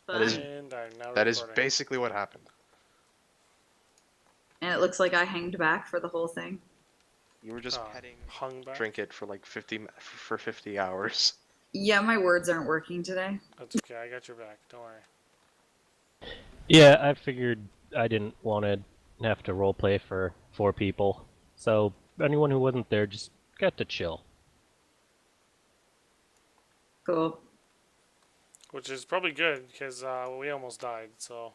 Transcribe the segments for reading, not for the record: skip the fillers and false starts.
That fun. is And I'm now that is recording. basically what happened. And it looks like I hanged back for the whole thing. You were just petting hung back. Trinket for like 50 hours. Yeah, my words aren't working today. That's okay. I got your back. Don't worry. Yeah, I figured I didn't want to have to roleplay for 4 people, so anyone who wasn't there just got to chill. Cool. Which is probably good because we almost died. So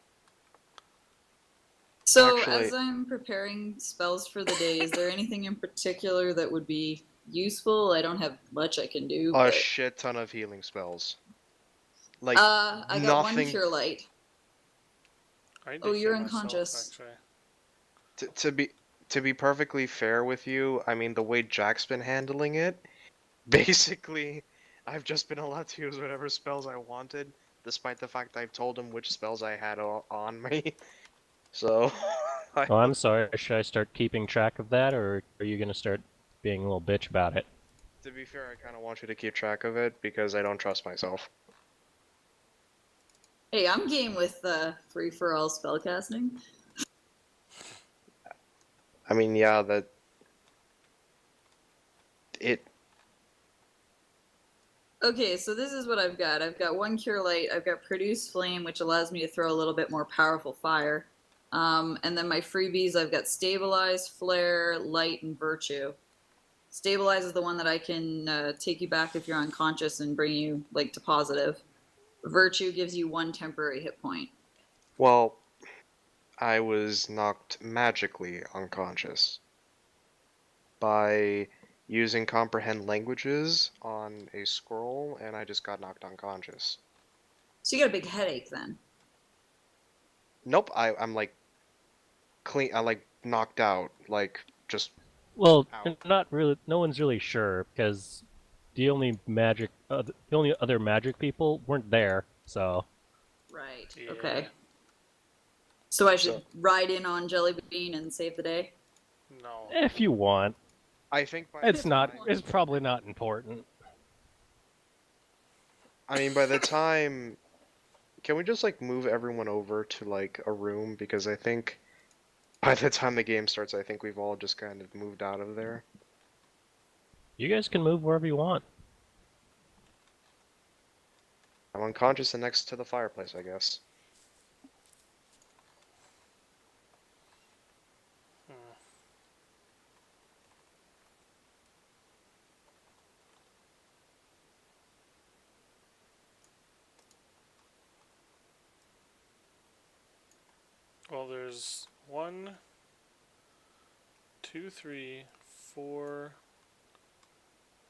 So, Actually- as I'm preparing spells for the day, is there anything in particular that would be useful? I don't have much I can do, A but... shit ton of healing spells. Like I got one nothing. Cure Light. I need Oh, to you're heal myself, unconscious. Actually. To be perfectly fair with you, I mean the way Jack's been handling it, basically, I've just been allowed to use whatever spells I wanted, despite the fact I've told him which spells I had on me. So, Oh, I'm sorry, should I start keeping track of that, or are you gonna start being a little bitch about it? to be fair, I kind of want you to keep track of it because I don't trust myself. Hey, I'm game with free-for-all spellcasting. I mean, yeah, that it. Okay, so this is what I've got. I've got one Cure Light, I've got Produce Flame, which allows me to throw a little bit more powerful fire. And then my freebies, I've got Stabilize, Flare, Light, and Virtue. Stabilize is the one that I can take you back if you're unconscious and bring you, like, to positive. Virtue gives you 1 temporary hit point. Well, I was knocked magically unconscious by using comprehend languages on a scroll, and I just got knocked unconscious. So you got a big headache then. Nope, I'm like clean. I like knocked out, like just. Well, Ow. not really. No one's really sure because the only other magic people weren't there. So Right, Yeah. okay. So I should So- ride in on Jellybean and save the day? No. if you want, I think by it's the not. time- It's probably not important. I mean, by the time, can we just like move everyone over to like a room? Because I think by the time the game starts, I think we've all just kind of moved out of there. You guys can move wherever you want. I'm unconscious and next to the fireplace, I guess. Well, there's 1, 2, 3, 4,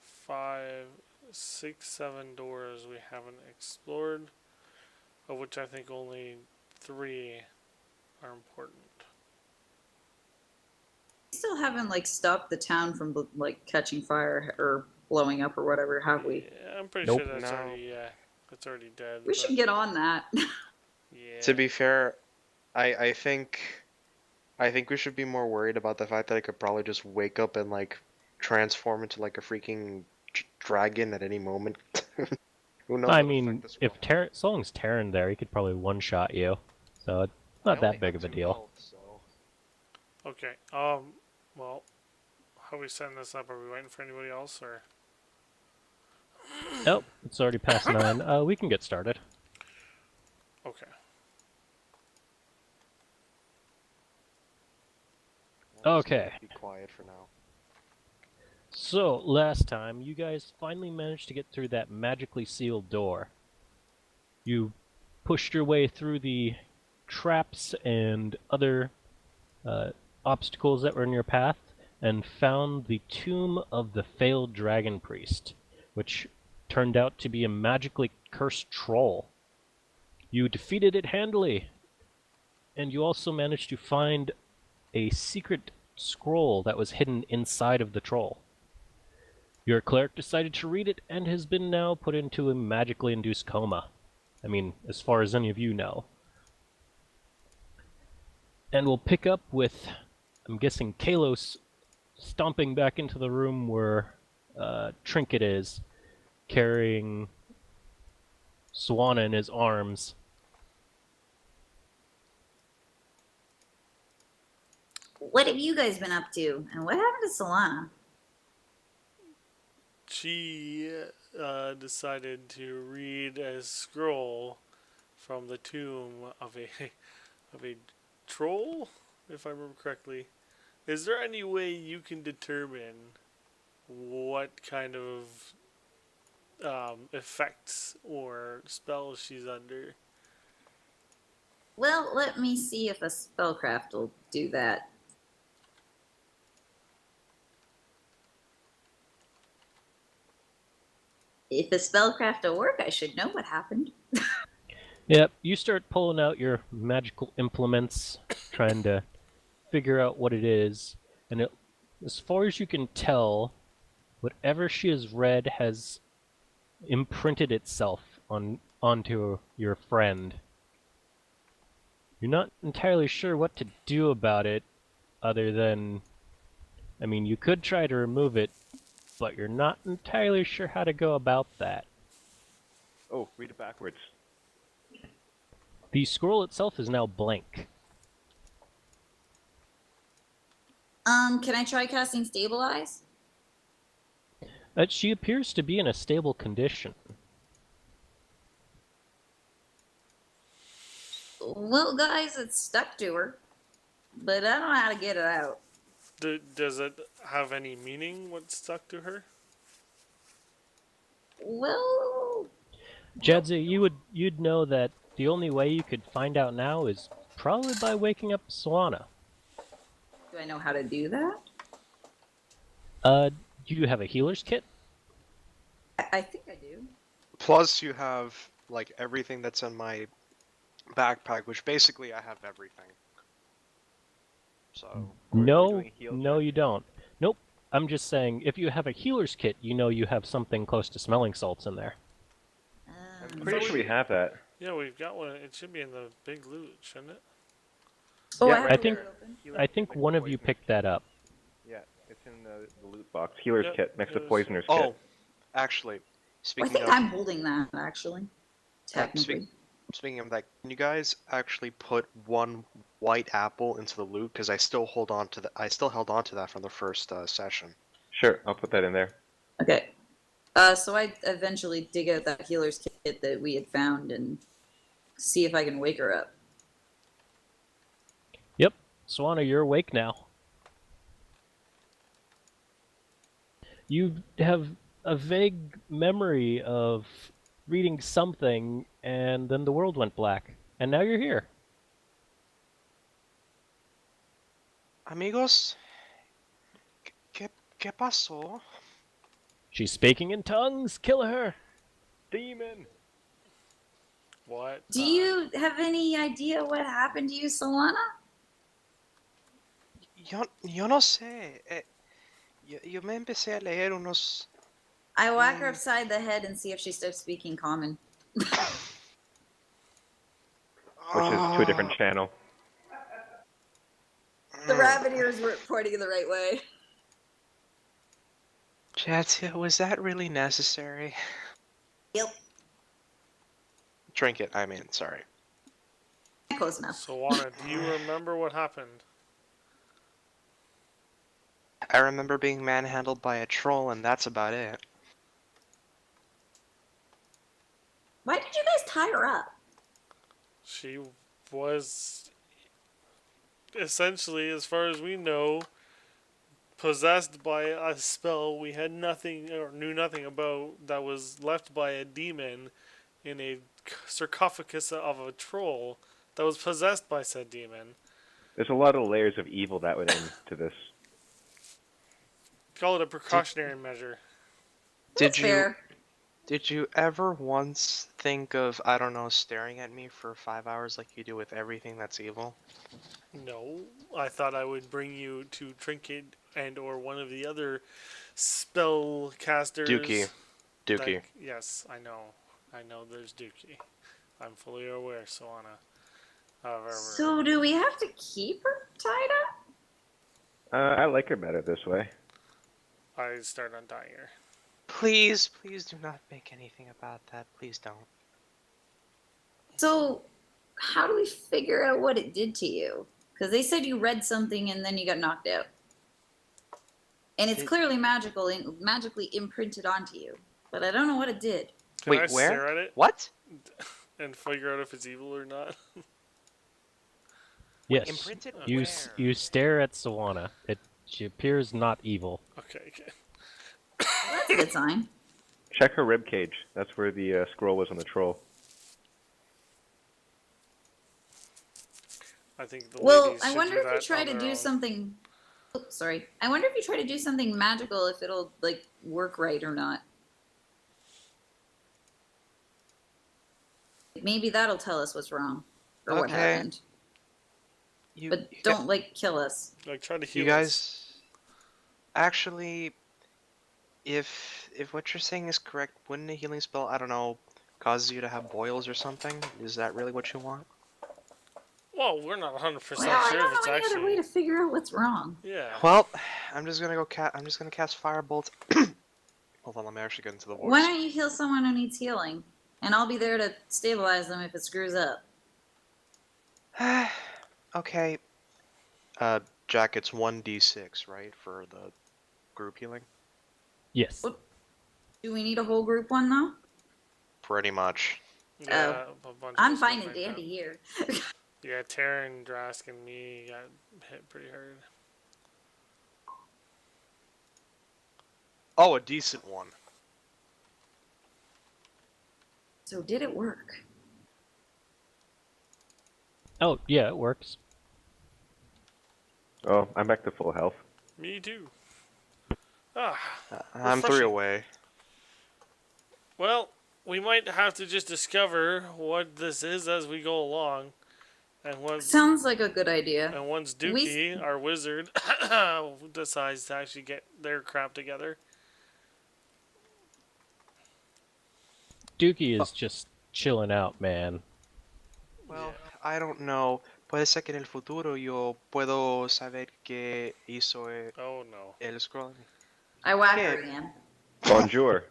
5, 6, 7 doors we haven't explored, of which I think only 3 are important. We still haven't, like, stopped the town from, like, catching fire or blowing up or whatever, have we? Yeah, I'm pretty Nope. sure that's No. already dead. We should get on that. Yeah. To be fair, I think we should be more worried about the fact that I could probably just wake up and like transform into like a freaking dragon at any moment. Who knows? I what mean, effect this if will have. so long as Terran there, he could probably one-shot you. So it's not I that only big have of a 2 deal. health, so. Okay. Well, how are we setting this up? Are we waiting for anybody else, or? Nope, it's already past 9. We can get started. Okay. I'll just Okay. Be quiet for now. So, last time, you guys finally managed to get through that magically sealed door. You pushed your way through the traps and other obstacles that were in your path and found the tomb of the failed dragon priest, which turned out to be a magically cursed troll. You defeated it handily, and you also managed to find a secret scroll that was hidden inside of the troll. Your cleric decided to read it and has been now put into a magically induced coma. I mean, as far as any of you know. And we'll pick up with, I'm guessing, Kalos stomping back into the room where Trinket is, carrying Swana in his arms, What have you guys been up to? And what happened to Solana? She decided to read a scroll from the tomb of a of a troll, if I remember correctly. Is there any way you can determine what kind of effects or spells she's under? Well, let me see if a spellcraft will do that. If a spellcraft will work, I should know what happened. Yep, you start pulling out your magical implements, trying to figure out what it is, and as far as you can tell, whatever she has read has imprinted itself onto your friend. You're not entirely sure what to do about it, other than, I mean, you could try to remove it, but you're not entirely sure how to go about that. Oh, read it backwards. The scroll itself is now blank. Can I try casting Stabilize? She appears to be in a stable condition. Well, guys, it's stuck to her, but I don't know how to get it out. Does it have any meaning what's stuck to her? Well, Jadzi, you'd know that the only way you could find out now is probably by waking up Solana. do I know how to do that? Do you have a healer's kit? I think I do. Plus, you have like everything that's in my backpack, which basically I have everything. So Or are we No, doing heal no, check? you don't. Nope. I'm just saying, if you have a healer's kit, you know you have something close to smelling salts in there. I'm pretty sure we have that. Yeah, we've got one. It should be in the big loot, shouldn't it? Oh, Yeah, I have right. to think- tear it open. Healer's I kit think mixed one with of you poisoners picked that up. Yeah, it's in the loot box. Healer's Yep, kit mixed with healer's- poisoner's Oh, kit. actually, I speaking think of I'm holding that, actually. Yeah, Technically. speaking of that, can you guys actually put one white apple into the loot? Because I still held on to that from the first session. Sure, I'll put that in there. Okay. So I eventually dig out that healer's kit that we had found and see if I can wake her up. Yep, Swana, you're awake now. You have a vague memory of reading something, and then the world went black, and now you're here. Amigos, ¿qué pasó? She's speaking in tongues. Kill her. Demon! What? Do you have any idea what happened to you, Solana? Yo no sé. Yo me empecé a leer unos. I whack her upside the head and see if she starts speaking common. Which is to a different channel. The rabbit ears were pointing the right way. Jatia, was that really necessary? Yep. Drink it, I mean, sorry. Close enough. So, Juana, do you remember what happened? I remember being manhandled by a troll, and that's about it. Why did you guys tie her up? She was essentially, as far as we know, possessed by a spell we had nothing or knew nothing about that was left by a demon in a sarcophagus of a troll that was possessed by said demon. There's a lot of layers of evil that went into this. Call it a precautionary measure. Did That's you fair. did you ever once think of, I don't know, staring at me for 5 hours like you do with everything that's evil? No, I thought I would bring you to Trinket and or one of the other spell casters. Dookie. Like, yes, I know there's Dookie. I'm fully aware, Solana. However, So do we have to keep her tied up? I like her better this way. I start untying her. Please do not make anything about that. Please don't. So how do we figure out what it did to you? Because they said you read something and then you got knocked out. And it's clearly magically imprinted onto you. But I don't know what it did. Can Wait, I where? stare at it What? and figure out if it's evil or not? Yes. Imprinted You where? you stare at Sawana. She appears not evil. Okay. Well, that's a good sign. Check her rib cage. That's where the scroll was on the troll. I think the Well, ladies I should wonder do if you that try on to their do own. something. Oh, sorry. I wonder if you try to do something magical, if it'll like work right or not. Maybe that'll tell us what's wrong or what Okay. happened. You, But don't like kill us. Like, try to heal you us. guys, actually, if what you're saying is correct, wouldn't a healing spell, I don't know, cause you to have boils or something? Is that really what you want? Well, we're not 100% Well, I sure don't if it's know any other way actually. to figure out what's wrong. Yeah. Well, I'm just gonna cast firebolt. Hold on, let me actually get into the voice. Why don't you heal someone who needs healing? And I'll be there to stabilize them if it screws up. Okay. Jack, it's 1d6, right, for the group healing? Yes. What? Do we need a whole group one though? Pretty much. Yeah, a bunch of I'm us fine got and knocked dandy here. out. Yeah, Taryn, Drask, and me got hit pretty hard. Oh, a decent one. So did it work? Oh, yeah, it works. Oh, I'm back to full health. Me too. Ah, I'm 3 Refreshing. away. well, we might have to just discover what this is as we go along. And once Sounds like a good idea. Dookie, our wizard, decides to actually get their crap together. Dookie is just chilling out, man. Well, I don't know. Puede ser que en el futuro yo puedo saber que hizo Oh no. el scroll. I whack Okay. her again. Bonjour.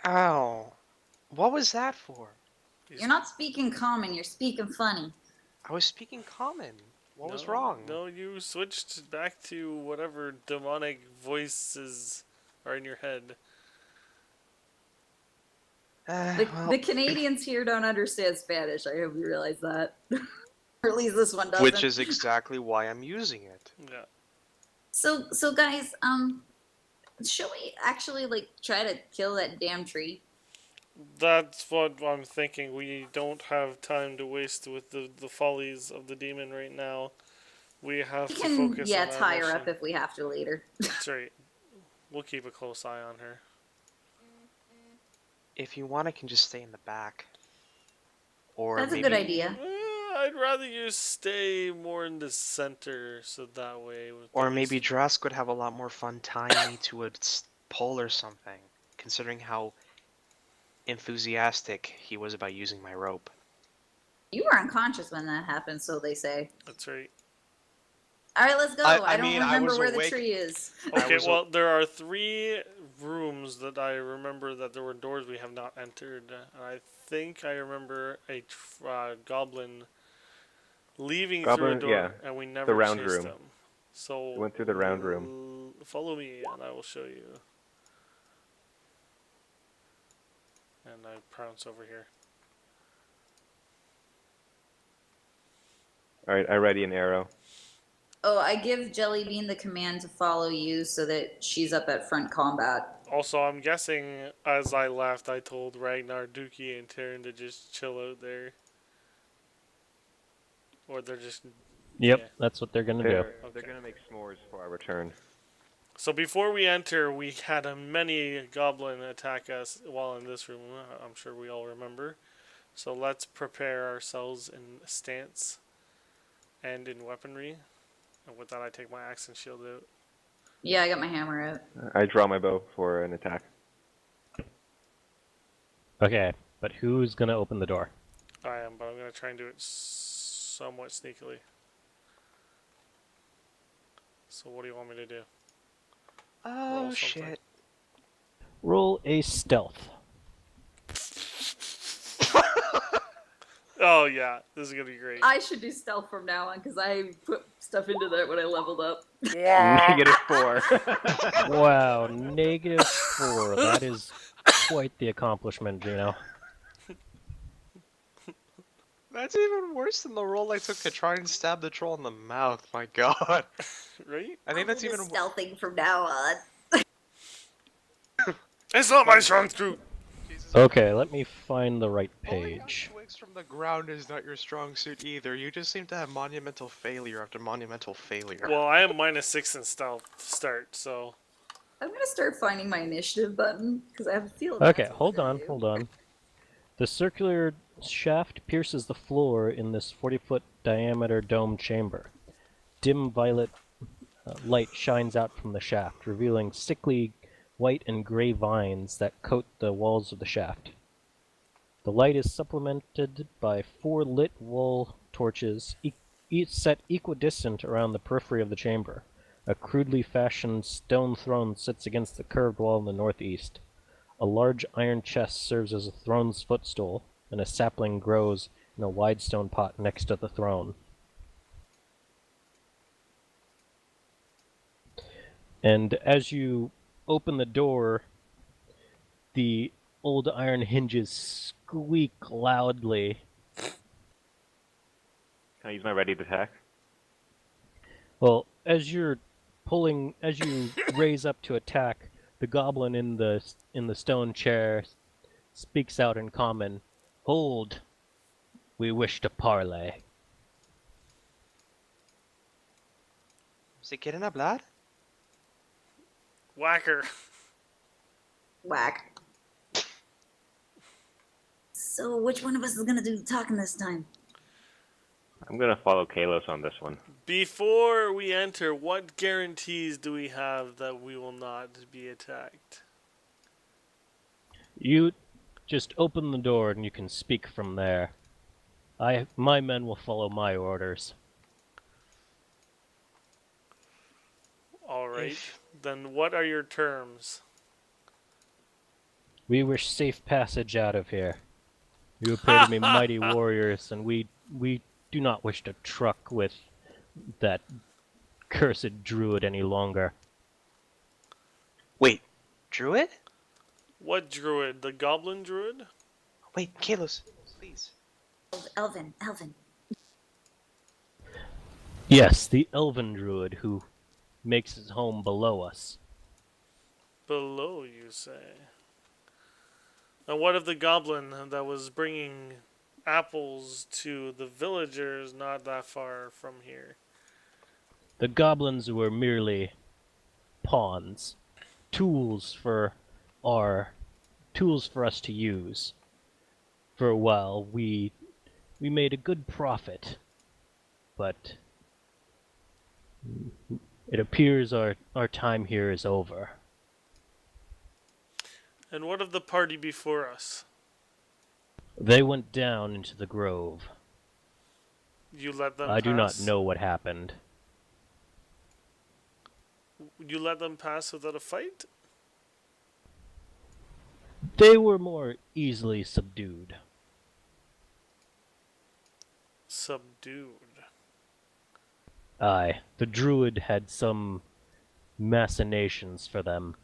Ow. What was that for? You're not speaking common, you're speaking funny. I was speaking common. What was No, wrong? No, you switched back to whatever demonic voices are in your head. The Canadians here don't understand Spanish. I hope you realize that. Or at least this one doesn't. Which is exactly why I'm using it. Yeah. So guys, should we actually like try to kill that damn tree? That's what I'm thinking. We don't have time to waste with the follies of the demon right now. We have We to can, focus on our tie her up mission. if we have to later. That's right. We'll keep a close eye on her. If you want, I can just stay in the back. Or That's a maybe, good idea. I'd rather you stay more in the center, so that way. Or maybe Drask would have a lot more fun tying me to a pole or something, considering how enthusiastic he was about using my rope. You were unconscious when that happened, so they say. That's right. All right, let's go. I don't mean, I remember was where awake. the tree is. Okay, was well, there are 3 rooms that I remember that there were doors we have not entered. I think I remember a goblin leaving through a Goblin, door, yeah. and we never round chased room. him. So We went through the round room. Follow me, and I will show you. And I prounce over here. Alright, I ready an arrow. Oh, I give Jellybean the command to follow you so that she's up at front combat. Also, I'm guessing as I left, I told Ragnar, Dookie, and Taryn to just chill out there. Or they're just... Yep, Yeah. that's what they're gonna do. They're Okay. gonna make s'mores before I return. So before we enter, we had a many goblin attack us while in this room. I'm sure we all remember. So let's prepare ourselves in stance and in weaponry. And with that, I take my axe and shield out. Yeah, I got my hammer out. I draw my bow for an attack. Okay, but who's gonna open the door? I am, but I'm going to try and do it somewhat sneakily. So what do you want me to do? Oh, Roll something. shit. Roll a stealth. Oh yeah, this is gonna be great. I should do stealth from now on because I put stuff into that when I leveled up. -4. Wow, -4. That is quite the accomplishment, Gino. That's even worse than the roll I took to try and stab the troll in the mouth. My god. Right? I think that's even stealthing from now on. It's not my strong suit. Jesus. Okay, let me find the right Pulling out page. twigs from the ground is not your strong suit either. You just seem to have monumental failure after monumental failure. Well, I am -6 in stealth to start, so I'm gonna start finding my initiative button because I have a feeling. Okay, that's what hold we're on, gonna do. hold on. The circular shaft pierces the floor in this 40-foot diameter dome chamber. Dim violet light shines out from the shaft, revealing sickly white and gray vines that coat the walls of the shaft. The light is supplemented by 4 lit wall torches, each set equidistant around the periphery of the chamber. A crudely fashioned stone throne sits against the curved wall in the northeast. A large iron chest serves as a throne's footstool, and a sapling grows in a wide stone pot next to the throne. And as you open the door, the old iron hinges squeak loudly. Can I use my ready to attack? Well, as you raise up to attack, the goblin in the stone chair speaks out in common. Hold, we wish to parley. Se quieren hablar? whacker. Whack. So, which one of us is gonna do the talking this time? I'm gonna follow Kalos on this one. Before we enter, what guarantees do we have that we will not be attacked? You just open the door and you can speak from there. My men will follow my orders. Alright, then what are your terms? We wish safe passage out of here. You appear to be mighty warriors, and we do not wish to truck with that cursed druid any longer. Wait, druid? What druid? The goblin druid? Wait, Kalos, please. Elvin. Yes, the elven druid who makes his home below us. Below, you say? And what of the goblin that was bringing apples to the villagers not that far from here? The goblins were merely pawns, tools for us to use. For a while, we made a good profit, but it appears our time here is over. And what of the party before us? They went down into the grove. You let them I pass? do not know what happened. You let them pass without a fight? They were more easily subdued. Subdued. Aye, the druid had some machinations for them.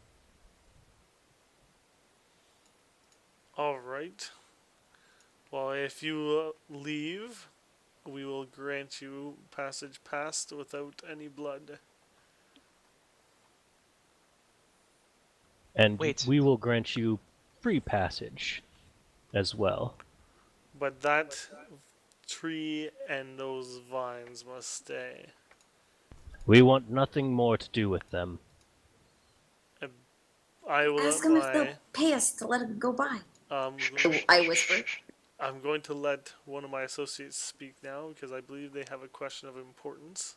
Alright. Well, if you leave, we will grant you passage past without any blood. And Wait. we will grant you free passage as well. But that tree and those vines must stay. We want nothing more to do with them. I will Ask let them if my... they'll pay us to let it go by. Um, I whisper. I'm going to let one of my associates speak now because I believe they have a question of importance.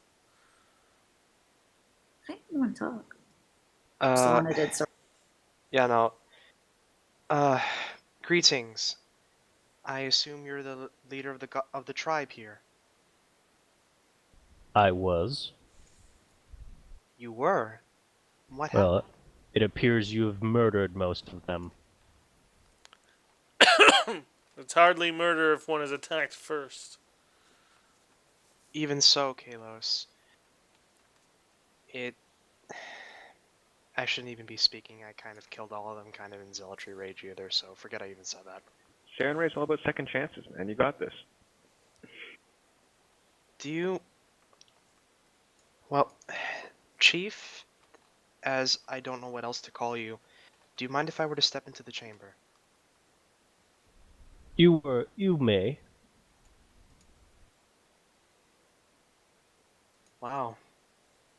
I didn't want to talk. Just the one that did. So. Yeah, no. Greetings. I assume you're the leader of the tribe here. I was. You were? What happened? Well, it appears you have murdered most of them. It's hardly murder if one is attacked first. Even so, Kalos, it... I shouldn't even be speaking. I kind of killed all of them kind of in zealotry rage either, so forget I even said that. Sharon Ray's all about second chances, man. You got this. Do you... Well, Chief, as I don't know what else to call you, do you mind if I were to step into the chamber? You may. Wow.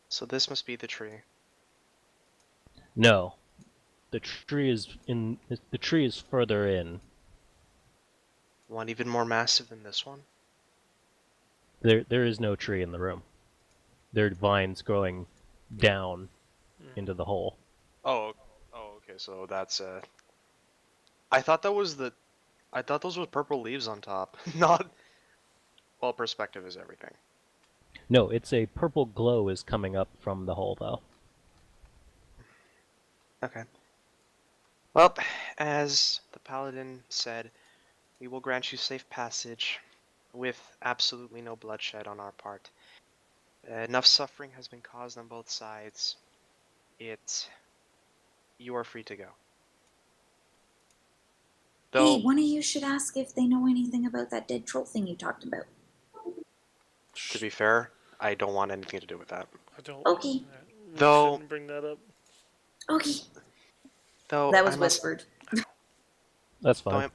So this must be the tree. No. The tree is further in. One even more massive than this one? There is no tree in the room. There are vines growing down into the hole. Oh, okay, so that's I thought those were purple leaves on top. Not... Well, perspective is everything. No, it's a purple glow is coming up from the hole though. Okay. Well, as the paladin said, we will grant you safe passage with absolutely no bloodshed on our part. Enough suffering has been caused on both sides. You are free to go. Though, Hey, one of you should ask if they know anything about that dead troll thing you talked about. to be fair, I don't want anything to do with that. I don't. Okay. We Though- shouldn't bring that up. Okay. Though That was I must, whispered. That's though fine.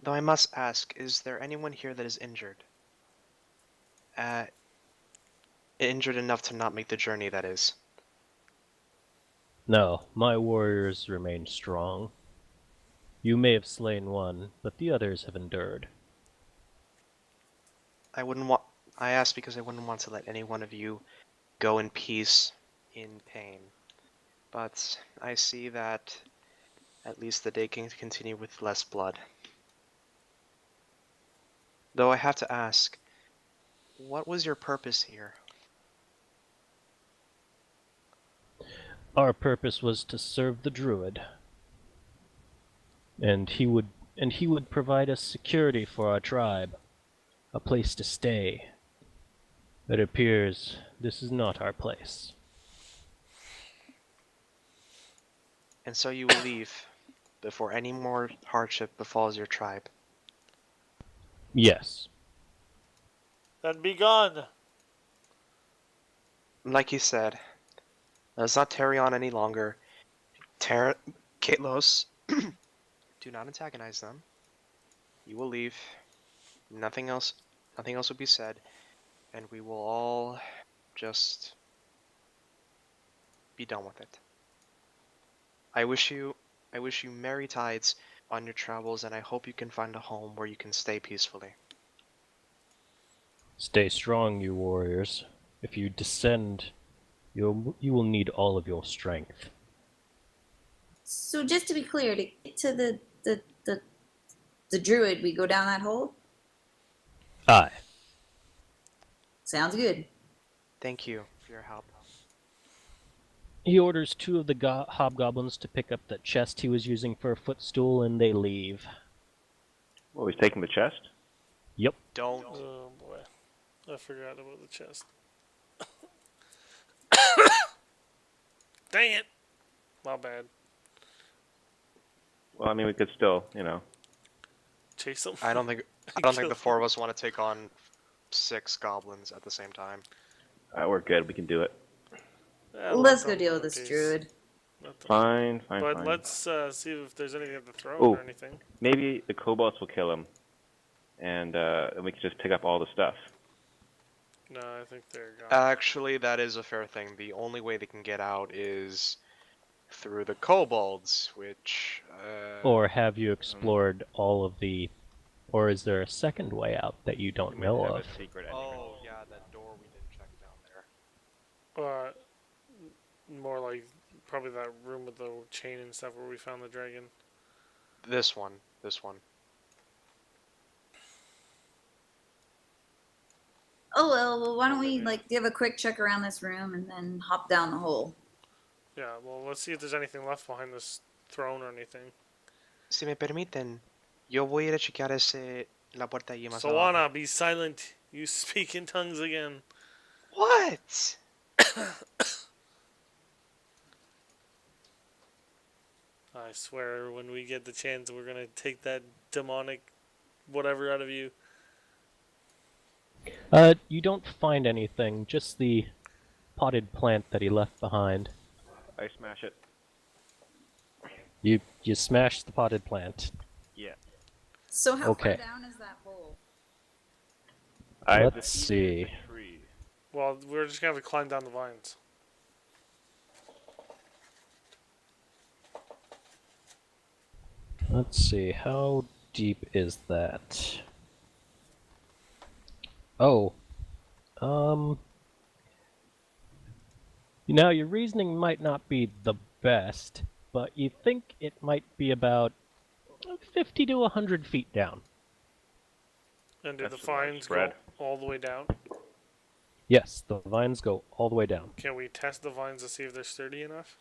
though I must ask, is there anyone here that is injured? Injured enough to not make the journey, that is. No, my warriors remain strong. You may have slain one, but the others have endured. I asked because I wouldn't want to let any one of you go in peace, in pain. But I see that at least the day can continue with less blood. Though I have to ask, what was your purpose here? Our purpose was to serve the druid, and he would provide us security for our tribe, a place to stay. It appears this is not our place. And so you will leave before any more hardship befalls your tribe. Yes. Then be gone. Like you said, let's not tarry on any longer. Kalos, do not antagonize them. You will leave. Nothing else will be said, and we will all just be done with it. I wish you merry tides on your travels, and I hope you can find a home where you can stay peacefully. Stay strong, you warriors. If you descend, you will need all of your strength. So just to be clear, to get to the druid, we go down that hole? Aye. Sounds good. Thank you for your help. He orders two of the hobgoblins to pick up that chest he was using for a footstool, and they leave. Well, he's taking the chest? Yep. Don't. Oh boy. I forgot about the chest. Dang it. My bad. Well, I mean, we could still, Chase them. I don't think the four of us want to take on 6 goblins at the same time. we're good. We can do it. Yeah, Let's let go them deal go with this in peace. druid. Let them- Fine. But let's see if there's anything at the throne Ooh. or anything. Maybe the kobolds will kill him, and we can just pick up all the stuff. No, I think they're gone. Actually, that is a fair thing. The only way they can get out is through the kobolds, which... Or have you explored all of the... Or is there a second way out that you don't We might know have of? a secret entrance. Oh, yeah, that door we didn't check down there. More like probably that room with the chain and stuff where we found the dragon. This one. Oh well, why don't we give a quick check around this room and then hop down the hole? Yeah, well, let's see if there's anything left behind this throne or anything. Si me permiten, Yo voy a ir a chequear la puerta allí más abajo. Solana, be silent. You speak in tongues again. What? I swear, when we get the chance, we're gonna take that demonic whatever out of you. You don't find anything, just the potted plant that he left behind. I smash it. You smash the potted plant. Yeah. So how Okay. far down is that hole? I've Let's defeated see. the tree. Well, we're just gonna have to climb down the vines. Let's see, how deep is that? Oh. Now, your reasoning might not be the best, but you think it might be about 50 to 100 feet down. And do the That's a large vines go spread. all the way down? Yes, the vines go all the way down. Can we test the vines to see if they're sturdy enough?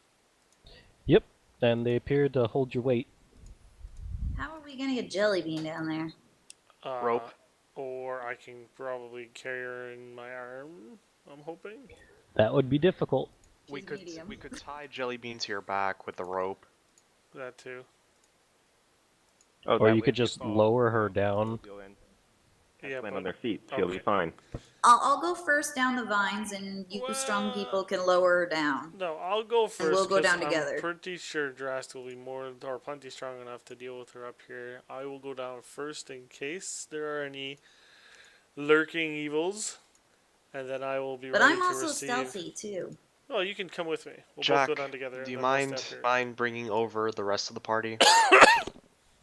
Yep, and they appear to hold your weight. How are we gonna get Jelly Bean down there? Rope. Or I can probably carry her in my arm, I'm hoping. That would be difficult. We She's could medium. we could tie Jelly Bean to your back with the rope. That too. Oh, Or that you way could if you just fall, lower her down. You'll land Yeah, on but their feet. She'll be okay. fine. I'll go first down the vines, and you strong people can lower her down. No, I'll go first. And we'll go 'cause down I'm together. pretty sure Drast will be more or plenty strong enough to deal with her up here. I will go down first in case there are any lurking evils, and then I will be But ready I'm to also receive. stealthy too. Oh, you can come with me. We'll Jack, both go down together. do you and then we'll mind step here. bringing over the rest of the party?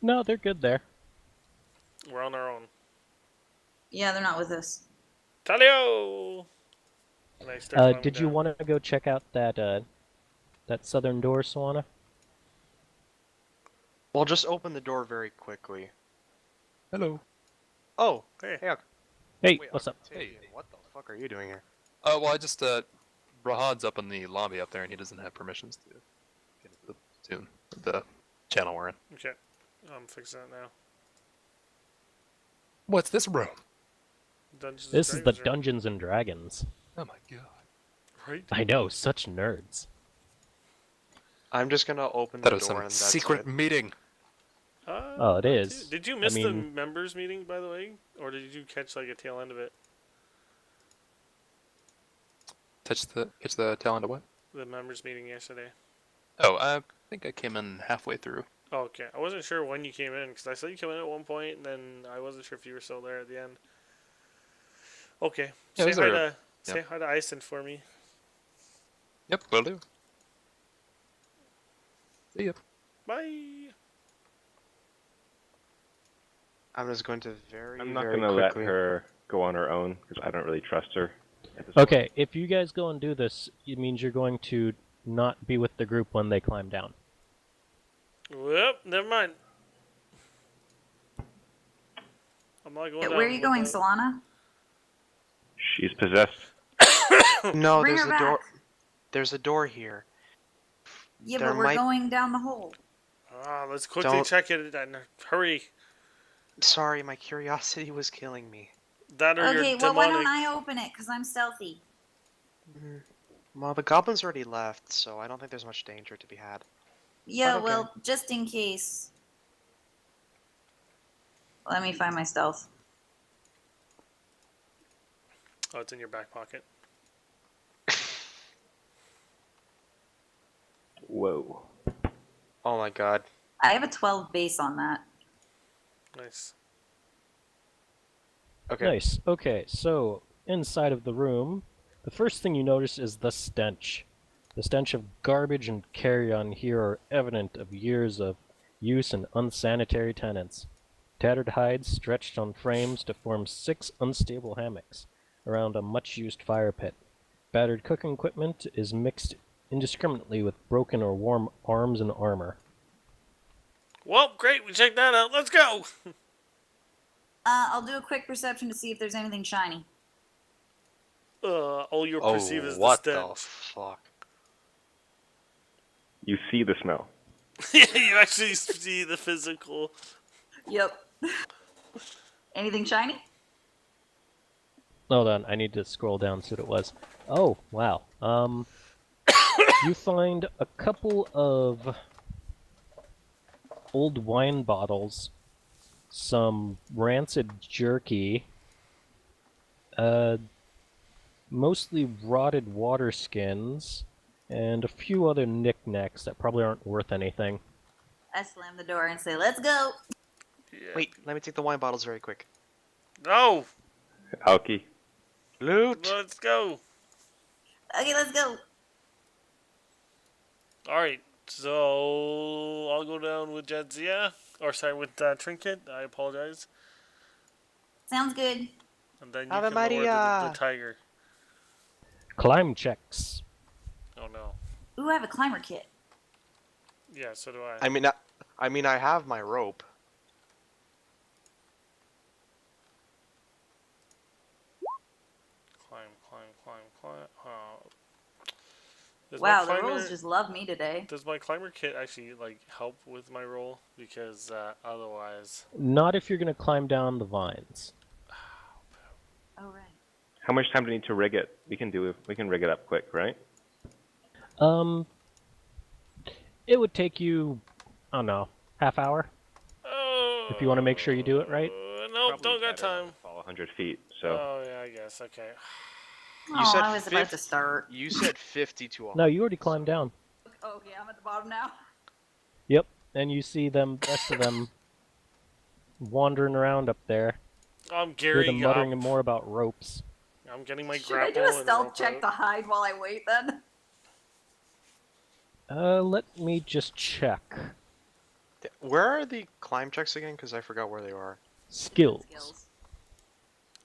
No, they're good there. We're on our own. Yeah, they're not with us. Talio! And I start climbing Did you down. want to go check out that southern door, Swana? Well, just open the door very quickly. Hello. Oh, Hey. hey, Hey, wait, what's up? Octavian, what the fuck are you doing here? Well, I just Rahad's up in the lobby up there, and he doesn't have permissions to get into the platoon, the channel we're in. Okay, I'm fixing it now. What's this room? Dungeons and This is the Dragons room, Dungeons and Dragons. Oh my god. right? I know, such nerds. I'm just gonna open That the was door some and that's secret it. meeting. Oh, it that is. too. Did you I miss the mean- members meeting, by the way, or did you catch like a tail end of it? Catch the tail end of what? The members meeting yesterday. Oh, I think I came in halfway through. Oh, okay, I wasn't sure when you came in because I saw you come in at one point, and then I wasn't sure if you were still there at the end. Okay, Yeah, say was hi there- to say hi to Ison for me. Yep, will do. See ya. Bye. I'm just going to I'm not very gonna let quickly. her go on her own because I don't really trust her. At this Okay, if you guys go and do this, it means you're going to not be with the group when they climb down. Whoop, never mind. I'm not going. Where are you down going, with that. Solana? point. She's possessed. No, Bring there's her a door. back. There's a door here. Yeah, There but we're might- going down the hole. Let's quickly Don't- check it and hurry. Sorry, my curiosity was killing me. That or Okay, your well, why demonic. don't I open it? Because I'm stealthy. Well, the goblins already left, so I don't think there's much danger to be had. Yeah, okay. well, just in case. Let me find my stealth. Oh, it's in your back pocket. Whoa. Oh my god. I have a 12 base on that. Nice. Okay. Nice. Okay, so inside of the room, the first thing you notice is the stench. The stench of garbage and carrion here are evident of years of use and unsanitary tenants. Tattered hides stretched on frames to form 6 unstable hammocks around a much-used fire pit. Battered cooking equipment is mixed indiscriminately with broken or worn arms and armor. Well, great. We checked that out. Let's go. I'll do a quick perception to see if there's anything shiny. All you perceive is the what the stench. fuck? You see the smell. You actually see the physical Yep. Anything shiny? Hold on, I need to scroll down see what it was. Oh, wow. You find a couple of old wine bottles, some rancid jerky, mostly rotted water skins, and a few other knickknacks that probably aren't worth anything. I slam the door and say, "Let's go." Yeah. Wait, let me take the wine bottles very quick. No! Alki. Loot! Let's go! Okay, let's go. Alright, so I'll go down with Jadzia. Or sorry, with Trinket. I apologize. Sounds good. And then you Ave can lower the Maria! tiger. Climb checks. Oh no. Ooh, I have a climber kit. Yeah, so do I. I mean, I have my rope. Climb. Does my Wow, the climber- rules just love me today. Does my climber kit actually like help with my roll? Because otherwise, Not if you're going to climb down the vines. Oh, right. How much time do we need to rig it? We can rig it up quick, right? It would take you, I don't know, half hour? If you want to make sure you do it right. Nope, Probably don't got better time. to Fall 100 feet. So Oh yeah, I guess. Okay. You Oh, said I was about to start. You said 50 to 100. No, you already climbed down. Oh, yeah, I'm at the bottom now. Yep, and you see them, rest of them, wandering around up there. I'm Hear them gearing muttering up. more about ropes. I'm getting my Should I grapple do a and stealth rope check out. to hide while I wait then? Let me just check. Where are the climb checks again? Because I forgot where they are. Skills.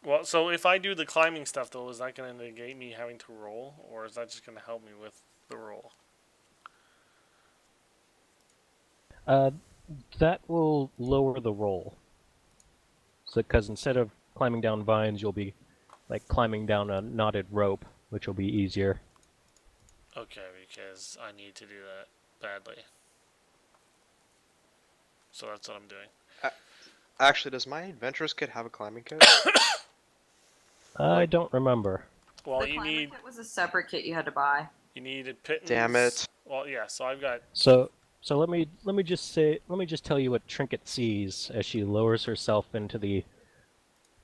Well, so if I do the climbing stuff though, is that going to negate me having to roll, or is that just going to help me with the roll? That will lower the roll. So, because instead of climbing down vines, you'll be like climbing down a knotted rope, which will be easier. Okay, because I need to do that badly. So that's what I'm doing. Actually, does my adventurous kit have a climbing kit? I don't remember. Well, The you climber need kit was a separate kit you had to buy. a pittance. Damn it. Well, yeah. So I've got. So let me just tell you what Trinket sees as she lowers herself into the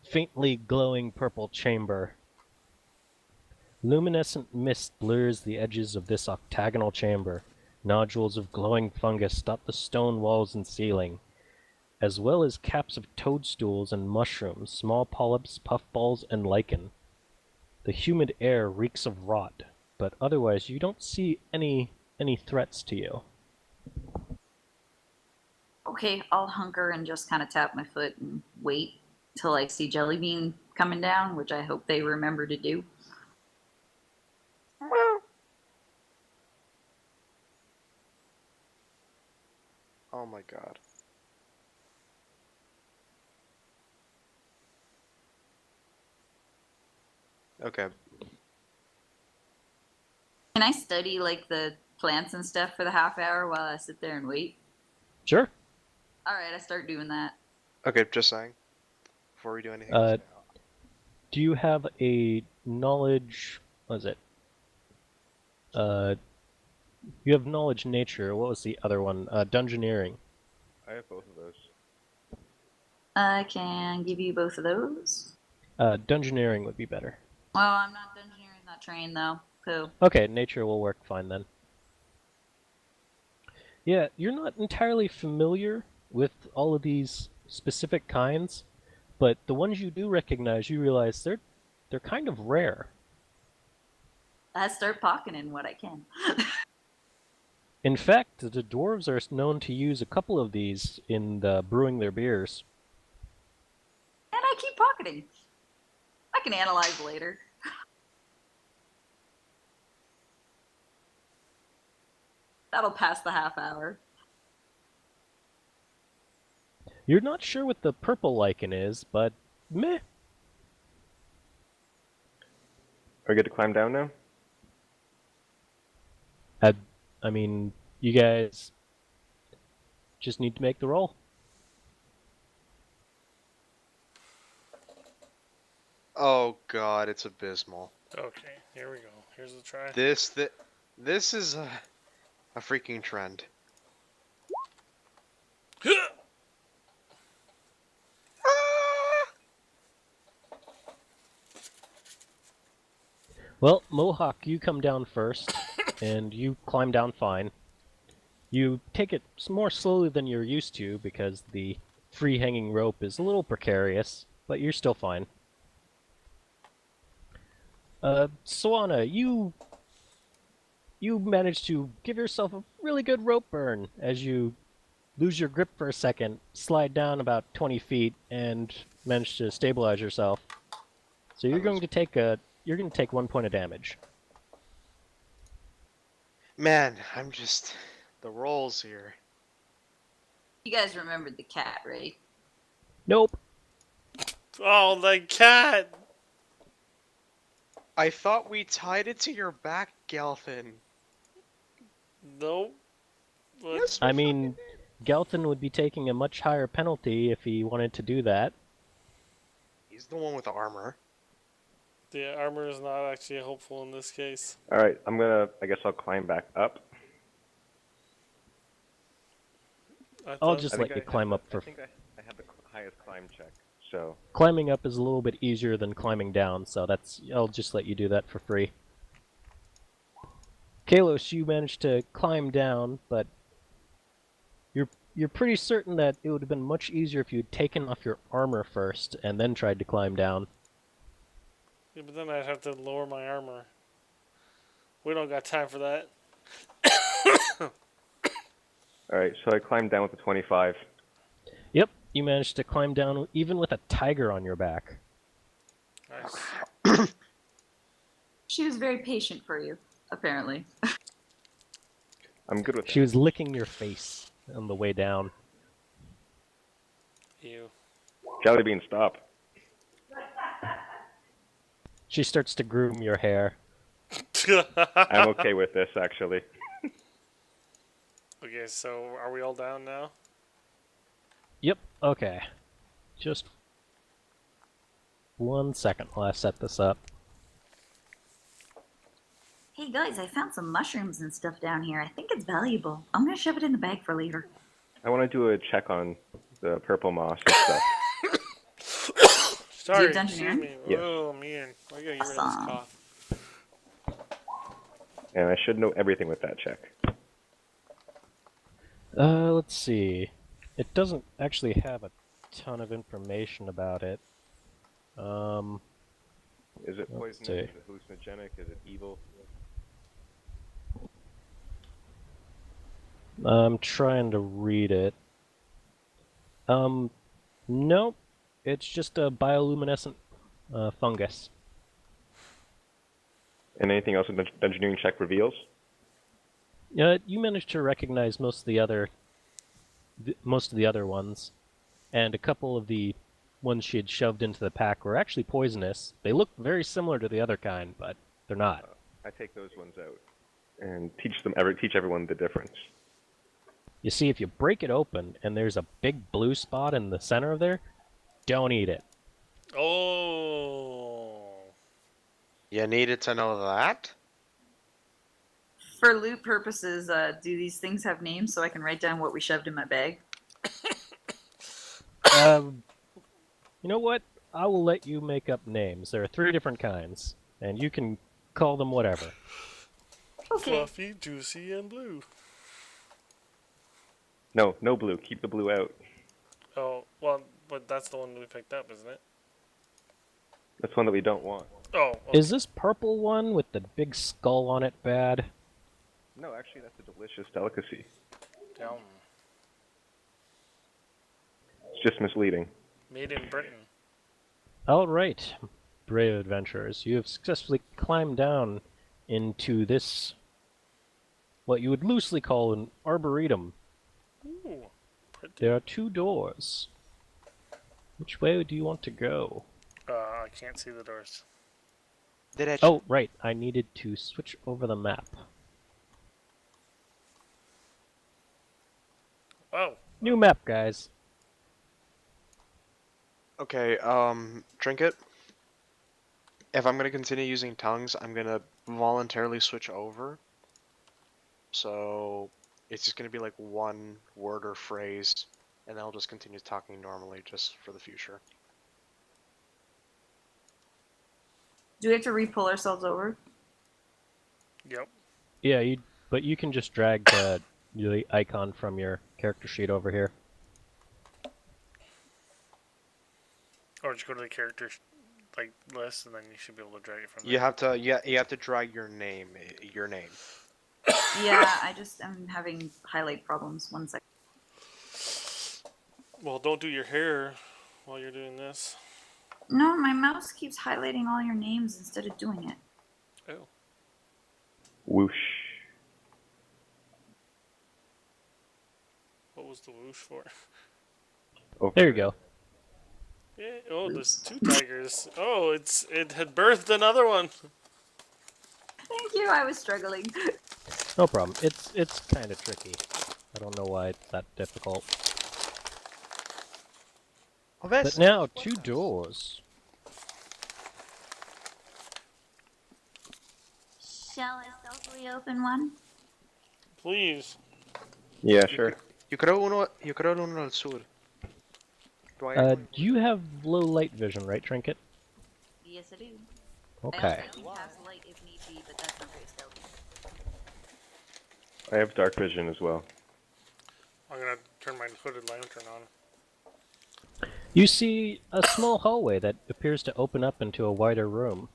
faintly glowing purple chamber. Luminescent mist blurs the edges of this octagonal chamber. Nodules of glowing fungus dot the stone walls and ceiling, as well as caps of toadstools and mushrooms, small polyps, puffballs, and lichen. The humid air reeks of rot, but otherwise you don't see any threats to you. Okay, I'll hunker and just kind of tap my foot and wait till I see Jellybean coming down, which I hope they remember to do. Oh my god. Okay. Can I study like the plants and stuff for the half hour while I sit there and wait? Sure. All right, I start doing that. Okay, just saying. Before we do anything. Do you have a knowledge? What is it? You have knowledge nature. What was the other one? Dungeoneering. I have both of those. I can give you both of those. Dungeoneering would be better. Well, I'm not dungeoneering that trained though. Cool. Okay, nature will work fine then. Yeah, you're not entirely familiar with all of these specific kinds, but the ones you do recognize, you realize they're kind of rare. I start pocketing what I can. In fact, the dwarves are known to use a couple of these in brewing their beers. And I keep pocketing. I can analyze later. That'll pass the half hour. You're not sure what the purple lichen is, but meh. Are we good to climb down now? I mean, you guys just need to make the roll. Oh god, it's abysmal. Okay, here we go. Here's the try. This is a freaking trend. Ah! Well, Mohawk, you come down first, and you climb down fine. You take it more slowly than you're used to because the free hanging rope is a little precarious, but you're still fine. Swana, you manage to give yourself a really good rope burn as you lose your grip for a second, slide down about 20 feet, and manage to stabilize yourself. So you're going to take 1 point of damage. Man, I'm just the rolls here. You guys remembered the cat, right? Nope. Oh, the cat! I thought we tied it to your back, Gelthin. Nope. What? Yes, I we mean, Gelton would be taking a much higher penalty if he wanted to do that. He's the one with the armor. The armor is not actually helpful in this case. All right, I guess I'll climb back up. I'll just let you I climb up for. I think I have the highest climb check, so Climbing up is a little bit easier than climbing down, so I'll just let you do that for free. Kalos, you managed to climb down, but you're pretty certain that it would have been much easier if you'd taken off your armor first and then tried to climb down. Yeah, but then I'd have to lower my armor. We don't got time for that. all right. So I climbed down with the 25. Yep, you managed to climb down even with a tiger on your back. Nice. She was very patient for you, apparently. I'm good with She that. was licking your face on the way down. Ew. Jellybean, stop. She starts to groom your hair. I'm okay with this, actually. Okay, so are we all down now? Yep, okay. Just 1 second while I set this up. Hey guys, I found some mushrooms and stuff down here. I think it's valuable. I'm gonna shove it in the bag for later. I want to do a check on the purple moss and stuff. Sorry, dungeoneering? excuse me. Yes. Oh man, I gotta get rid of this Awesome. cough. And I should know everything with that check. Let's see. It doesn't actually have a ton of information about it. Is it Let's poisonous? see. Is it hallucinogenic? Is it evil? I'm trying to read it. Nope. It's just a bioluminescent fungus. And anything else in the dungeoneering check reveals? You managed to recognize most of the other ones, and a couple of the ones she had shoved into the pack were actually poisonous. They look very similar to the other kind, but they're not. I take those ones out and teach everyone the difference. You see, if you break it open and there's a big blue spot in the center of there, don't eat it. Oh. You needed to know that? For loot purposes, do these things have names so I can write down what we shoved in my bag? You know what? I will let you make up names. There are 3 different kinds, and you can call them whatever. Okay. Fluffy, juicy, and blue. No blue. Keep the blue out. Oh, well, but that's the one we picked up, isn't it? That's one that we don't want. Oh, okay. Is this purple one with the big skull on it bad? No, actually, that's a delicious delicacy. Yum. It's just misleading. Made in Britain. Alright, brave adventurers, you have successfully climbed down into this, what you would loosely call an arboretum. Ooh, pretty. There are 2 doors. Which way do you want to go? I can't see the doors. Did I? Oh, right, I needed to switch over the map. Oh, New map, guys. Okay, trinket. if I'm gonna continue using tongues, I'm gonna voluntarily switch over. So it's just gonna be like one word or phrase, and then I'll just continue talking normally just for the future. Do we have to re-pull ourselves over? Yep. Yeah, but you can just drag the icon from your character sheet over here. Or just go to the character like list, and then you should be able to drag it from there. You have to drag your name. Yeah, I'm having highlight problems. 1 second. Well, don't do your hair while you're doing this. No, my mouse keeps highlighting all your names instead of doing it. Oh. Whoosh. What was the whoosh for? Oh, There you go. Yeah. Oh, there's 2 tigers. Oh, it had birthed another one. Thank you. I was struggling. No problem. It's kind of tricky. I don't know why it's that difficult. But now 2 doors. Shall I stealthily open one? Please. Yeah, sure. Yo creo uno al sur. Do you have low light vision, right, Trinket? Yes, I do. Okay. I also cast light if need be, but that's not very stealthy. I have dark vision as well. I'm gonna turn my hooded lantern on. You see a small hallway that appears to open up into a wider room.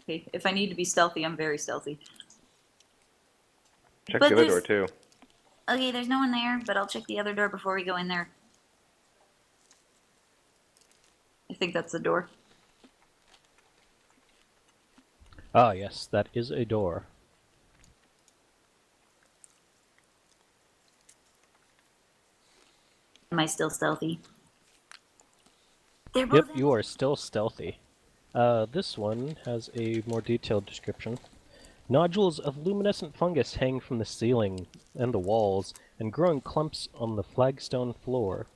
Okay, if I need to be stealthy, I'm very stealthy. Check But the other door there's- too. Okay, there's no one there, but I'll check the other door before we go in there. I think that's the door. Ah, yes, that is a door. Am I still stealthy? They're both Yep, you are still stealthy. This one has a more detailed description. Nodules of luminescent fungus hang from the ceiling and the walls, and grow in clumps on the flagstone floor.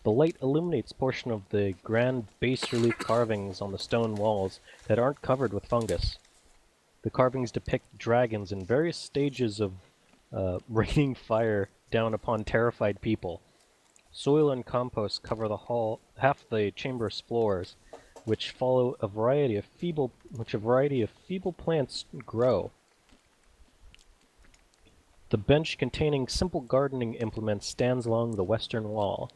The light illuminates portion of the grand bas-relief carvings on the stone walls that aren't covered with fungus. The carvings depict dragons in various stages of raining fire down upon terrified people. Soil and compost cover half the chamber's floors, which a variety of feeble plants grow. The bench containing simple gardening implements stands along the western wall.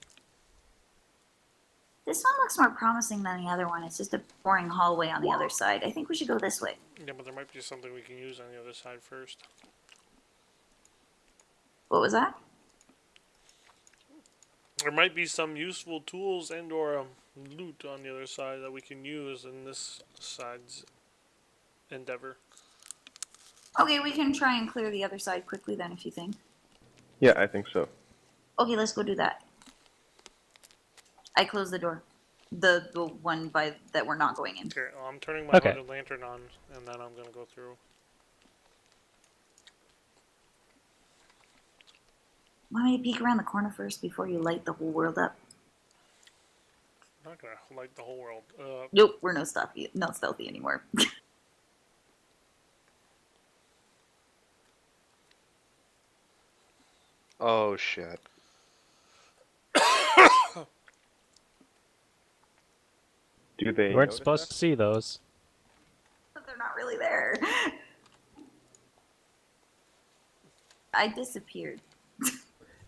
This one looks more promising than the other one. It's just a boring hallway on the other side. I think we should go this way. Yeah, but there might be something we can use on the other side first. What was that? There might be some useful tools and/or loot on the other side that we can use in this side's endeavor. Okay, we can try and clear the other side quickly then, if you think. Yeah, I think so. Okay, let's go do that. I closed the door. The one that we're not going in. Okay, well, I'm turning my Okay. hooded lantern on, and then I'm gonna go through. Want me to peek around the corner first before you light the whole world up? I'm not gonna light the whole world. Nope, we're not stealthy anymore. Oh shit. Do they You weren't notice supposed us? to see those. But they're not really there. I disappeared.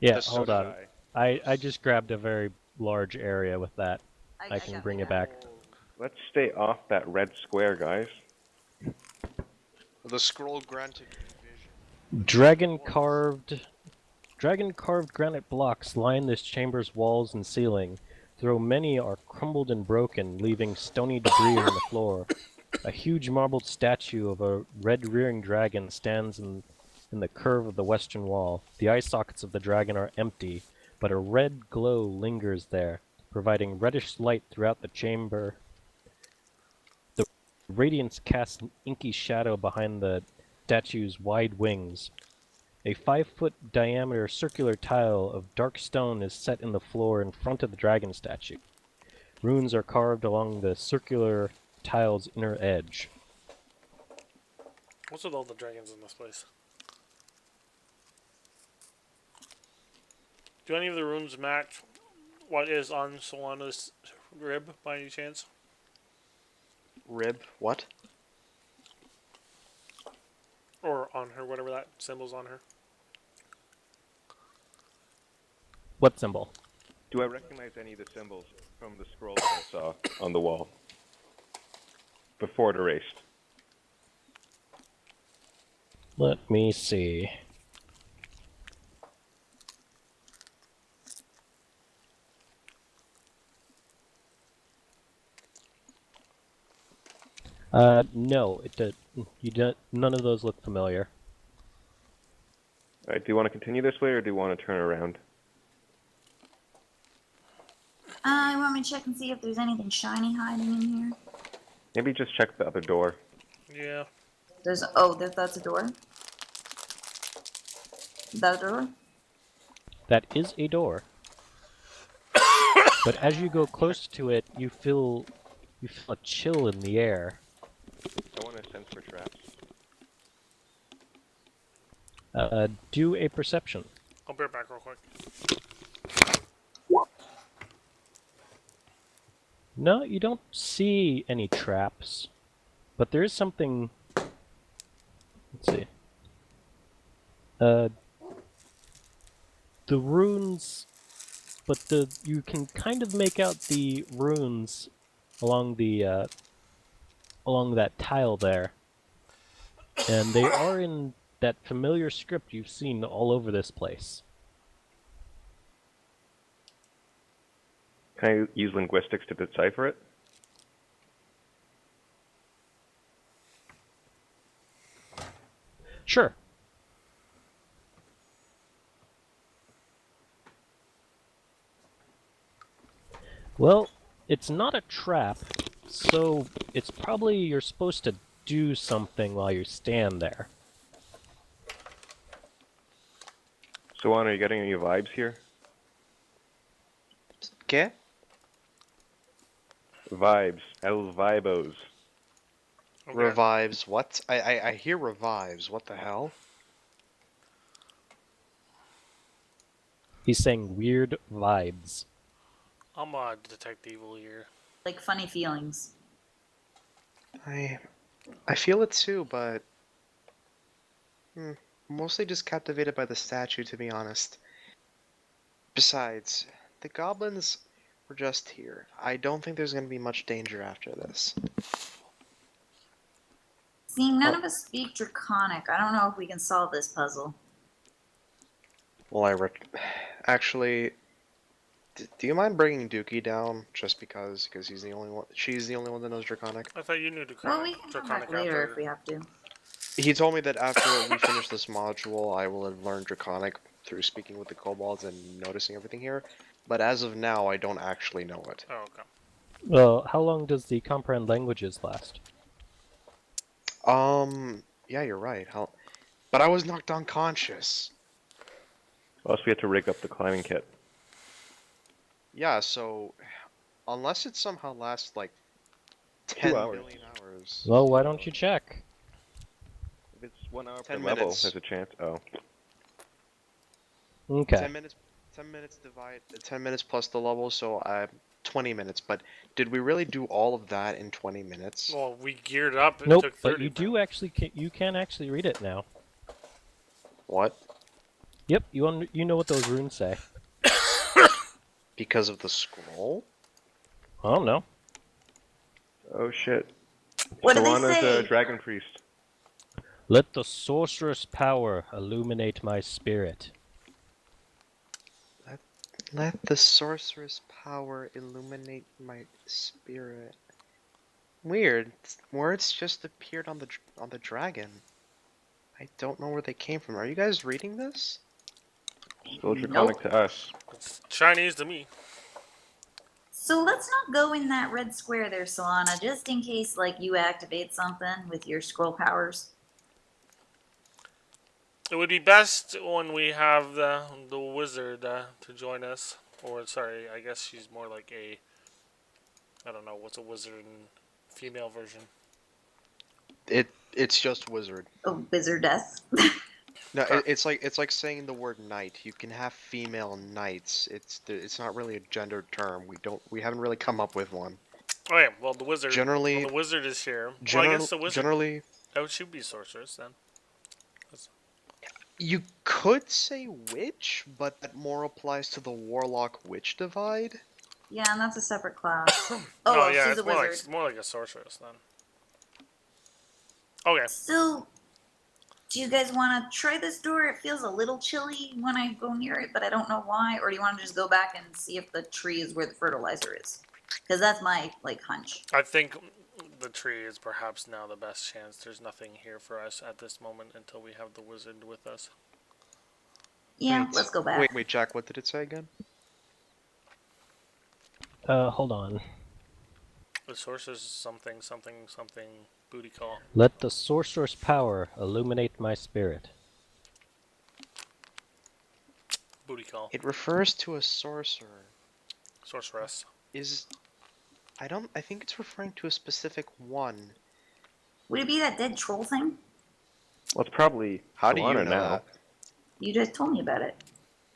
Yeah, Just so hold did on. I just grabbed a very large area with that. I can got bring me it that. back. Let's stay off that red square, guys. The scroll granted vision. Dragon-carved granite blocks line this chamber's walls and ceiling, though many are crumbled and broken, leaving stony debris on the floor. A huge marbled statue of a red-rearing dragon stands in the curve of the western wall. The eye sockets of the dragon are empty, but a red glow lingers there, providing reddish light throughout the chamber. The radiance casts an inky shadow behind the statue's wide wings. A 5-foot diameter circular tile of dark stone is set in the floor in front of the dragon statue. Runes are carved along the circular tile's inner edge. What's with all the dragons in this place? Do any of the runes match what is on Solana's rib by any chance? Rib? What? Or on her, whatever that symbol's on her. What symbol? Do I recognize any of the symbols from the scrolls I saw on the wall before it erased? Let me see. No, it did. You don't. None of those look familiar. All right, do you want to continue this way, or do you want to turn around? You want me to check and see if there's anything shiny hiding in here? Maybe just check the other door. Yeah. That's a door. Is that a door? That is a door. But as you go close to it, you feel a chill in the air. I want to sense for traps. Do a perception. I'll be right back real quick. No, you don't see any traps, but there is something. Let's see. The runes, but you can kind of make out the runes along the along that tile there, and they are in that familiar script you've seen all over this place. Can I use linguistics to decipher it? Sure. Well, it's not a trap, so it's probably you're supposed to do something while you stand there. So, Juan, are you getting any vibes here? ¿Qué? Vibes. El vibos. Okay. Revives what? I hear revives. What the hell? He's saying weird vibes. I'm gonna detect evil here. Like funny feelings. I feel it too, but mostly just captivated by the statue, to be honest. Besides, the goblins were just here. I don't think there's going to be much danger after this. See, none of us speak Draconic. I don't know if we can solve this puzzle. Well, actually, do you mind bringing Dookie down just because he's the only one? She's the only one that knows Draconic. I thought you knew Well, we can come back later if we have to. He told me that after we finish this module, I will have learned Draconic through speaking with the kobolds and noticing everything here. But as of now, I don't actually know it. Oh, okay. Well, how long does the comprehend languages last? Yeah, you're right. But I was knocked unconscious. Plus, we had to rig up the climbing kit. Yeah, so unless it somehow lasts like 10 hours. billion hours. Well, why don't you check? If it's 1 hour per 10 level, minutes. there's a chance. Oh. Okay. 10 minutes. 10 minutes plus the level, so 20 minutes. But did we really do all of that in 20 minutes? Well, we geared up. It Nope, took but 30 you do minutes. actually you can actually read it now. What? Yep, you know what those runes say. Because of the scroll? I don't know. Oh, shit. What do they Solana's say? a dragon priest. Let the sorcerous power illuminate my spirit. Let the sorceress power illuminate my spirit. Weird. Words just appeared on the dragon. I don't know where they came from. Are you guys reading this? Still draconic to us. It's Chinese to me. So let's not go in that red square there, Solana, just in case, like, you activate something with your scroll powers. It would be best when we have the wizard to join us. Or, sorry, I guess she's more like a... I don't know, what's a wizard in female version. It's just wizard. Oh, wizardess. No, it's like saying the word knight. You can have female knights. It's not really a gendered term. We haven't really come up with one. Okay, well the wizard. Generally- well, the wizard is here. Well, I guess the wizard. Generally, Oh, she'd be sorceress then. you could say witch, but that more applies to the warlock witch divide. Yeah, and that's a separate class. Oh, Oh, yeah, she's it's a wizard. more like a sorceress then. Okay. So, do you guys want to try this door? It feels a little chilly when I go near it, but I don't know why. Or do you want to just go back and see if the tree is where the fertilizer is? Because that's my hunch. I think the tree is perhaps now the best chance. There's nothing here for us at this moment until we have the wizard with us. Yeah, Wait, let's go back. Wait, Jack. What did it say again? Hold on. The sorceress is something booty call. Let the sorcerer's power illuminate my spirit. Booty call. It refers to a sorcerer. Sorceress. I think it's referring to a specific one. Would it be that dead troll thing? Well, it's probably How do you Solana know now. that? You just told me about it.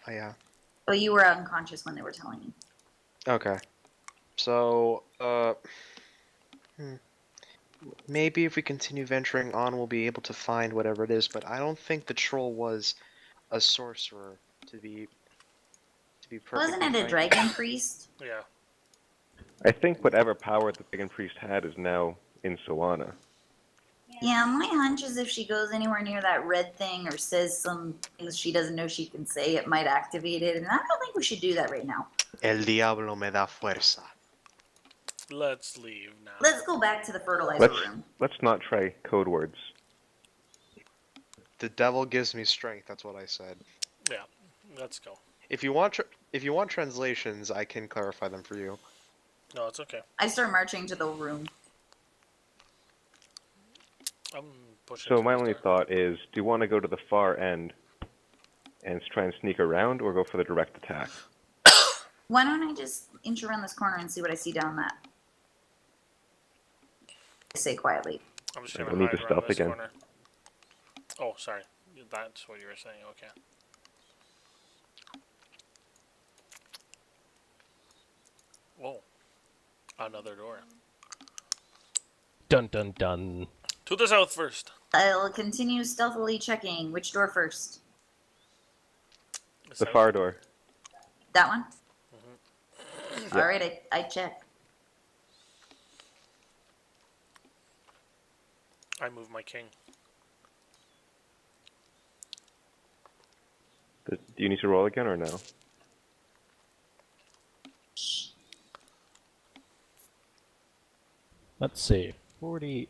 Oh yeah. Oh, you were unconscious when they were telling me. Okay. So, maybe if we continue venturing on, we'll be able to find whatever it is. But I don't think the troll was a sorcerer. To be perfectly Wasn't it a frank. dragon priest? Yeah. I think whatever power the Pagan Priest had is now in Solana. Yeah, my hunch is if she goes anywhere near that red thing or says some things she doesn't know she can say, it might activate it. And I don't think we should do that right now. El diablo me da fuerza. Let's leave now. Let's go back to the fertilizer room. Let's not try code words. The devil gives me strength. That's what I said. Yeah. Let's go. If you want translations, I can clarify them for you. No, it's okay. I start marching to the room. I'm pushing. So my towards only there. thought is, do you want to go to the far end and try and sneak around, or go for the direct attack? Why don't I just inch around this corner and see what I see down that? I say quietly. I'm just Yeah, gonna we need hide to around stealth this again. corner. Oh, sorry. That's what you were saying. Okay. Whoa. Another door. Dun dun dun. To the south first. I'll continue stealthily checking. Which door first? The south. far door. That one? Mhm. All right, I check. I move my king. Do you need to roll again or no? Let's see. 48.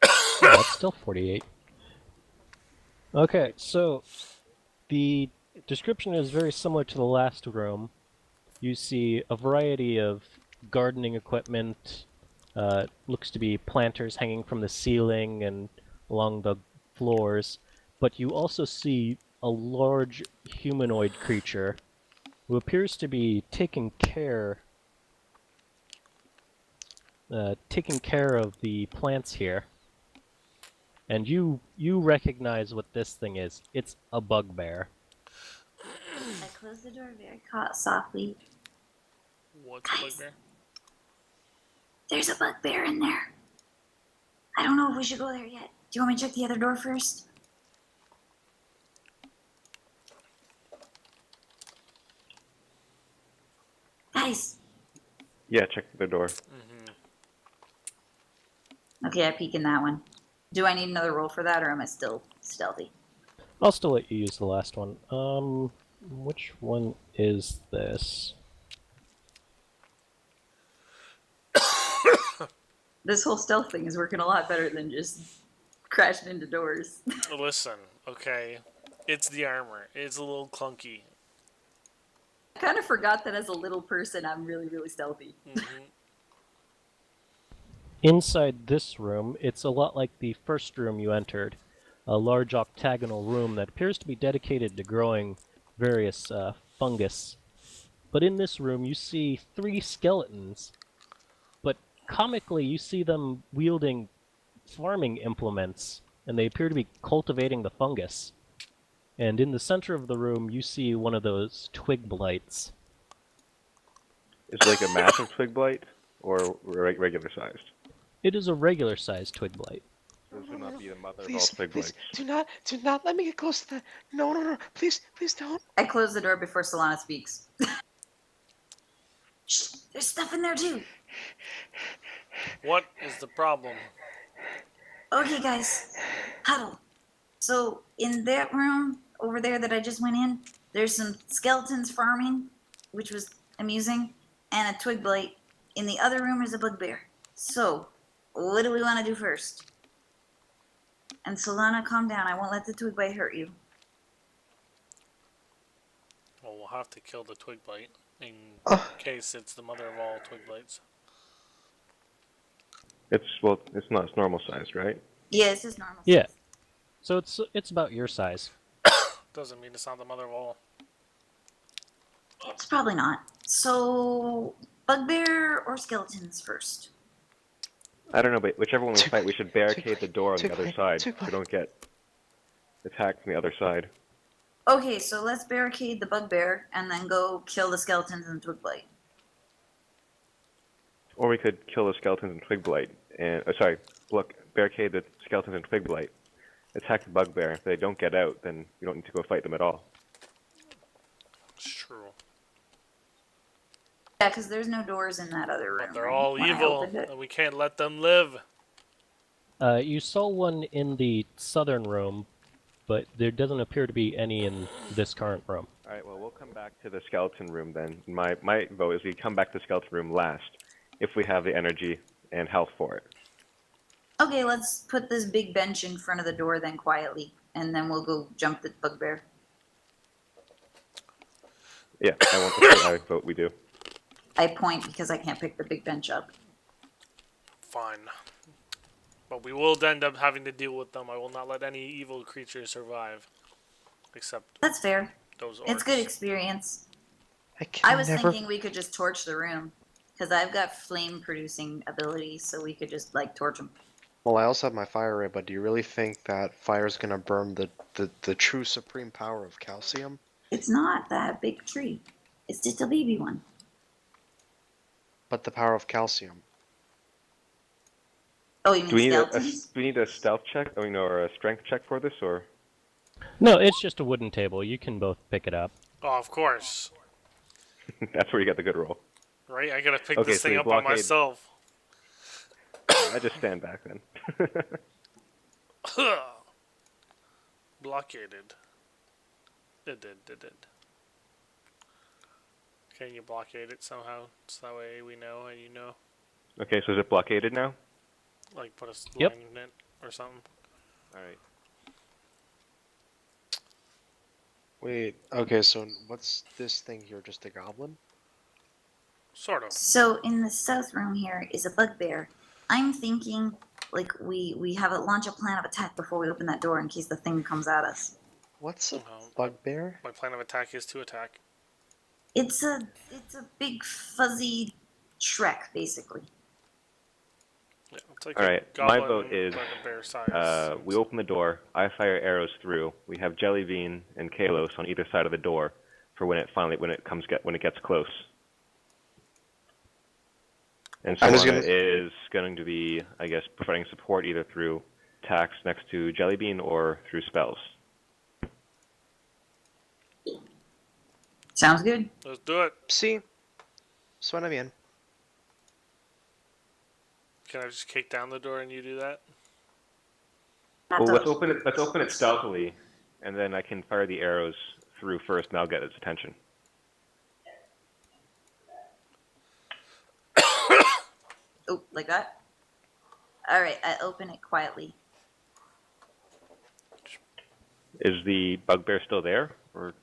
Yeah, that's still 48. Okay, so the description is very similar to the last room. You see a variety of gardening equipment. Looks to be planters hanging from the ceiling and along the floors. But you also see a large humanoid creature who appears to be taking care of the plants here. And you recognize what this thing is. It's a bugbear. I close the door very softly. What's a bugbear? There's a bugbear in there. I don't know if we should go there yet. Do you want me to check the other door first? Guys. Yeah, check the door. Mm-hmm. Okay, I peek in that one. Do I need another roll for that, or am I still stealthy? I'll still let you use the last one. Which one is this? This whole stealth thing is working a lot better than just crashing into doors. Listen, okay. It's the armor. It's a little clunky. I kind of forgot that as a little person, I'm really, really stealthy. Mm-hmm. Inside this room, it's a lot like the first room you entered. A large octagonal room that appears to be dedicated to growing various fungus. But in this room, you see 3 skeletons. But comically, you see them wielding farming implements, and they appear to be cultivating the fungus. And in the center of the room, you see one of those twig blights. Is it like a massive twig blight or regular sized? It is a regular-sized twig blight. This would not be the mother of all Please, twig please, blights. do not let me get close to that. No, no, no, please, please don't. I close the door before Solana speaks. Shh, there's stuff in there too. What is the problem? Okay, guys, huddle. So in that room over there that I just went in, there's some skeletons farming, which was amusing, and a twig blight. In the other room is a bugbear. So, what do we want to do first? And Solana, calm down. I won't let the twig blight hurt you. Well, we'll have to kill the twig blight in case it's the mother of all twig blights. It's not. It's normal sized, right? Yeah, it's just normal. Yeah. So it's about your size. Doesn't mean it's not the mother of all. It's probably not. So, bugbear or skeletons first? I don't know, but whichever one we fight, we should barricade the door on the Twig other blight, side twig so we blight. don't get attacked from the other side. Okay, so let's barricade the bugbear and then go kill the skeletons and the twig blight. Or we could kill the skeletons and twig blight, and barricade the skeletons and twig blight, attack the bugbear. If they don't get out, then we don't need to go fight them at all. It's true. Yeah, because there's no doors in that other room. But they're right? all When I evil, opened it. and we can't let them live. You saw one in the southern room, but there doesn't appear to be any in this current room. All right, well, we'll come back to the skeleton room then. My vote is we come back to the skeleton room last, if we have the energy and health for it. Okay, let's put this big bench in front of the door then quietly, and then we'll go jump the bugbear. Yeah, I vote we do. I point because I can't pick the big bench up. Fine. But we will end up having to deal with them. I will not let any evil creatures survive. Except That's fair. those orcs. It's good experience. I can I was never. thinking we could just torch the room. Because I've got flame producing abilities, so we could just, like, torch them. Well, I also have my fire ray, but do you really think that fire is gonna burn the true supreme power of calcium? It's not that big tree. It's just a baby one. But the power of calcium. Oh, you mean Do we skeletons? need a stealth check, or a strength check for this, or? No, it's just a wooden table. You can both pick it up. Oh, of course. That's where you got the good roll. Right? I gotta pick Okay, this so thing you up by blockade- myself. I just stand back then. Blockaded. It did. Can you blockade it somehow? So that way we know and you know. Okay, so is it blockaded now? Like put a Yep. line in it or something. Alright. Wait, okay, so what's this thing here? Just a goblin? Sort of. So in the south room here is a bugbear. I'm thinking, like, we have a launch a plan of attack before we open that door in case the thing comes at us. What's a Well, bugbear? my plan of attack is to attack. It's a big fuzzy Shrek, basically. Yeah, it's like Alright, a my goblin, vote is, but a bear size. we open the door, I fire arrows through, we have Jellybean and Kalos on either side of the door for when it gets close. And I was Solana gonna- is going to be, I guess, providing support either through attacks next to Jellybean or through spells. Sounds good. Let's do it. Sí. Suena bien. Can I just kick down the door and you do that? Not Well, to- let's open it stealthily, and then I can fire the arrows through first, and I'll get its attention. Oh, like that? Alright, I open it quietly. Is the bugbear still there, or?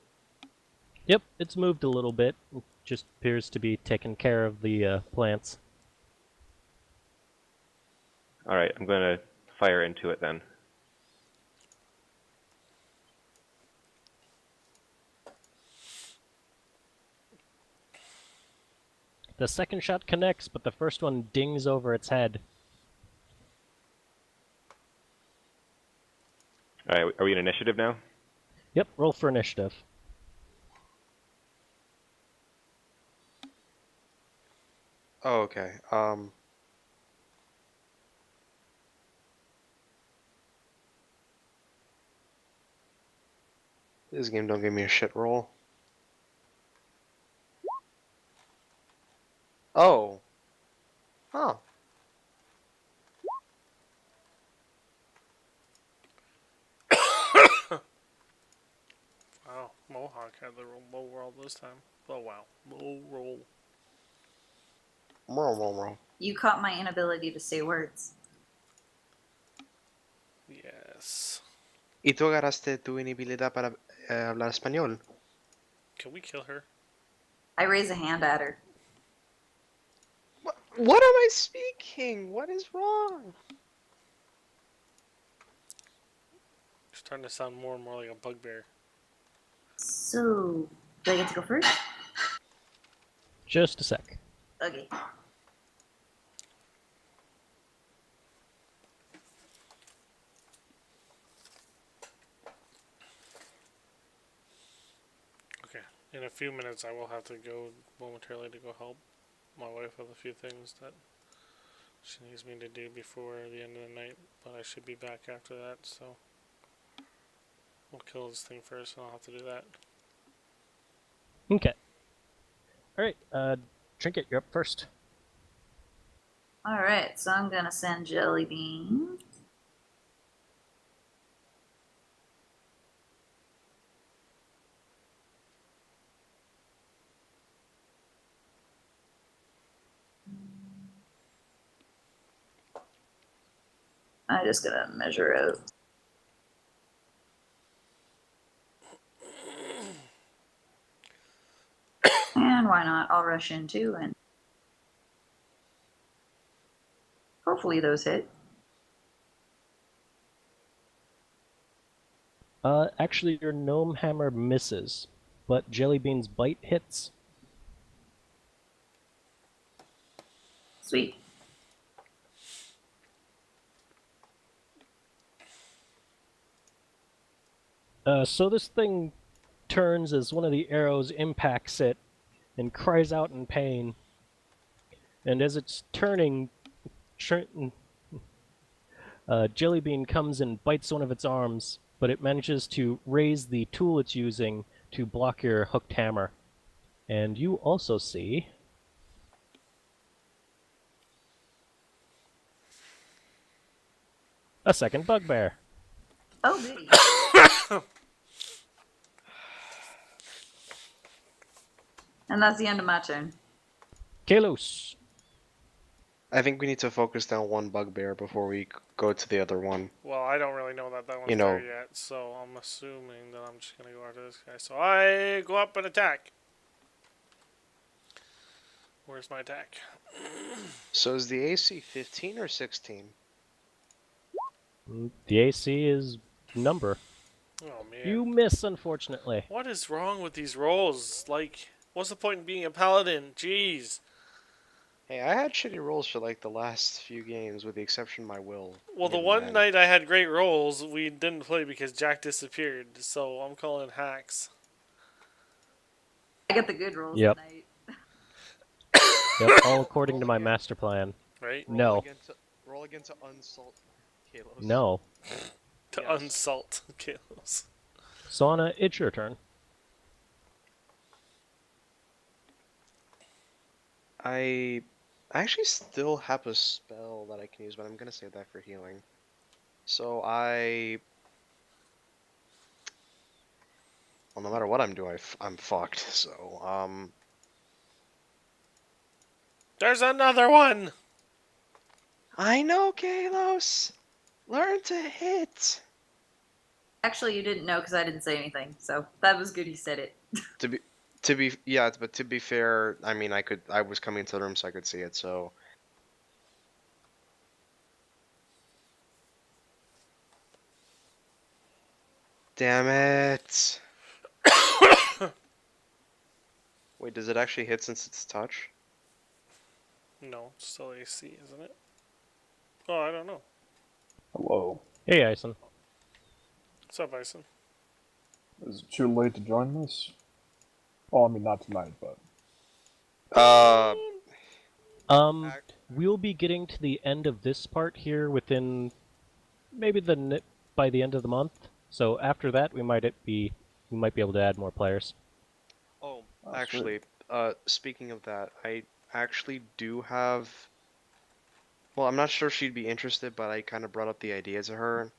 Yep, it's moved a little bit. It just appears to be taking care of the plants. All right, I'm going to fire into it then. The second shot connects, but the first one dings over its head. All right, are we in initiative now? Yep, roll for initiative. Oh, okay. This game don't give me a shit roll. Oh. Huh. Wow, Mohawk had the low roll this time. Oh wow, low roll. You caught my inability to say words. Yes. Y tú agarraste tu inhabilidad para hablar español. Can we kill her? I raise a hand at her. What am I speaking? What is wrong? It's starting to sound more and more like a bugbear. So, do I get to go first? Just a sec. Okay. Okay. In a few minutes, I will have to go momentarily to go help my wife with a few things that she needs me to do before the end of the night. But I should be back after that, so we'll kill this thing first, and I'll have to do that. Okay. Alright, Trinket, you're up first. Alright, so I'm gonna send Jelly Bean. I'm just gonna measure out. And why not? I'll rush in too, and hopefully those hit. Actually, your gnome hammer misses, but Jellybean's bite hits. Sweet. So this thing turns as one of the arrows impacts it and cries out in pain. And as it's turning, Jellybean comes and bites one of its arms, but it manages to raise the tool it's using to block your hooked hammer. And you also see a second bugbear. Oh, goody. And that's the end of my turn. Kalos. I think we need to focus down one bugbear before we go to the other one. Well, I don't really know that one's You know. there yet, so I'm assuming that I'm just gonna go after this guy. So I go up and attack. Where's my attack? So is the AC 15 or 16? The AC is number. Oh man. You miss, unfortunately. What is wrong with these rolls? Like, what's the point in being a paladin? Jeez. Hey, I had shitty rolls for like the last few games, with the exception of my will. Well, the Maybe one then. night I had great rolls, we didn't play because Jack disappeared. So I'm calling hacks. I got the good rolls Yep. tonight. Yep, all according to Roll my again. master plan. Right? No. Roll again to unsalt Kalos. No. To Yes. unsalt kills. Sauna, it's your turn. I actually still have a spell that I can use, but I'm gonna save that for healing. So well, no matter what I'm doing, I'm fucked. So There's another one! I know, Kalos. Learn to hit. Actually, you didn't know because I didn't say anything, so that was good you said it. But to be fair, I mean, I was coming into the room so I could see it. So damn it. Wait, does it actually hit since it's touch? No, it's still AC, isn't it? Oh, I don't know. Hello. Hey, Ison. What's up, Bison? Is it too late to join this? Well, I mean, not tonight, but Uh, We'll be getting to the end of this part here within maybe by the end of the month. So after that, we might be able to add more players. oh, sweet. actually, speaking of that, I actually do have. Well, I'm not sure she'd be interested, but I kind of brought up the idea to her.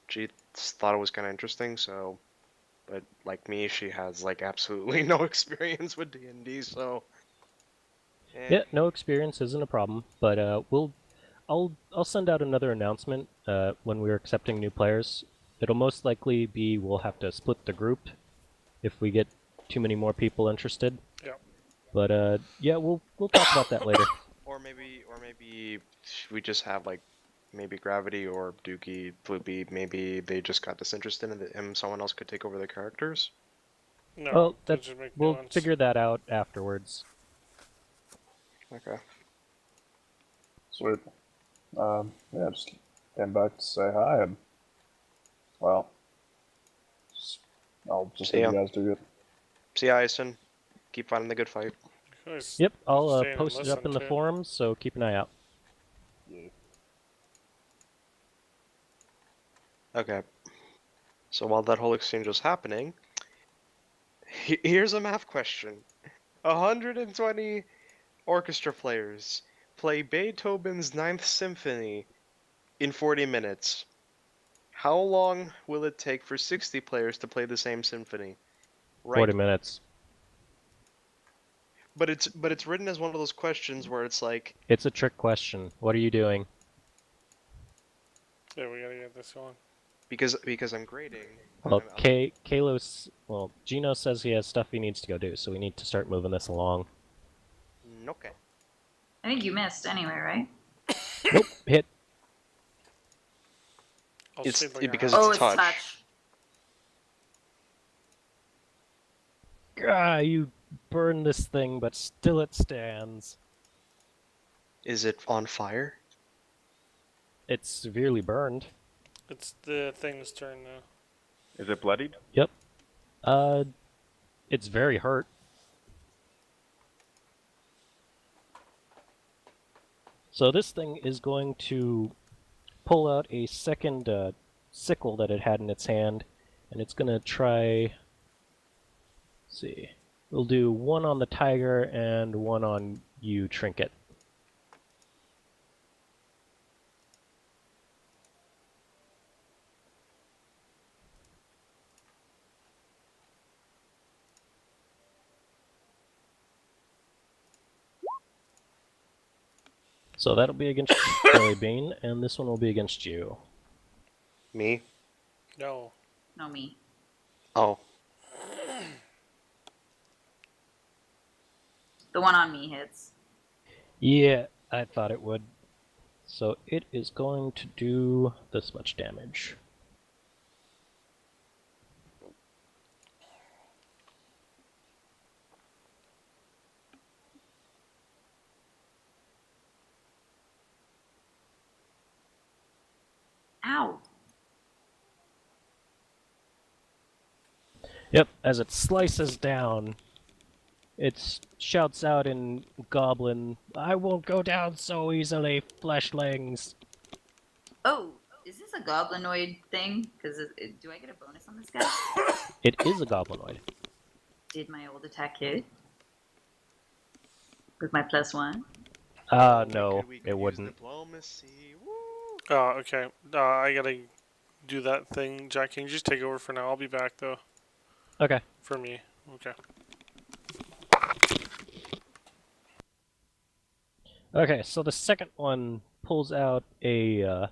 She thought it was kind of interesting, so. But like me, she has like absolutely no experience with D&D, so. Yeah, no experience isn't a problem, but I'll send out another announcement when we're accepting new players. It'll most likely be we'll have to split the group if we get too many more people interested. Yeah. But yeah, we'll talk about that later. Or maybe we just have like maybe Gravity or Dookie, Floopy. Maybe they just got disinterested and someone else could take over the characters. No, Well, they that's just make new we'll ones. figure that out afterwards. Okay. sweet. Yeah, just came back to say hi, and well, I'll just See let you ya. guys do it. See ya, Ison. Keep fighting the good fight. You guys Yep, I'll stay and post it up listen in the to it. forums, so keep an eye out. Yeah. Okay. So while that whole exchange was happening, here's a math question. 120 orchestra players play Beethoven's Ninth Symphony in 40 minutes. How long will it take for 60 players to play the same symphony? 40 minutes. But it's written as one of those questions where it's like, It's a trick question. What are you doing? Yeah, we gotta get this going. because I'm grading. Well, I'm- Gino says he has stuff he needs to go do, so we need to start moving this along. Okay. I think you missed anyway, right? Nope, hit. I'll It's- sleep like a because house. Oh, it's it's touch. touch. Ah, you burn this thing, but still it stands. Is it on fire? It's severely burned. It's the thing's turn now. Is it bloodied? Yep. It's very hurt. So this thing is going to pull out a second sickle that it had in its hand, and it's going to try. Let's see. We'll do one on the tiger and one on you, Trinket. So that'll be against Jelly Bean, and this one will be against you. Me? No. No, me. Oh. The one on me hits. Yeah, I thought it would. So it is going to do this much damage. Ow. Yep, as it slices down, it shouts out in Goblin, "I won't go down so easily, fleshlings." Oh, is this a goblinoid thing? Because do I get a bonus on this guy? It is a Goblinoid. Did my old attack hit? With my +1? No, We could it use wouldn't. Diplomacy. Woo! Oh, okay. I gotta do that thing. Jack, can you just take over for now? I'll be back, though. Okay. For me. Okay. Okay, so the second one pulls out a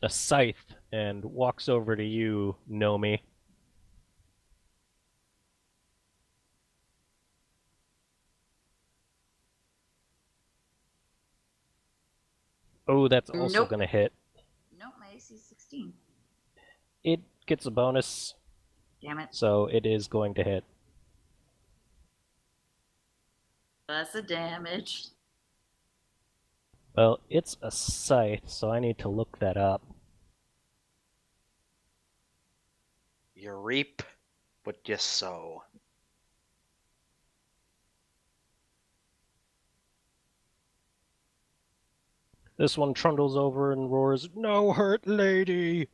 scythe and walks over to you, Nomi. Oh, that's also Nope. gonna hit. Nope, my AC is 16. It gets a bonus, Damn it. so it is going to hit. That's the damage. Well, it's a scythe, so I need to look that up. You reap what you sow. This one trundles over and roars, "No hurt, lady!"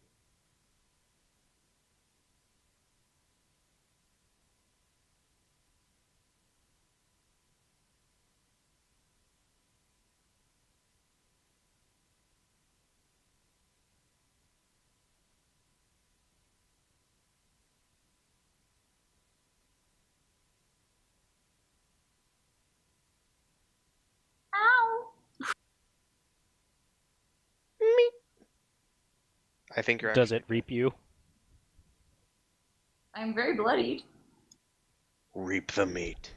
Ow! I think you're Does actually it reap you? I'm very bloodied. reap the meat.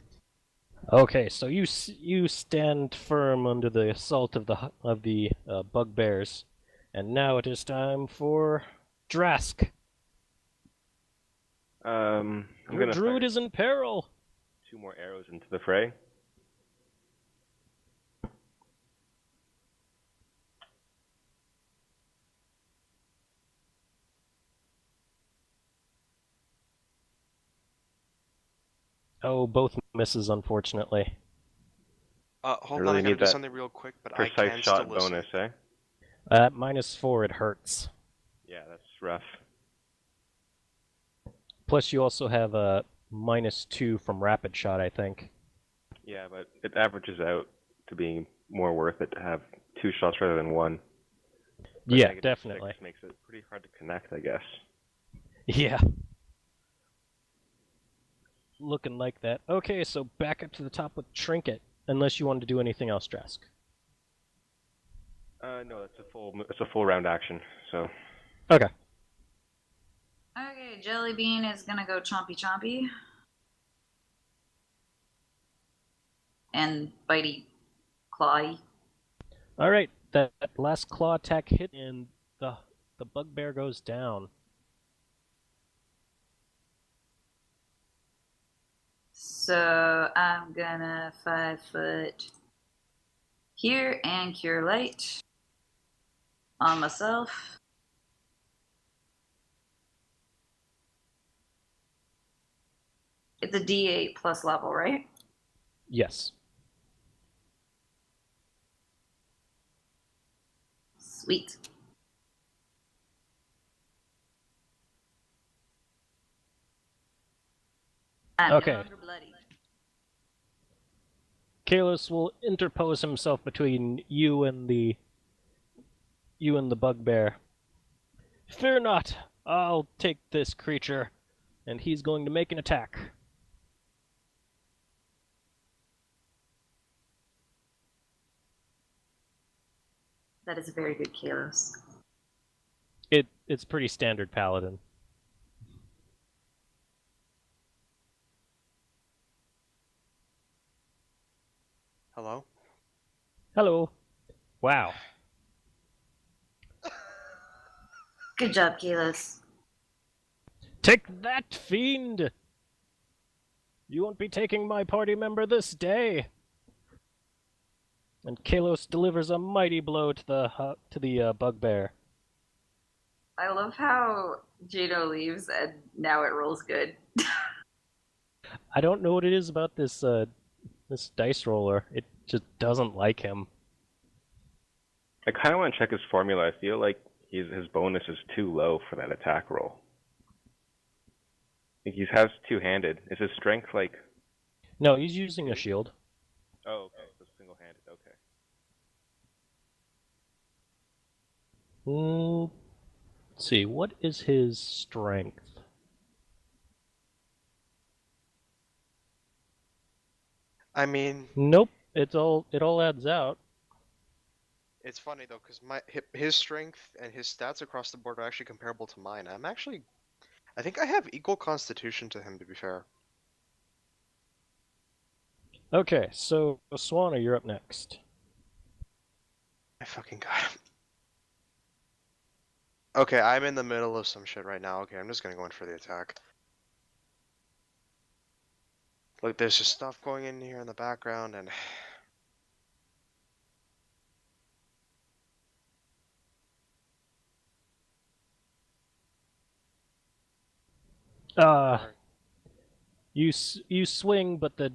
Okay, so you stand firm under the assault of the bugbears, and now it is time for Drask. I'm Your gonna druid fire is in peril. 2 more arrows into the fray. Oh, both misses, unfortunately. Hold really on, I gotta need do that something real quick, but I Precise can shot still listen. bonus, eh? At -4, it hurts. Yeah, that's rough. Plus, you also have a -2 from rapid shot, I think. Yeah, but it averages out to being more worth it to have 2 shots rather than 1. But Yeah, -6 definitely. makes it pretty hard to connect, I guess. Yeah. Looking like that. Okay, so back up to the top with Trinket, unless you wanted to do anything else, Drask. No, it's a full round action. So Okay. Okay, Jelly Bean is gonna go chompy chompy. And bitey clawy. All right, that last claw attack hit, and the bugbear goes down. So I'm gonna 5 foot here and cure light on myself. It's a D8 plus level, right? Yes. Sweet. I'm Okay. no longer bloody. Kalos will interpose himself between you and the bugbear. Fear not, I'll take this creature, and he's going to make an attack. That is a very good Kalos. It's pretty standard paladin. Hello? Hello. Wow. Good job, Kalos. Take that, fiend! You won't be taking my party member this day. And Kalos delivers a mighty blow to the bugbear. I love how Jado leaves and now it rolls good. I don't know what it is about this dice roller. It just doesn't like him. I kind of want to check his formula. I feel like his bonus is too low for that attack roll. I think he has 2-handed. Is his strength like? No, he's using a shield. Oh, okay. So single-handed. Okay. Let's see, what is his strength? I mean, Nope, it all adds out. it's funny though, because his strength and his stats across the board are actually comparable to mine. I think I have equal constitution to him, to be fair. Okay, so Swanna, you're up next. I fucking got him. Okay, I'm in the middle of some shit right now. Okay, I'm just gonna go in for the attack. Look, there's just stuff going in here in the background, and Or- You swing, but the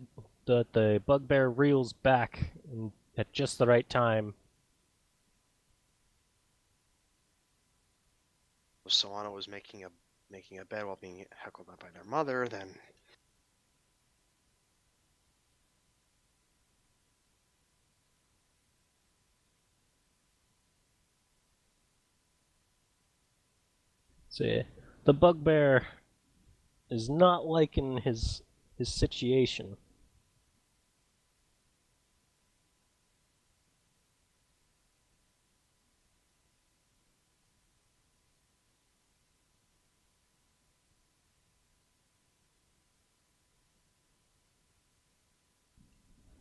bugbear reels back at just the right time. if Solana was making a bed while being heckled by their mother, then See, the bugbear is not liking his situation.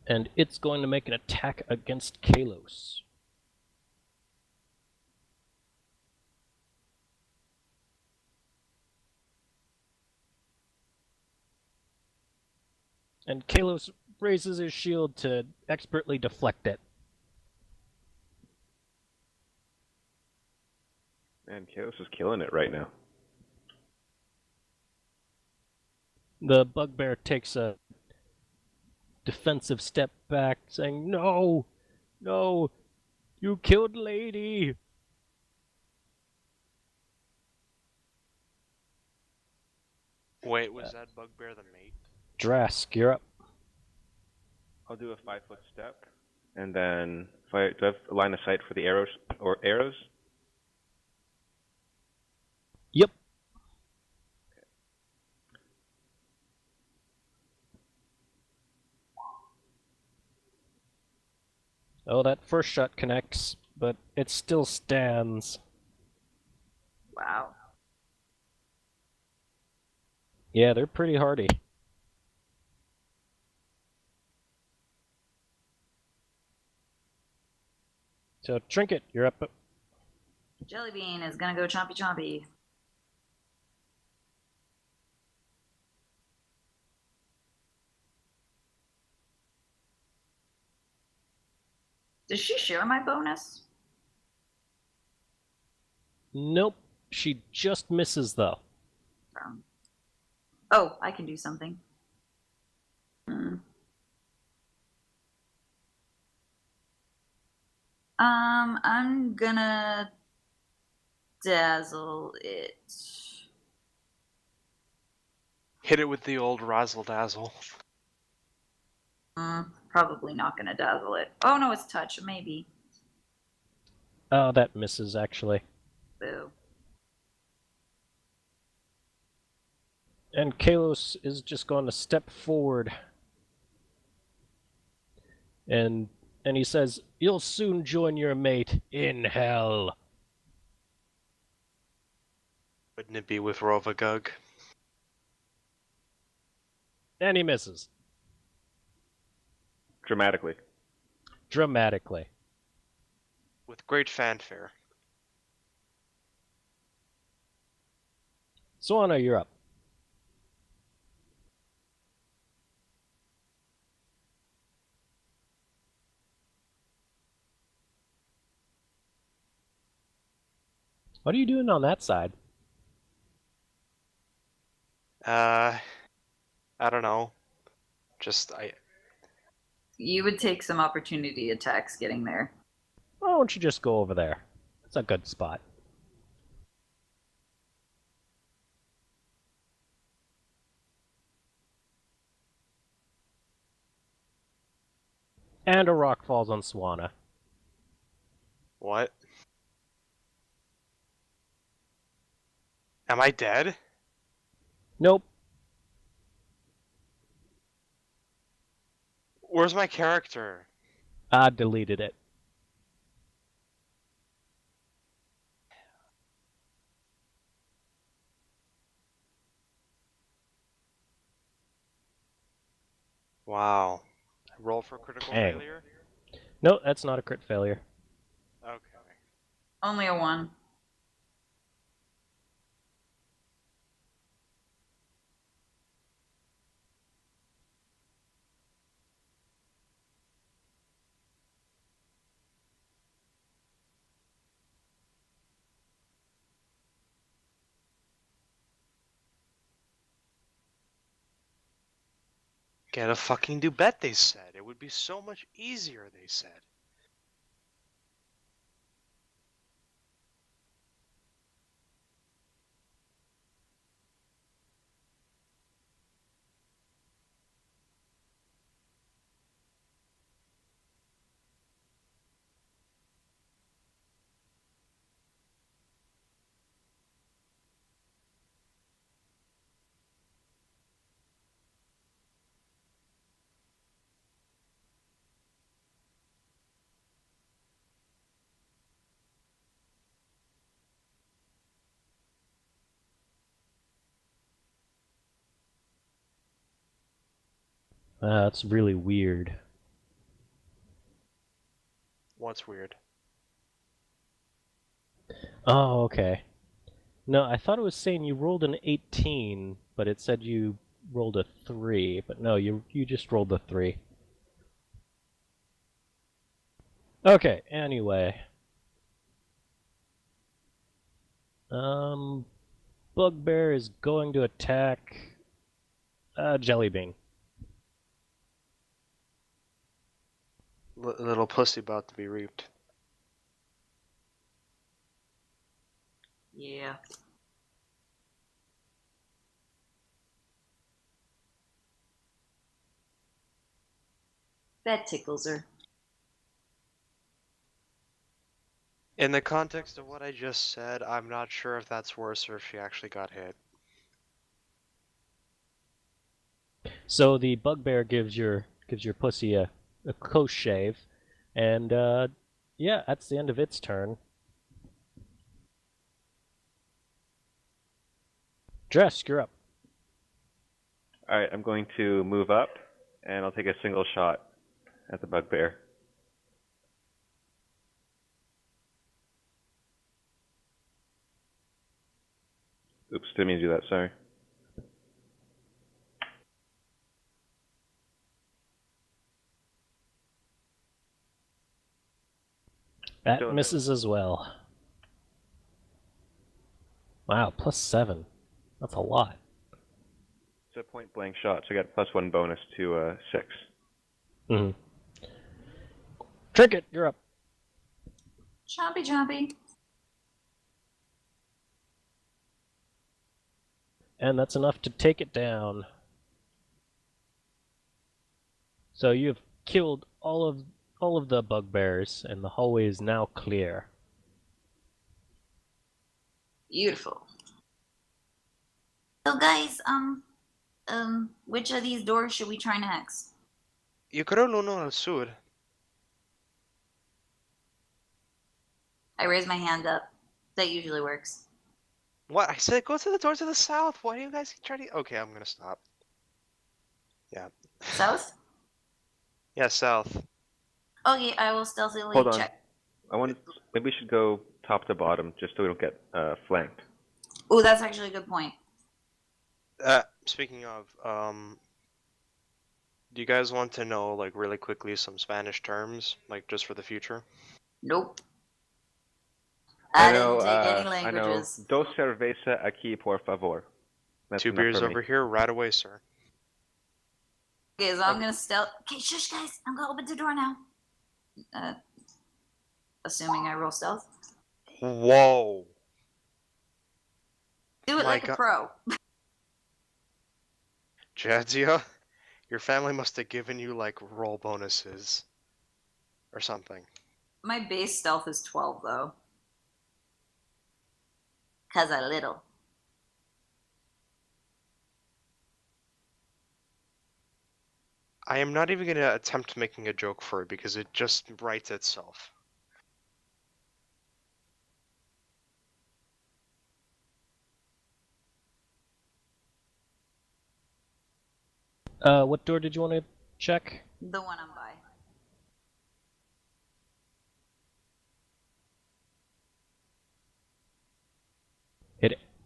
And it's going to make an attack against Kalos. And Kalos raises his shield to expertly deflect it. Man, Chaos is killing it right now. The bugbear takes a defensive step back, saying, "No! No! You killed Lady!" wait, was that bugbear the mate? Drask, you're up. I'll do a 5-foot step, and then do I have a line of sight for the arrows? Yep. Oh, that first shot connects, but it still stands. Wow. Yeah, they're pretty hardy. So, Trinket, you're up. Jellybean is gonna go chompy chompy. Does she share my bonus? Nope, she just misses, though. Oh, I can do something. I'm gonna dazzle it. Hit it with the old razzle dazzle. Probably not gonna dazzle it. Oh no, it's touch, maybe. Oh, that misses, actually. Boo. And Kalos is just going to step forward. And he says, "You'll soon join your mate in hell." Wouldn't it be with Rovagug? And he misses. Dramatically. Dramatically. With great fanfare. Swana, you're up. What are you doing on that side? I don't know. You would take some opportunity attacks getting there. Why don't you just go over there? It's a good spot. And a rock falls on Swana. What? Am I dead? Nope. Where's my character? I deleted it. Wow. Roll for critical Dang. failure? No, that's not a crit failure. Okay. Only a 1. Get a fucking duet, they said. It would be so much easier, they said. That's really weird. What's weird? Oh, okay. No, I thought it was saying you rolled an 18, but it said you rolled a 3. But no, you just rolled a 3. Okay, anyway. Bugbear is going to attack Jellybean. Little pussy about to be reaped. Yeah. That tickles her. In the context of what I just said, I'm not sure if that's worse or if she actually got hit. So the Bugbear gives your pussy a close shave, and yeah, that's the end of its turn. Dress, you're up. Alright, I'm going to move up, and I'll take a single shot at the bugbear. Oops, didn't mean to do that, sorry. That Still misses as well. Wow, +7. That's a lot. It's a point blank shot, so I got +1 bonus to 6. Mm-hmm. Trinket, you're up. Chompy chompy. And that's enough to take it down. So you've killed all of the bugbears, and the hallway is now clear. Beautiful. So guys, which of these doors should we try next? Yo creo uno al sur. I raise my hand up. That usually works. What? I said go to the door to the south. Why do you guys keep trying to... Okay, I'm gonna stop. Yeah. South? Yeah, south. Okay, I will stealthily Hold on. check. Maybe we should go top to bottom, just so we don't get flanked. Oh, that's actually a good point. Speaking of, do you guys want to know, like, really quickly some Spanish terms, like, just for the future? Nope. I know, didn't take any I know. languages. Dos cerveza aquí, por favor. That's 2 enough beers for me. over here, right away, sir. Okay, so I'm gonna stealth. Okay, shush, guys. I'm gonna open the door now. Assuming I roll stealth. Whoa. Do it My like a God. pro. Jadzia, your family must have given you, like, roll bonuses. Or something. My base stealth is 12, though. 'Cause I little. I am not even gonna attempt making a joke for it, because it just writes itself. What door did you want to check? The one I'm by.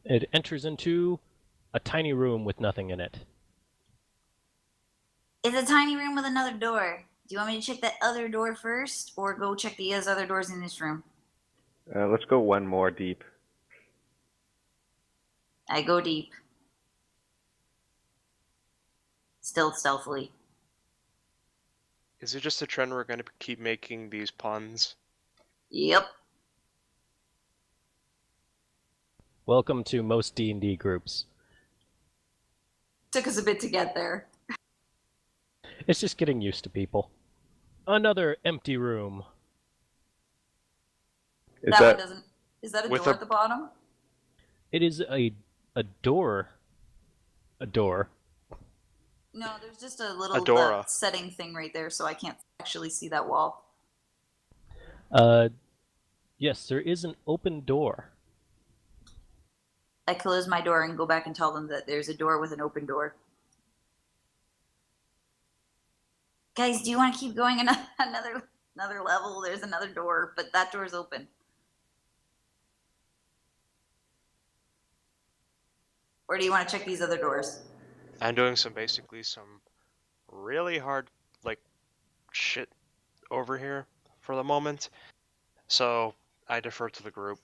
It enters into a tiny room with nothing in it. It's a tiny room with another door. Do you want me to check that other door first, or go check the other doors in this room? Let's go one more deep. I go deep. Still stealthily. Is it just a trend we're going to keep making these puns? Yep. Welcome to most D&D groups. Took us a bit to get there. It's just getting used to people. Another empty room. Is One doesn't. Is that a With door a- at the bottom? It is a door. A door. No, there's just a little Adora. setting thing right there, so I can't actually see that wall. Yes, there is an open door. I close my door and go back and tell them that there's a door with an open door. Guys, do you want to keep going another level? There's another door, but that door's open. Or do you want to check these other doors? I'm doing some really hard, like, shit over here for the moment. So, I defer to the group.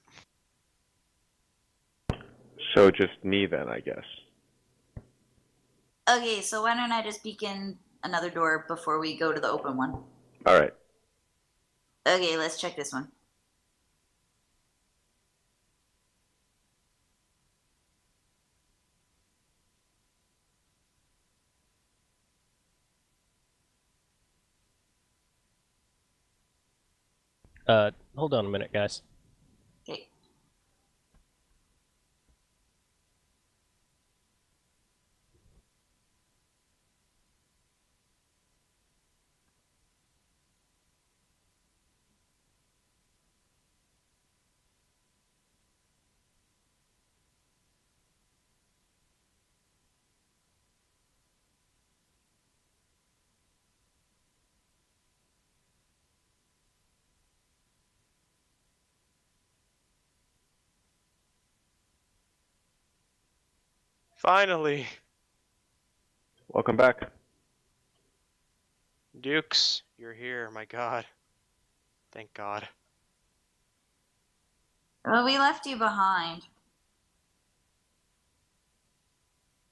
So just me then, I guess. Okay, so why don't I just beacon another door before we go to the open one? Alright. Okay, let's check this one. Hold on a minute, guys. Okay. Finally! Welcome back. Dukes, you're here, my god. Thank god. Well, we left you behind.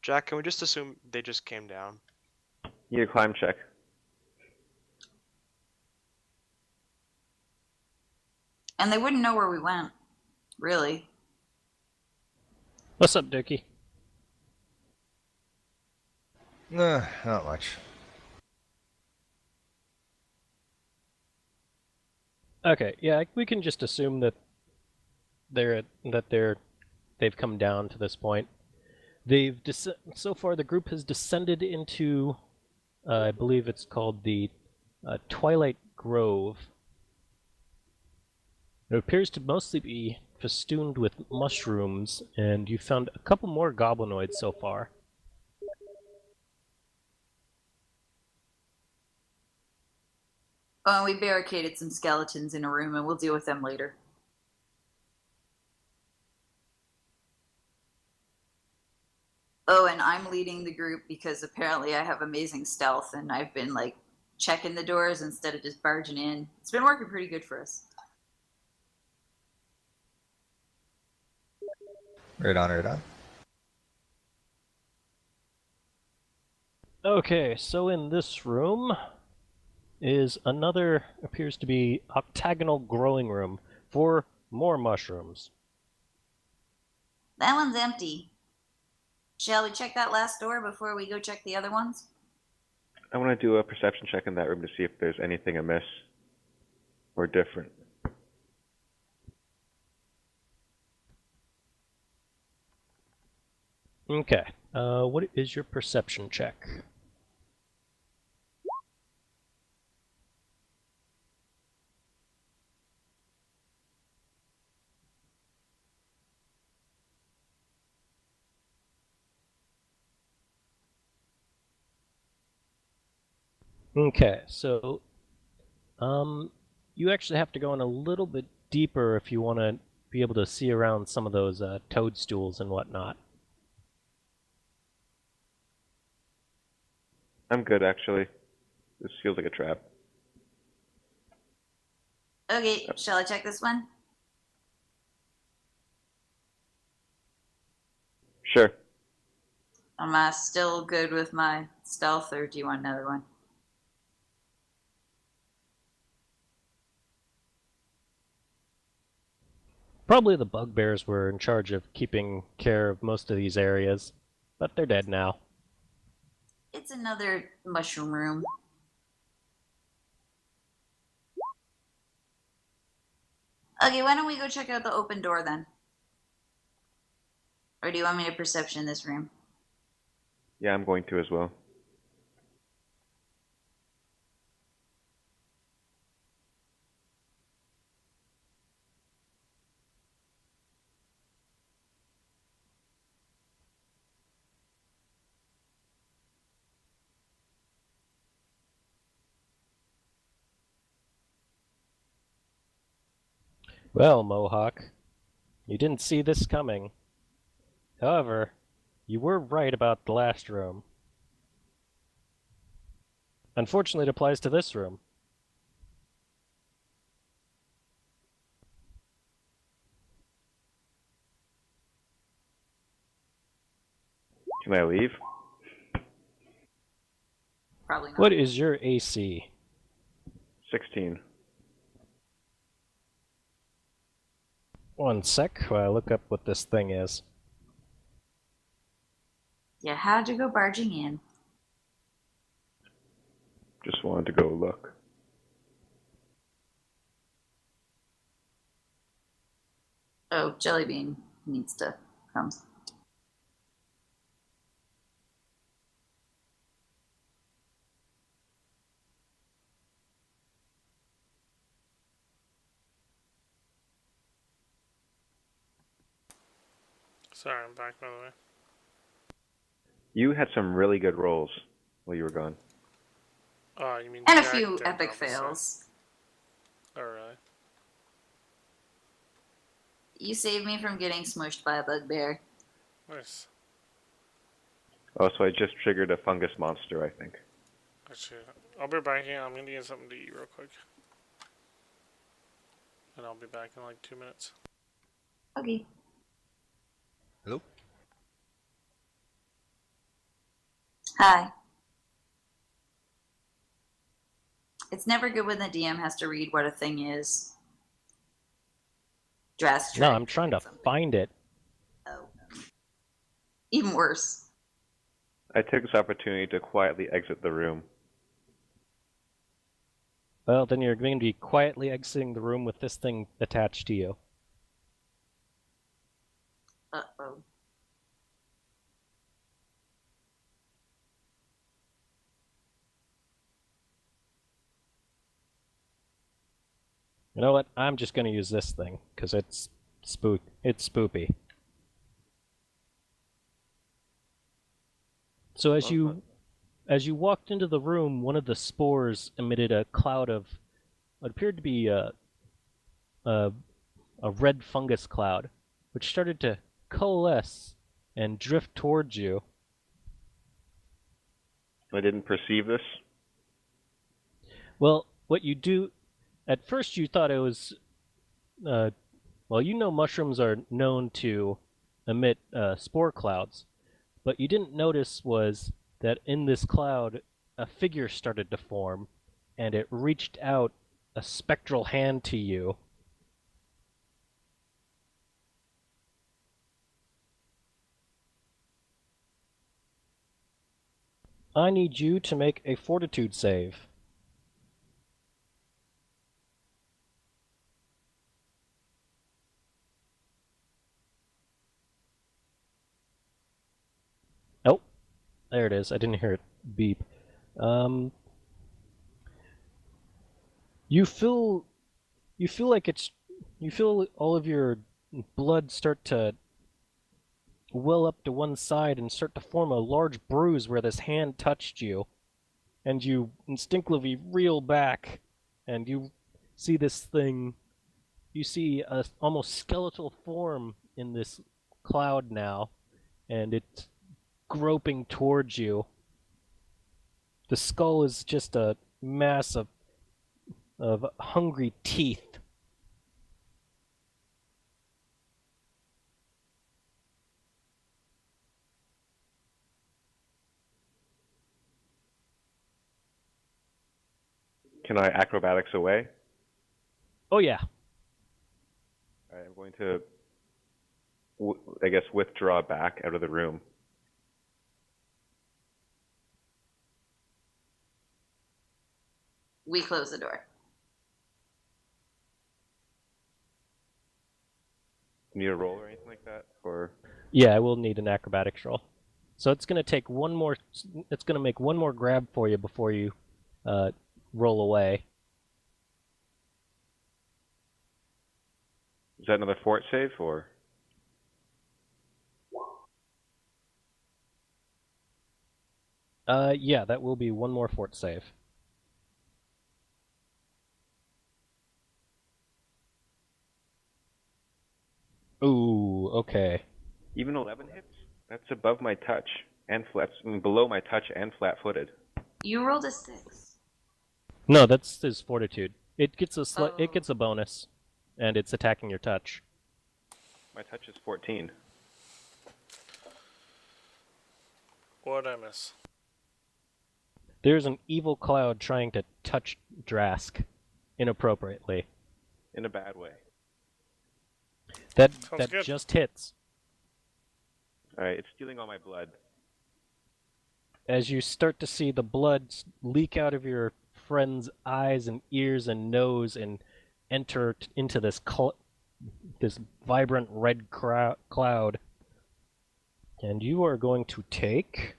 Jack, can we just assume they just came down? Need a climb check. And they wouldn't know where we went, really. What's up, Dookie? Not much. Okay, yeah, we can just assume that they've come down to this point. So far the group has descended into, I believe it's called the Twilight Grove. It appears to mostly be festooned with mushrooms, and you found a couple more goblinoids so far. Oh, and we barricaded some skeletons in a room, and we'll deal with them later. Oh, and I'm leading the group because apparently I have amazing stealth, and I've been, like, checking the doors instead of just barging in. It's been working pretty good for us. Right on, right on. Okay, so in this room is another, appears to be octagonal growing room for more mushrooms. That one's empty. Shall we check that last door before we go check the other ones? I want to do a perception check in that room to see if there's anything amiss or different. Okay, what is your perception check? Okay, so you actually have to go in a little bit deeper if you want to be able to see around some of those toadstools and whatnot. I'm good, actually. This feels like a trap. Okay, shall I check this one? Sure. Am I still good with my stealth, or do you want another one? Probably the bugbears were in charge of keeping care of most of these areas, but they're dead now. It's another mushroom room. Okay, why don't we go check out the open door then? Or do you want me to perception this room? Yeah, I'm going to as well. Well, Mohawk, you didn't see this coming. However, you were right about the last room. Unfortunately, it applies to this room. Can I leave? Probably not. What is your AC? 16. One sec while I look up what this thing is. Yeah, how'd you go barging in? Just wanted to go look. Oh, Jellybean needs to come. Sorry, I'm back, by the way. You had some really good rolls while you were gone. Oh, you mean And a Jack few did, epic obviously. fails. Oh, really? You saved me from getting smushed by a bugbear. Nice. Oh, so I just triggered a fungus monster, I think. Actually, I'll be back in. I'm gonna get something to eat real quick. And I'll be back in like 2 minutes. Okay. Hello? Hi. It's never good when the DM has to read what a thing is. Dress. No, I'm trying to find it. Oh. Even worse. I took this opportunity to quietly exit the room. Well, then you're going to be quietly exiting the room with this thing attached to you. Uh-oh. You know what? I'm just going to use this thing, because it's spoopy. So as you walked into the room, one of the spores emitted a cloud of what appeared to be a red fungus cloud, which started to coalesce and drift towards you. I didn't perceive this. Well, what you do, at first you thought it was, well, you know mushrooms are known to emit spore clouds, but you didn't notice was that in this cloud, a figure started to form, and it reached out a spectral hand to you. I need you to make a fortitude save. Oh, there it is. I didn't hear it beep. You feel like you feel all of your blood start to well up to one side and start to form a large bruise where this hand touched you, and you instinctively reel back, and you see this thing. You see a almost skeletal form in this cloud now, and it's groping towards you. The skull is just a mass of hungry teeth. Can I acrobatics away? Oh yeah. All right, I'm going to, I guess, withdraw back out of the room. We close the door. Need a roll or anything like that? Or Yeah, I will need an acrobatics roll. So it's gonna take one more. It's gonna make one more grab for you before you roll away. is that another fort save, or? Yeah, that will be one more fort save. Ooh, okay. Even 11 hits? That's above my touch and flat, below my touch and flat-footed. You rolled a 6. No, that's his fortitude. It gets a Oh. it gets a bonus, and it's attacking your touch. My touch is 14. What'd I miss? There's an evil cloud trying to touch Drask inappropriately. In a bad way. That Sounds good. just hits. Alright, it's stealing all my blood. As you start to see the blood leak out of your friend's eyes and ears and nose and enter into this this vibrant red cloud. And you are going to take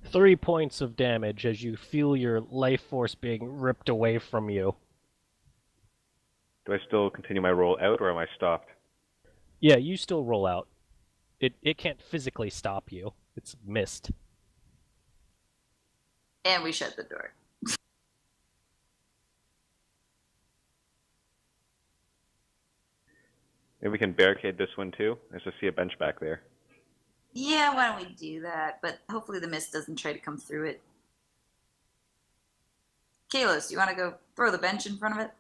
3 points of damage as you feel your life force being ripped away from you. Do I still continue my roll out, or am I stopped? Yeah, you still roll out. It can't physically stop you. It's missed. And we shut the door. Maybe we can barricade this one too. I just see a bench back there. Yeah, why don't we do that? But hopefully the mist doesn't try to come through it. Kalos, you want to go throw the bench in front of it?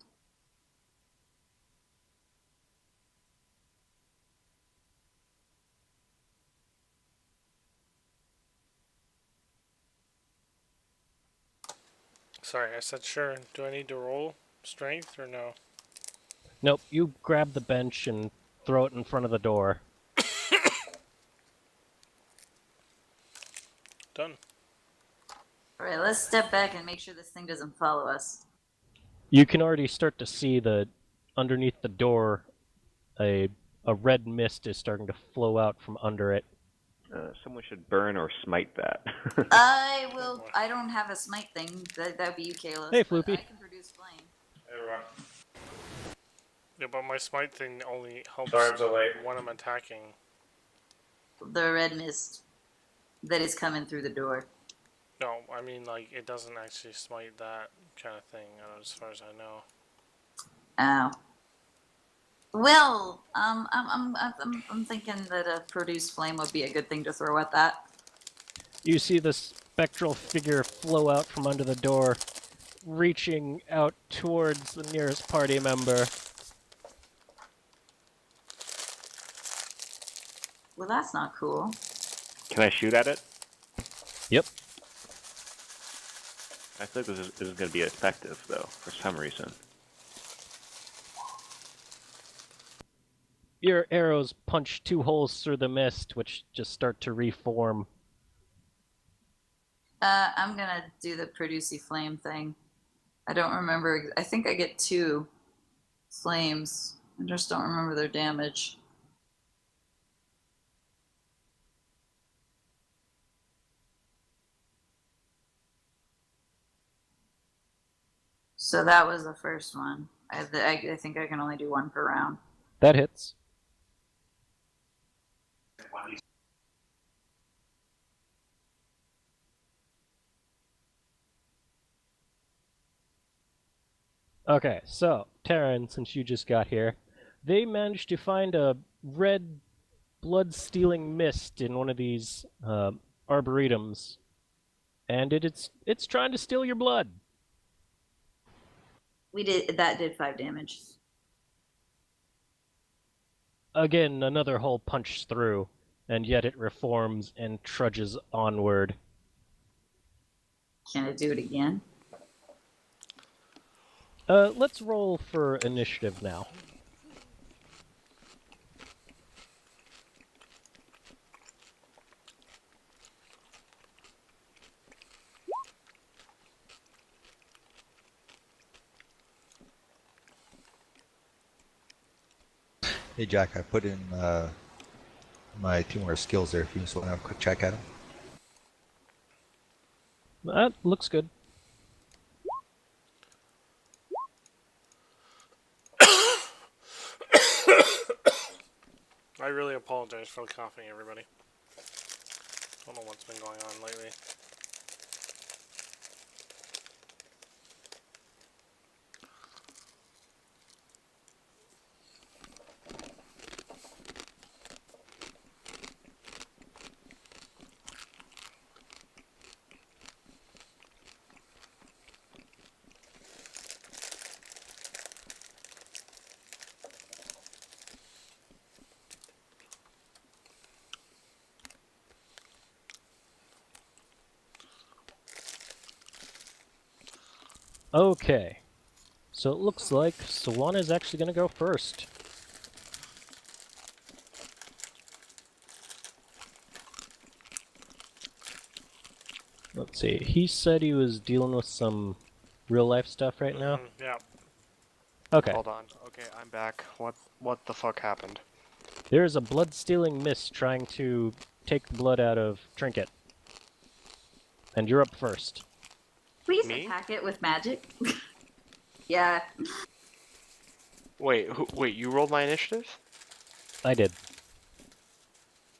Sorry, I said sure. Do I need to roll strength or no? Nope, you grab the bench and throw it in front of the door. Done. Alright, let's step back and make sure this thing doesn't follow us. You can already start to see the underneath the door a red mist is starting to flow out from under it. Someone should burn or smite that. I will. I don't have a smite thing. That'd be you, Kalos. Hey, but Floopy. I can produce flame. Yeah, but my smite thing only helps Sorry I'm so late. when I'm attacking. The red mist that is coming through the door. No, I mean like it doesn't actually smite that kind of thing, as far as I know. Oh. Well, I'm thinking that a produce flame would be a good thing to throw at that. You see the spectral figure flow out from under the door, reaching out towards the nearest party member. Well, that's not cool. Can I shoot at it? Yep. I feel like this is going to be effective, though, for some reason. Your arrows punch 2 holes through the mist, which just start to reform. I'm gonna do the producey flame thing. I don't remember. I think I get 2 flames. I just don't remember their damage. So that was the first one. I think I can only do 1 per round. That hits. Okay, so, Terran, since you just got here, they managed to find a red blood-stealing mist in one of these arboretums, and it's trying to steal your blood. That did 5 damage. Again, another hole punched through, and yet it reforms and trudges onward. Can I do it again? Let's roll for initiative now. Hey Jack, I put in my 2 more skills there if you just want to have a quick check at them. That looks good. I really apologize for the coughing, everybody. Don't know what's been going on lately. Okay. So it looks like Sawana is actually going to go first. Let's see. He said he was dealing with some real life stuff right now. Yeah. Okay. Hold on. Okay, I'm back. What the fuck happened? There's a blood-stealing mist trying to take the blood out of Trinket. And you're up first. Please Me? attack it with magic. Yeah. Wait, wait, you rolled my initiative? I did.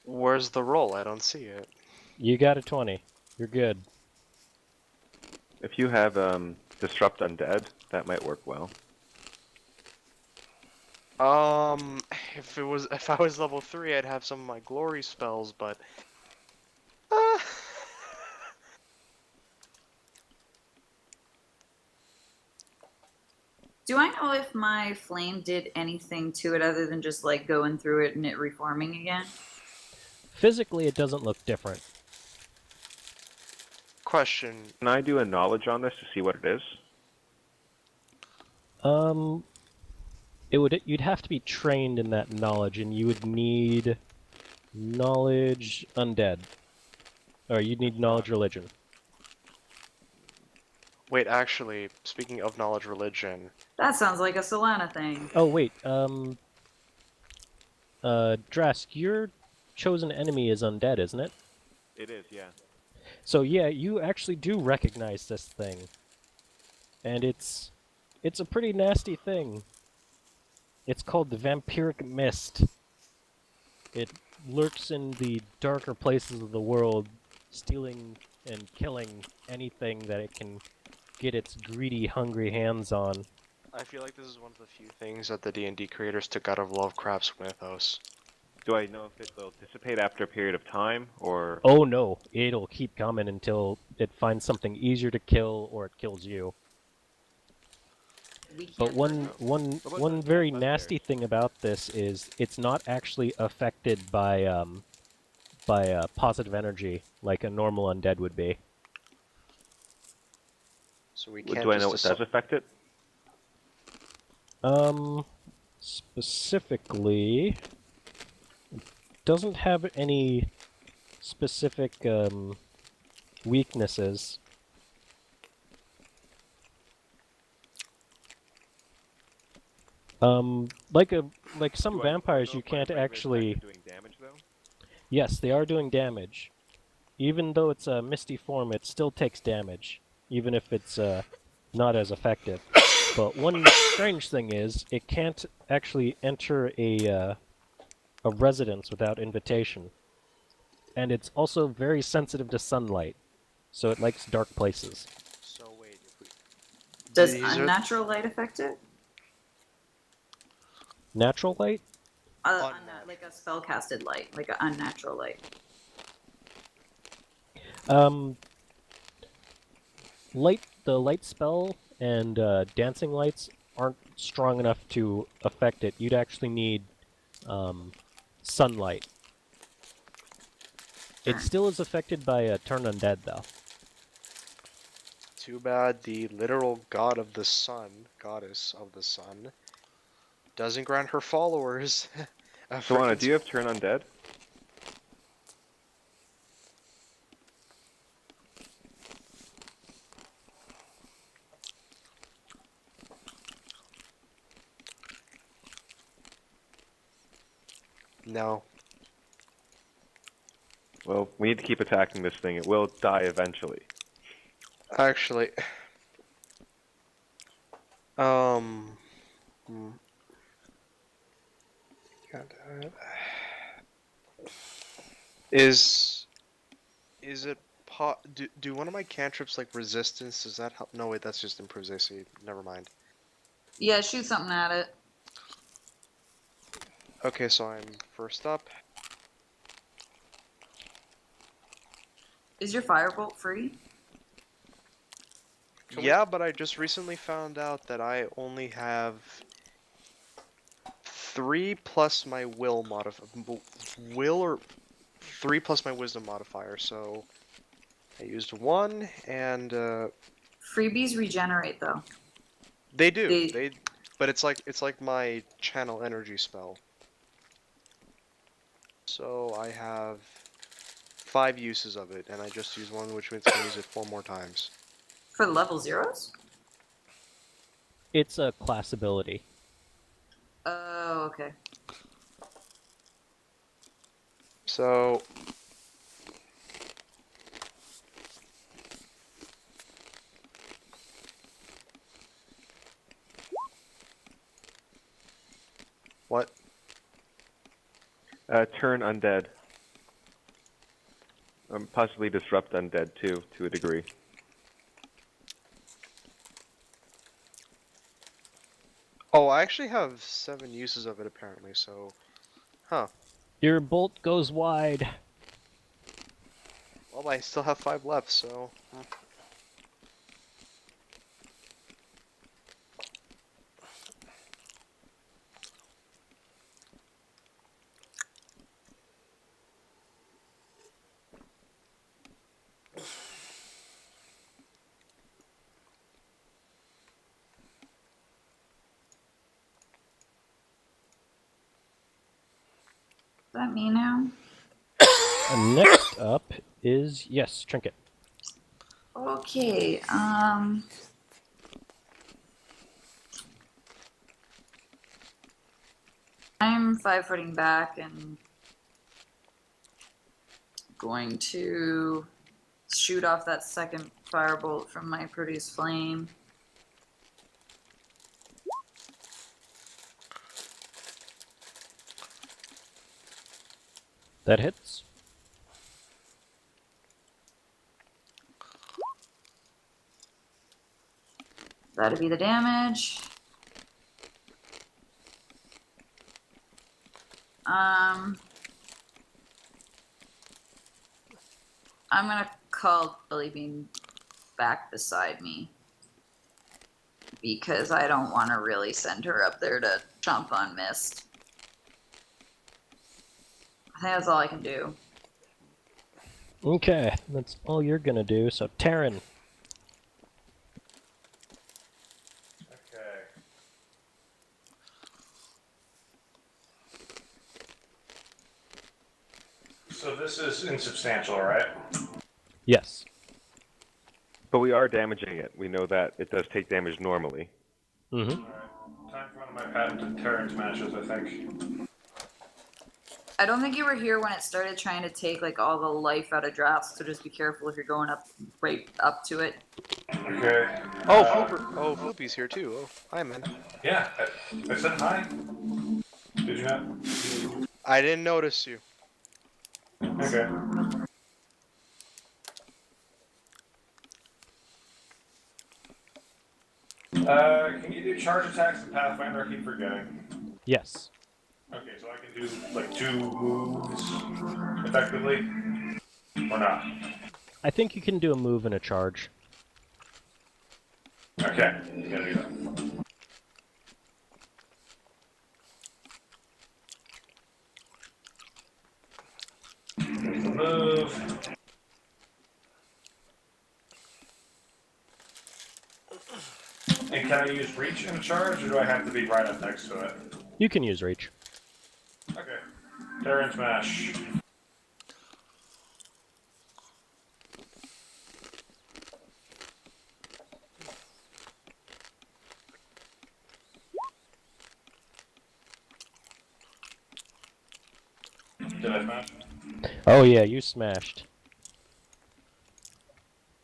Where's the roll? I don't see it. You got a 20. You're good. If you have Disrupt Undead, that might work well. If I was level 3, I'd have some of my glory spells, but uh, Do I know if my flame did anything to it other than just like going through it and it reforming again? Physically, it doesn't look different. question. Can I do a knowledge on this to see what it is? You'd have to be trained in that knowledge, and you would need knowledge undead. Or you'd need knowledge religion. Wait, actually, speaking of knowledge religion, That sounds like a Solana thing. Oh, wait, Drask, your chosen enemy is undead, isn't it? It is, yeah. So yeah, you actually do recognize this thing. And it's a pretty nasty thing. It's called the Vampiric Mist. It lurks in the darker places of the world, stealing and killing anything that it can get its greedy, hungry hands on. I feel like this is one of the few things that the D&D creators took out of Lovecraft's mythos. Do I know if it will dissipate after a period of time, or... Oh no, it'll keep coming until it finds something easier to kill or it kills you. We can't But one about very the nasty thing about this is it's not actually affected by positive energy like a normal undead would be. So we can't Do I know just what does affect it? Specifically, it doesn't have any specific weaknesses. Like some Do I vampires, know you if my can't regular actually. attacks are doing damage, though? Yes, they are doing damage. Even though it's a misty form, it still takes damage, even if it's not as effective. But one strange thing is, it can't actually enter a residence without invitation. And it's also very sensitive to sunlight, so it likes dark places. So wait, if we... Does These are- unnatural light affect it? Natural light? Like a spell-casted light, like an unnatural light. The light spell and dancing lights aren't strong enough to affect it. You'd actually need sunlight. It still is affected by a turn undead, though. Too bad the literal god of the sun, goddess of the sun, doesn't grant her followers. So, Anna, do you have turn undead? No. Well, we need to keep attacking this thing. It will die eventually. Actually. Hmm. God damn it. Is it do one of my cantrips like resistance? Does that help? No, wait, that's just improves AC. Never mind. Yeah, shoot something at it. Okay, so I'm first up. Is your firebolt free? Yeah, but I just recently found out that I only have 3 plus my will or 3 plus my wisdom modifier. So I used 1, and Freebies regenerate though. they do. But it's like my channel energy spell. So I have 5 uses of it, and I just used 1, which means I can use it 4 more times. For the level zeros? It's a class ability. Oh, okay. So what? Turn undead. Possibly disrupt undead too, to a degree. Oh, I actually have 7 uses of it apparently, so... Huh. Your bolt goes wide. Well, I still have 5 left, so... Is that me now? Next up is, yes, Trinket. Okay, I'm 5-footing back and going to shoot off that second firebolt from my produce flame. That hits. That'll be the damage. I'm gonna call Billy Bean back beside me because I don't want to really send her up there to chomp on Mist. I think that's all I can do. Okay, that's all you're gonna do, so Taryn. Okay. So this is insubstantial, right? Yes. But we are damaging it. We know that it does take damage normally. Mm-hmm. Alright. Time for one of my patented Terrence matches, I think. I don't think you were here when it started trying to take like all the life out of drafts, so just be careful if you're going up right up to it. Okay. Oh, Floopy's here too. Oh, hi, man. Yeah, I said hi. Did you not? I didn't notice you. Okay. Can you do charge attacks in Pathfinder? I keep forgetting. Yes. Okay, so I can do like 2 moves effectively? Or not? I think you can do a move and a charge. Okay, gotta do that. move. And can I use reach in charge, or do I have to be right up next to it? You can use reach. Okay. Terran smash. Did I smash? Oh yeah, you smashed.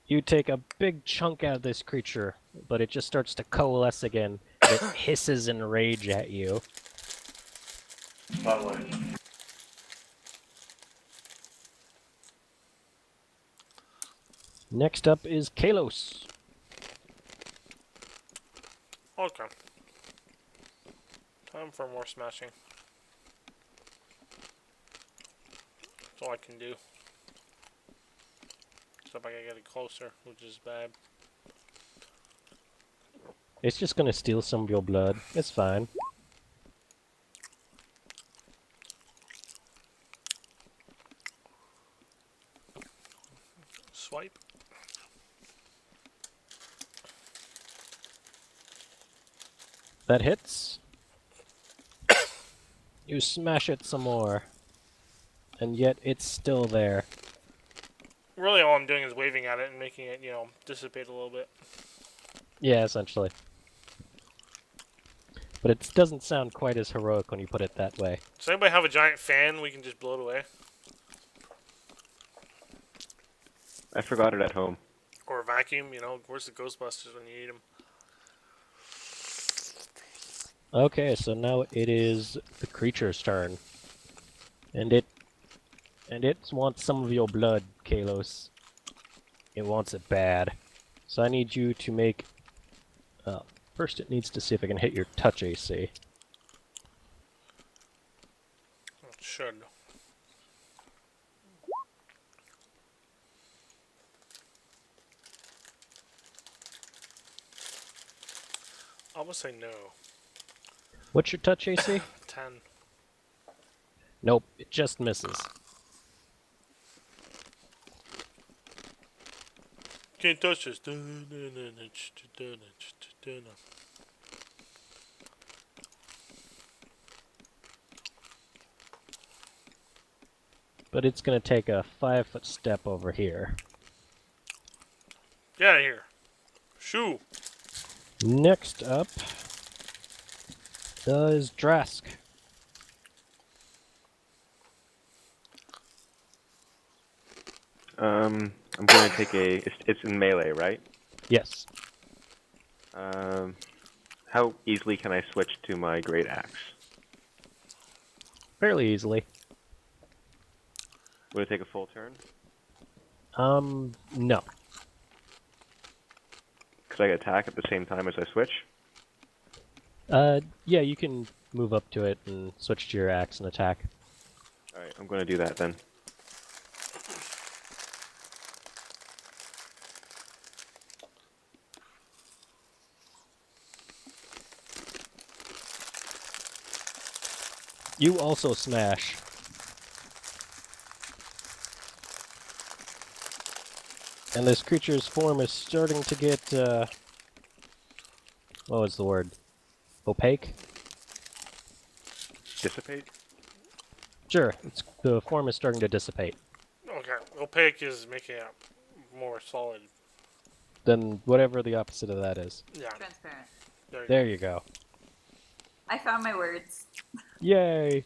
You take a big chunk out of this creature, but it just starts to coalesce again. It hisses in rage at you. Lovely. Next up is Kalos. Okay. Time for more smashing. That's all I can do. Except I gotta get it closer, which is bad. It's just gonna steal some of your blood. It's fine. Swipe. That hits. You smash it some more. And yet it's still there. Really, all I'm doing is waving at it and making it, you know, dissipate a little bit. Yeah, essentially. But it doesn't sound quite as heroic when you put it that way. Does anybody have a giant fan we can just blow it away? I forgot it at home. Or a vacuum, you know? Where's the Ghostbusters when you need them? Okay, so now it is the creature's turn. And it wants some of your blood, Kalos. It wants it bad. So I need you to make... first it needs to see if it can hit your touch AC. It should. I would say no. What's your touch AC? 10. Nope, it just misses. Can't touch this. But it's gonna take a 5-foot step over here. Get out of here. Shoo. Next up is Drask. I'm going to take a. It's in melee, right? Yes. How easily can I switch to my great axe? Fairly easily. Would it take a full turn? No. Could I attack at the same time as I switch? Yeah, you can move up to it and switch to your axe and attack. Alright, I'm going to do that then. You also smash. And this creature's form is starting to get, what was the word? Opaque? Dissipate? Sure, the form is starting to dissipate. Okay. Opaque is making it more solid. Then whatever the opposite of that is. Yeah. Transparent. There you go. I found my words. Yay!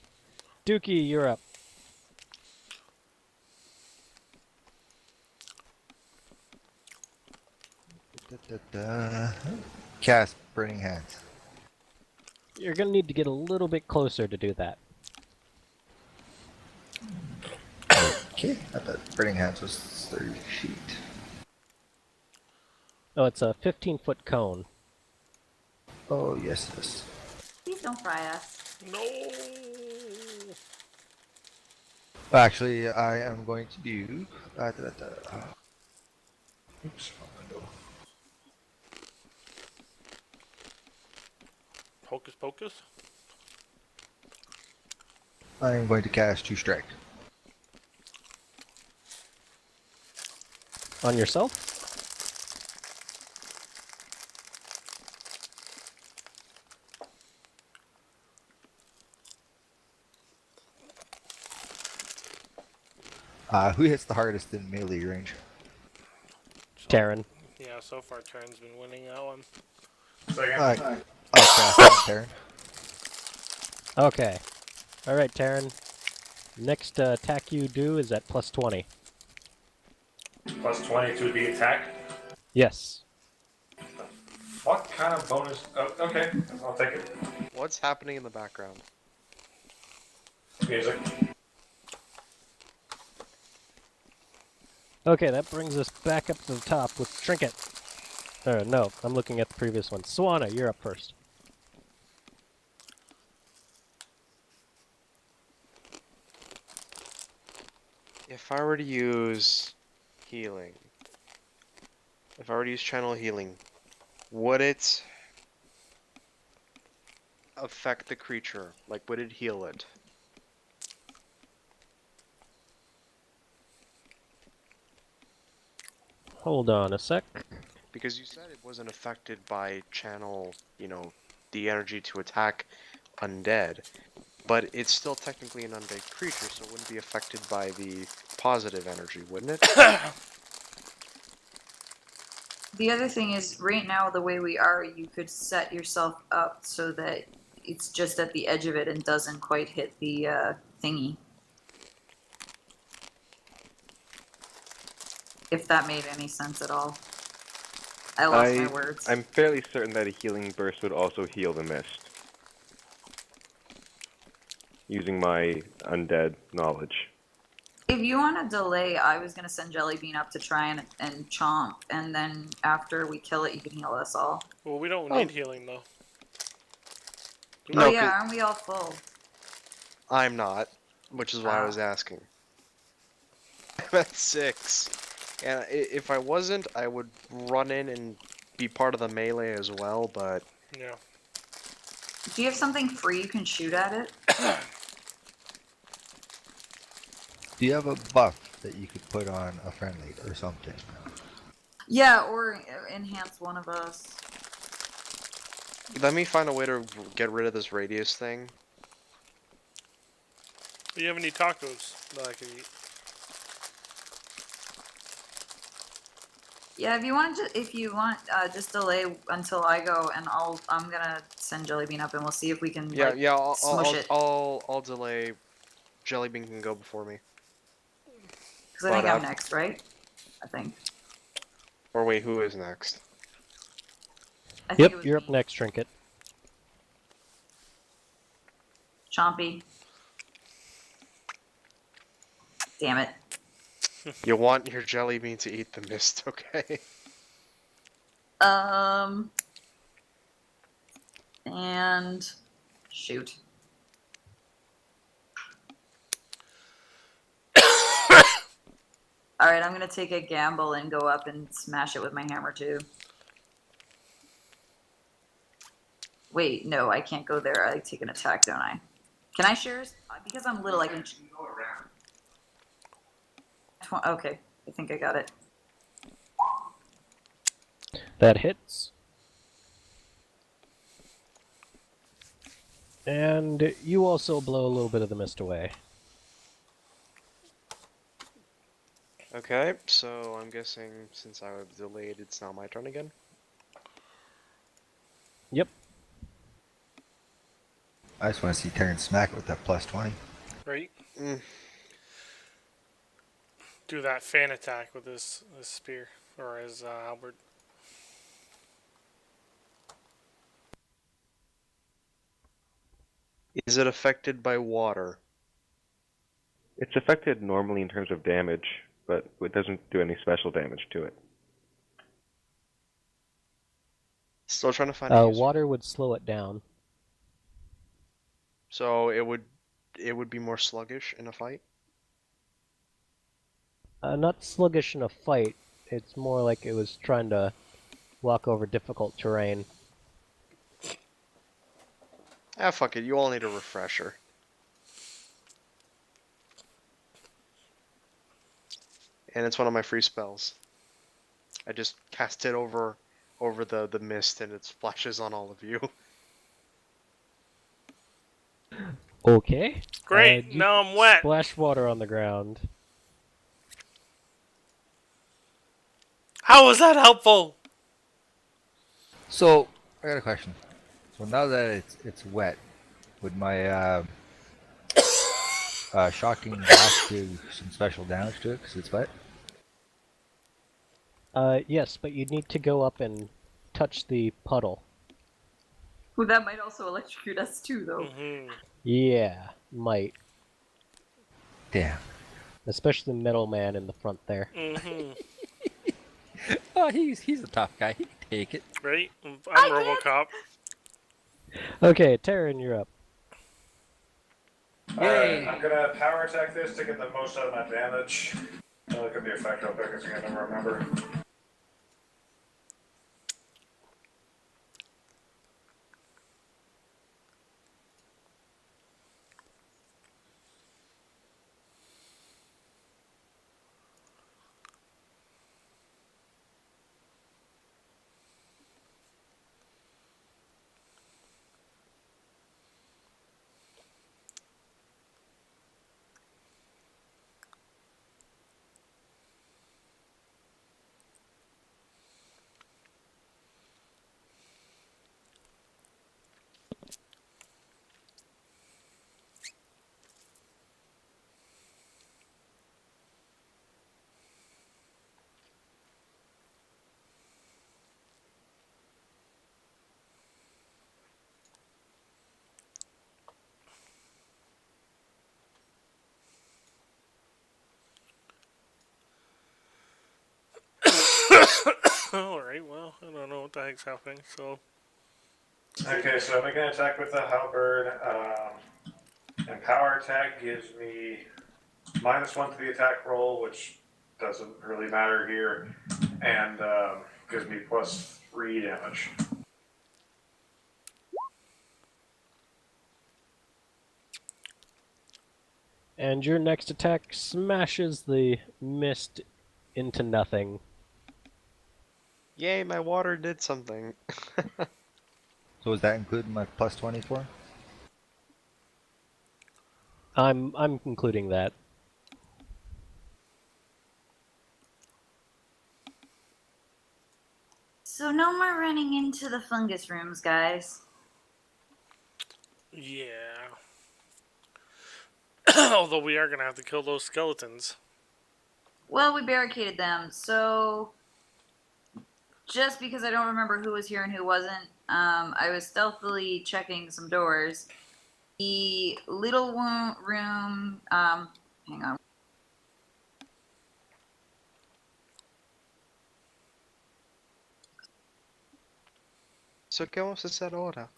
Dookie, you're up. Cast Burning Hands. You're gonna need to get a little bit closer to do that. Okay, I thought Burning Hands was 30 feet. Oh, it's a 15-foot cone. Oh, yes, yes. Please don't fry us. No. Actually, I am going to do. Oops. Hocus pocus. I am going to cast 2 Strike. On yourself? Who hits the hardest in melee range? Taryn. Yeah, so far Taryn's been winning that one. Second. Alright. I'll pass on Taryn. Okay. Alright, Taryn. Next attack you do is at plus 20. Plus 20 to the attack. Yes. What kind of bonus? Oh, okay. I'll take it. What's happening in the background? Music. Okay, that brings us back up to the top with Trinket. No, I'm looking at the previous one. Swana, you're up first. If I were to use healing, if I were to use channel healing, would it affect the creature? Like, would it heal it? Hold on a sec. Because you said it wasn't affected by channel, you know, the energy to attack undead. But it's still technically an undead creature, so it wouldn't be affected by the positive energy, wouldn't it? The other thing is, right now, the way we are, you could set yourself up so that it's just at the edge of it and doesn't quite hit the thingy. If that made any sense at all. I lost my words. I'm fairly certain that a healing burst would also heal the mist. Using my undead knowledge. If you want to delay, I was going to send Jellybean up to try and chomp, and then after we kill it, you can heal us all. Well, we don't need healing though. No, Oh yeah, aren't we all full? I'm not, which is why I was asking. I'm at 6. And if I wasn't, I would run in and be part of the melee as well, but... Yeah. Do you have something free you can shoot at it? Do you have a buff that you could put on a friendly or something? Yeah, or enhance one of us. Let me find a way to get rid of this radius thing. Do you have any tacos that I could eat? Yeah, if you want, just delay until I go, and I'm gonna send Jellybean up, and we'll see if we can smush it. I'll delay. Jellybean can go before me. Because I think I'm next, right? I think. Or wait, who is next? I think it Yep, was you're me. up next, Trinket. Chompy. Damn it. You want your Jellybean to eat the mist, okay? And shoot. Alright, I'm gonna take a gamble and go up and smash it with my hammer too. Wait, no, I can't go there. I take an attack, don't I? Can I share? Because I'm little, I can. Okay, I think I got it. That hits. And you also blow a little bit of the mist away. Okay, so I'm guessing since I was delayed, it's now my turn again? Yep. I just want to see Taryn smack it with that plus 20. Right? Mm. Do that fan attack with his spear or his halberd. Is it affected by water? It's affected normally in terms of damage, but it doesn't do any special damage to it. Still trying to find a user. Water would slow it down. So it would be more sluggish in a fight? Not sluggish in a fight. It's more like it was trying to walk over difficult terrain. Ah, fuck it. You all need a refresher. And it's one of my free spells. I just cast it over the mist, and it splashes on all of you. Okay. Great, You now I'm wet. splash water on the ground. How was that helpful? So I got a question. So now that it's wet, would my shocking blast do some special damage to it because it's wet? Yes, but you need to go up and touch the puddle. Well, that might also electrocute us too, though. Mm-hmm. Yeah, might. Damn. Especially the metal man in the front there. Mm-hmm. Oh, he's a tough guy. He can take it. Right? I'm RoboCop. Okay, Taryn, you're up. Alright, I'm gonna power attack this to get the most out of my damage. I'll look at the effect real quick because I never remember. Alright, well, I don't know what the heck's happening, so... Okay, so I'm making an attack with the halberd. And power attack gives me -1 to the attack roll, which doesn't really matter here, and gives me +3 damage. And your next attack smashes the mist into nothing. Yay, my water did something. So is that including my plus 24? I'm including that. So no more running into the fungus rooms, guys. Yeah. Although we are gonna have to kill those skeletons. Well, we barricaded them, so just because I don't remember who was here and who wasn't, I was stealthily checking some doors. The little room, hang on. So ¿qué vamos a hacer ahora?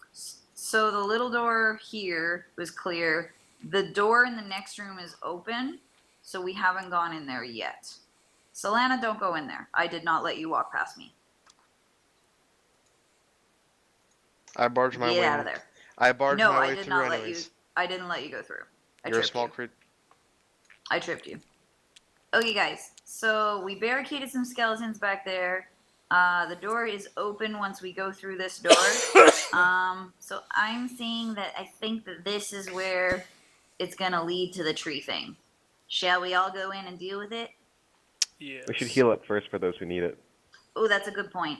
So the little door here was clear. The door in the next room is open, so we haven't gone in there yet. Solana, don't go in there. I did not let you walk past me. I barged my Get way. out of there. I barged No, my I way did through not let you. anyways. I didn't let you go through. You're a small creature. I tripped you. Okay, guys. So we barricaded some skeletons back there. The door is open once we go through this door. So I'm saying that I think that this is where it's gonna lead to the tree thing. Shall we all go in and deal with it? Yes. We should heal up first for those who need it. Oh, that's a good point.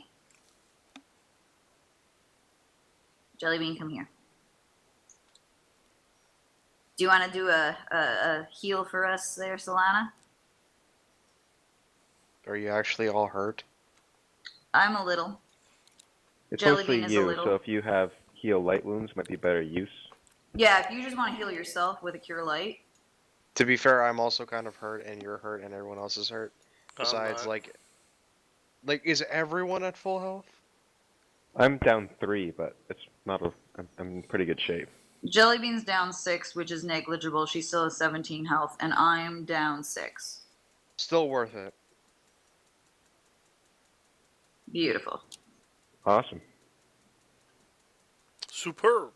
Jellybean, come here. Do you want to do a heal for us there, Solana? Are you actually all hurt? I'm a little. It's Jellybean mostly is a you, little. so if you have heal light wounds, might be better use. Yeah, if you just want to heal yourself with a cure light. To be fair, I'm also kind of hurt, and you're hurt, and everyone else is hurt. I'm Besides, not. like, is everyone at full health? I'm down 3, but it's not a. I'm in pretty good shape. Jellybean's down 6, which is negligible. She still has 17 health, and I'm down 6. Still worth it. Beautiful. Awesome. Superb.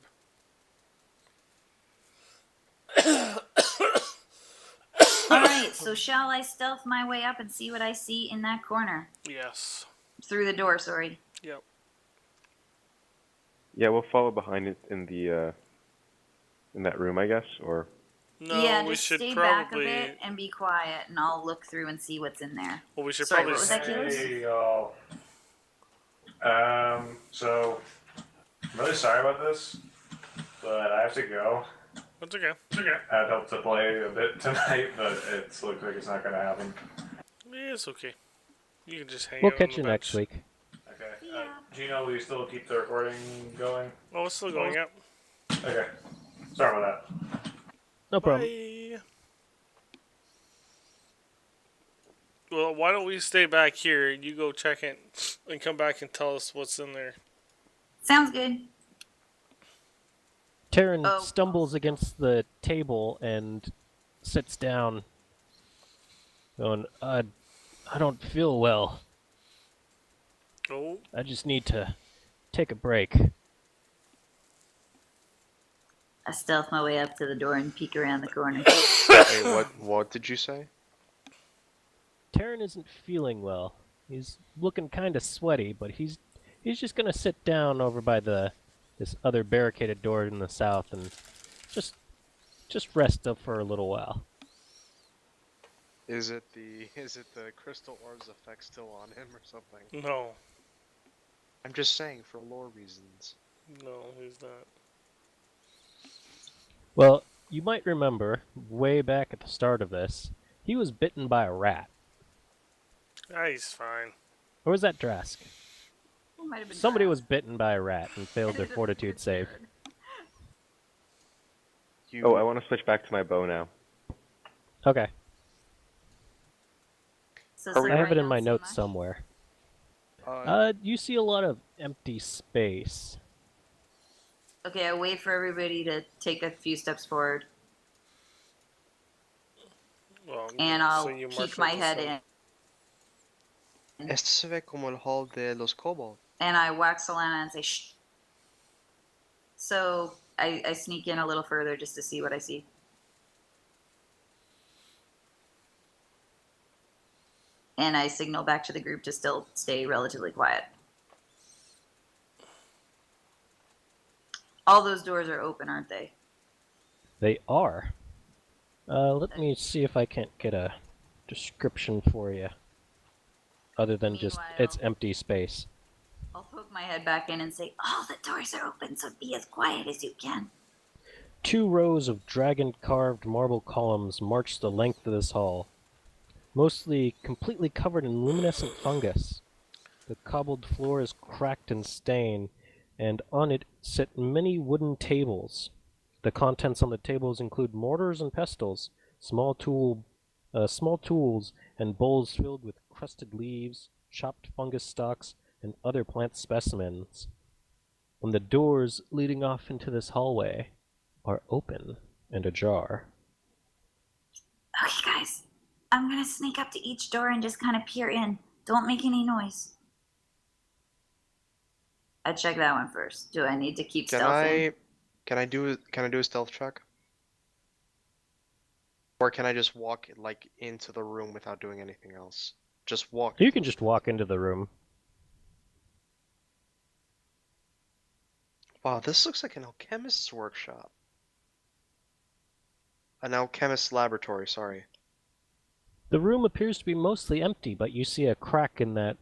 Alright, so shall I stealth my way up and see what I see in that corner? Yes. Through the door, sorry. Yep. Yeah, we'll follow behind it in the in that room, I guess, or No, yeah, we just should stay probably. back a bit and be quiet, and I'll look through and see what's in there. Well, we should Sorry, probably. what was that, Keyless? Hey, y'all. So, I'm really sorry about this, but I have to go. That's okay. I'd hope to play a bit tonight, but it looks like it's not going to happen. Yeah, it's okay. You can just hang We'll out on catch the you next bench. week. Okay. Yeah. Gino, will you still keep the recording going? Oh, it's still going up. Okay. Sorry about that. No problem. Bye. Well, why don't we stay back here? You go check it and come back and tell us what's in there. Sounds good. Taryn Oh. stumbles against the table and sits down, going, I don't feel well. Oh, I just need to take a break. I stealth my way up to the door and peek around the corner. Hey, what did you say? Taryn isn't feeling well. He's looking kind of sweaty, but he's just gonna sit down over by this other barricaded door in the south and just rest up for a little while. Is it the crystal orbs effect still on him or something? no. I'm just saying for lore reasons. No, he's not. Well, you might remember way back at the start of this, he was bitten by a rat. Ah, he's fine. Or was that Drask? Might have been Somebody Drask. was bitten by a rat and failed their fortitude save. You, oh, I want to switch back to my bow now. Okay, So Are sorry, we- I have it in don't my see notes much. somewhere. uh, You see a lot of empty space. Okay, I wait for everybody to take a few steps forward, Well, and so I'll you peek march my right head beside- in, Este se ve como el hall de los kobolds. and I whack Solana and say, shh. So I sneak in a little further just to see what I see. And I signal back to the group to still stay relatively quiet. All those doors are open, aren't they? They are. Let me see if I can't get a description for you. Other than just, it's Meanwhile- empty space. I'll poke my head back in and say, all the doors are open, so be as quiet as you can. 2 rows of dragon-carved marble columns march the length of this hall, mostly completely covered in luminescent fungus. The cobbled floor is cracked and stained, and on it sit many wooden tables. The contents on the tables include mortars and pestles, small tools, and bowls filled with crusted leaves, chopped fungus stalks, and other plant specimens. And the doors leading off into this hallway are open and ajar. Okay, guys. I'm gonna sneak up to each door and just kind of peer in. Don't make any noise. I check that one first. Do I need to keep stealthing? Can I do a stealth check? Or can I just walk like into the room without doing anything else? Just walk. You can just walk into the room. Wow, this looks like an alchemist's workshop. An alchemist's laboratory, sorry. The room appears to be mostly empty, but you see a crack in that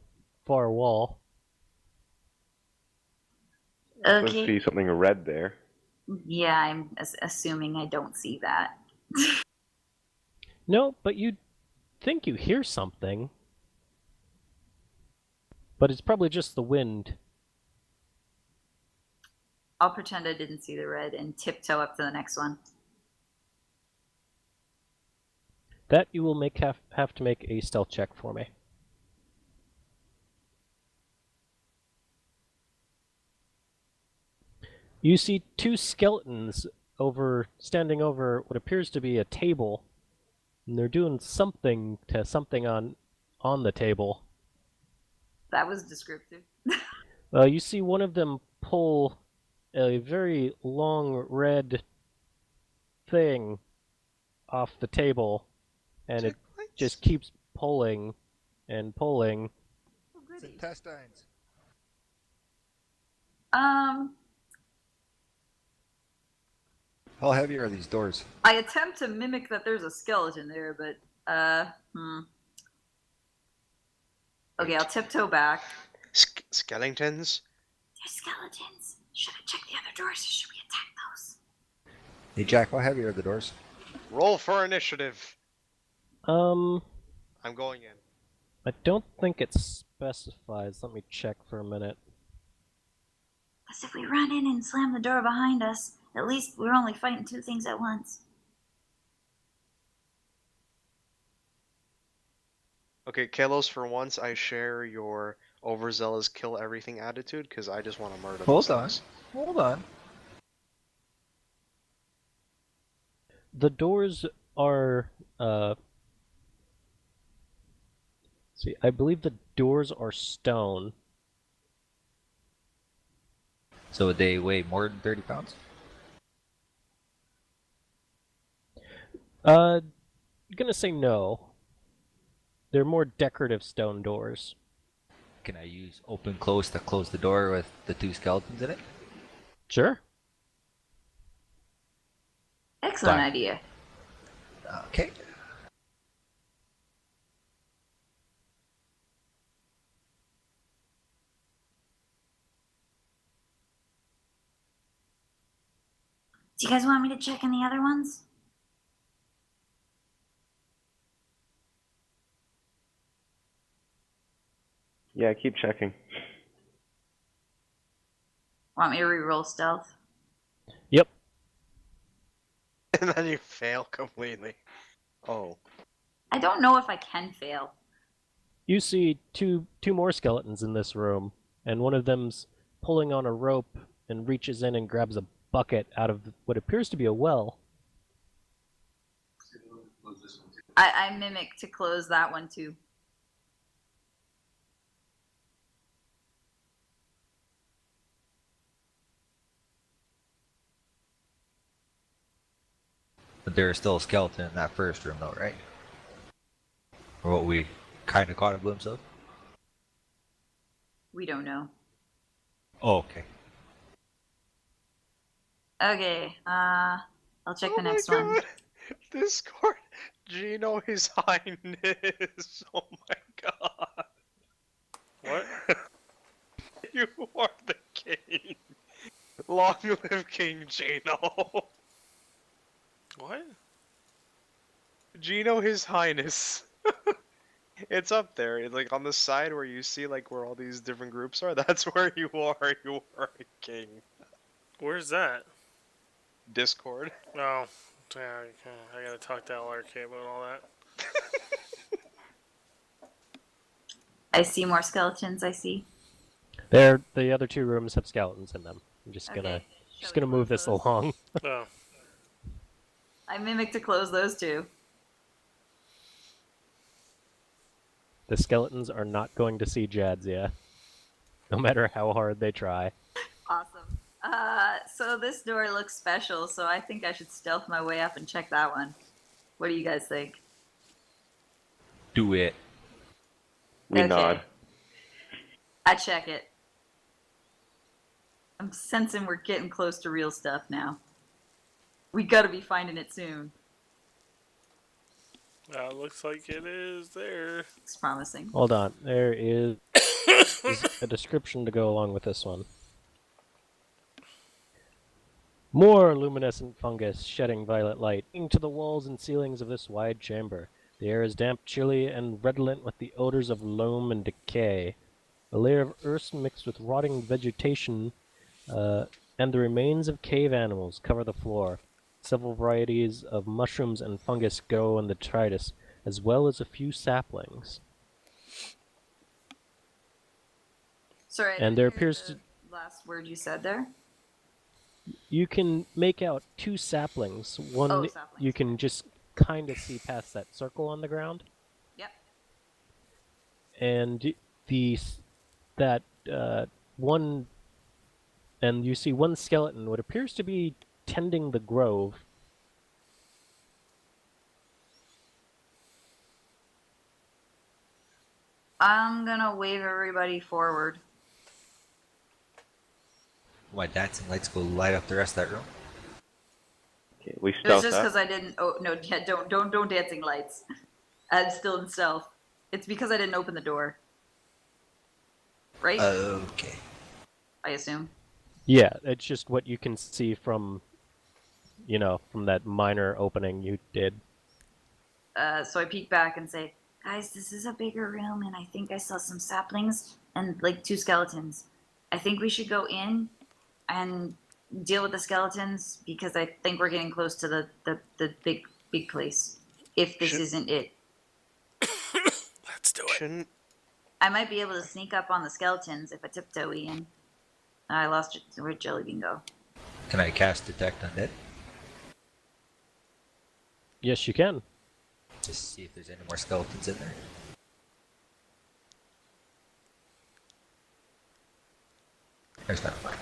far wall. Let's Okay. see something red there. Yeah, I'm assuming I don't see that. No, but you think you hear something. But it's probably just the wind. I'll pretend I didn't see the red and tiptoe up to the next one. That you will have to make a stealth check for me. You see 2 skeletons standing over what appears to be a table, and they're doing something to something on the table. That was descriptive. You see one of them pull a very long red thing off the table and it Tick just lights? keeps pulling and pulling. Oh, goody. Intestines. How heavy are these doors? I attempt to mimic that there's a skeleton there, but Okay, I'll tiptoe back. Skeletons? There's skeletons. Should I check the other doors or should we attack those? Hey Jack, how heavy are the doors? Roll for initiative. Um, I'm going in. I don't think it specifies. Let me check for a minute. Because if we run in and slam the door behind us, at least we're only fighting two things at once. Okay, Kalos, for once I share your overzealous kill everything attitude because I just want to murder those things. Hold on. The doors are, see, I believe the doors are stone. So they weigh more than 30 pounds? Gonna say no. They're more decorative stone doors. Can I use open close to close the door with the two skeletons in it? Sure. Excellent Fine. idea. Okay. Do you guys want me to check in the other ones? Yeah, keep checking. Want me to re-roll stealth? Yep. And then you fail completely. Oh. I don't know if I can fail. You see two more skeletons in this room, and one of them's pulling on a rope and reaches in and grabs a bucket out of what appears to be a well. I mimic to close that one too. But there's still a skeleton in that first room though, right? Or what we kind of caught a glimpse of? We don't know. Oh, okay. Okay, I'll check the next my one. God. Discord. Gino, His Highness. Oh my god. What? You are the king. Long live King Gino. What? Gino, His Highness. It's up there. It's like on the side where you see like where all these different groups are. That's where you are. You are a king. Where's that? Discord. Oh, yeah, I gotta talk to LRK about all that. I see more skeletons. I see. The other two rooms have skeletons in them. I'm just gonna Okay. just Shall gonna we move close this those? along. Oh, I mimic to close those two. The skeletons are not going to see Jadzia, no matter how hard they try. Awesome. So this door looks special, so I think I should stealth my way up and check that one. What do you guys think? Do it. We Okay. nod. I check it. I'm sensing we're getting close to real stuff now. We gotta be finding it soon. looks like it is there. It's promising. Hold on, there is a description to go along with this one. More luminescent fungus shedding violet light into the walls and ceilings of this wide chamber. The air is damp, chilly, and redolent with the odors of loam and decay. A layer of earth mixed with rotting vegetation and the remains of cave animals cover the floor. Several varieties of mushrooms and fungus grow in the detritus, as well as a few saplings. Sorry, I And didn't there hear appears the last word you said there. You can make out two saplings. One Oh, saplings. you can just kind of see past that circle on the ground, Yep. and that one, and you see one skeleton, what appears to be tending the grove. I'm gonna wave everybody forward. My dancing lights go light up the rest of that room. Okay, we It was stealth just up. because I didn't. Oh no! Yeah, don't dancing lights. I'm still in stealth. It's because I didn't open the door. Right? Okay. I assume. Yeah, it's just what you can see from, from that minor opening you did. So I peek back and say, "Guys, this is a bigger room, and I think I saw some saplings and like 2 skeletons. I think we should go in and deal with the skeletons because I think we're getting close to the big place. If this Should- isn't it, Let's do it. Shouldn't I might be able to sneak up on the skeletons if I tiptoe in. I lost. Where'd Jellybean go? Can I cast Detect Undead? Yes, you can. Just see if there's any more skeletons in there. There's not find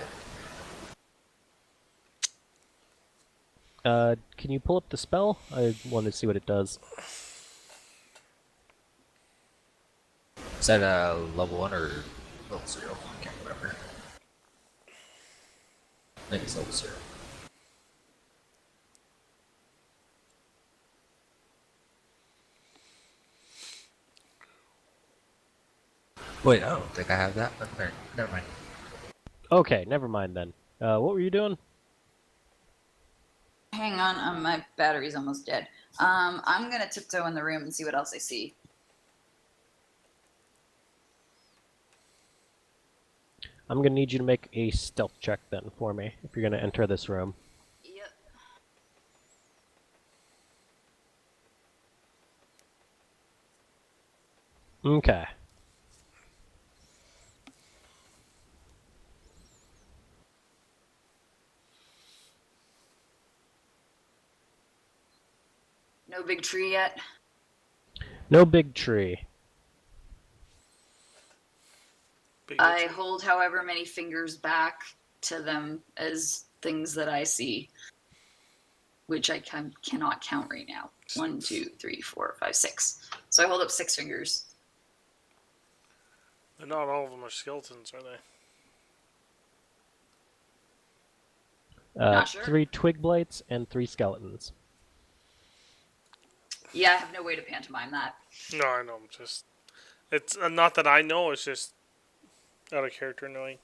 it. Can you pull up the spell? I want to see what it does. Is that a level 1 or level 0? I can't remember. I think it's level 0. Wait, I don't think I have that. But never mind. Okay, never mind then. What were you doing? Hang on, my battery's almost dead. I'm gonna tiptoe in the room and see what else I see. I'm gonna need you to make a stealth check then for me if you're gonna enter this room. Yep. Okay. No big tree yet. No big tree. Big I tree. hold however many fingers back to them as things that I see, which I cannot count right now. 1, 2, 3, 4, 5, 6. So I hold up 6 fingers. And not all of them are skeletons, are they? Not sure. 3 twig blights and 3 skeletons. Yeah, I have no way to pantomime that. No, I know. I'm just. It's not that I know. It's just out of character knowing.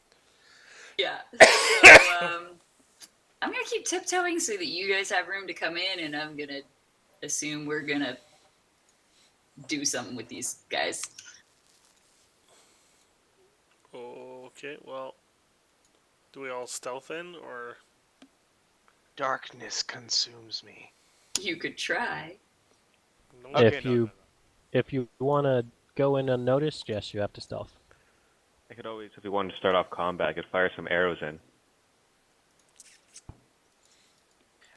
Yeah. So, I'm gonna keep tiptoeing so that you guys have room to come in, and I'm gonna assume we're gonna do something with these guys. Okay, well, do we all stealth in or? darkness consumes me? You could try. No? Okay, If you want to go in unnoticed, yes, you have to stealth. I could always, if we wanted to start off combat, I could fire some arrows in.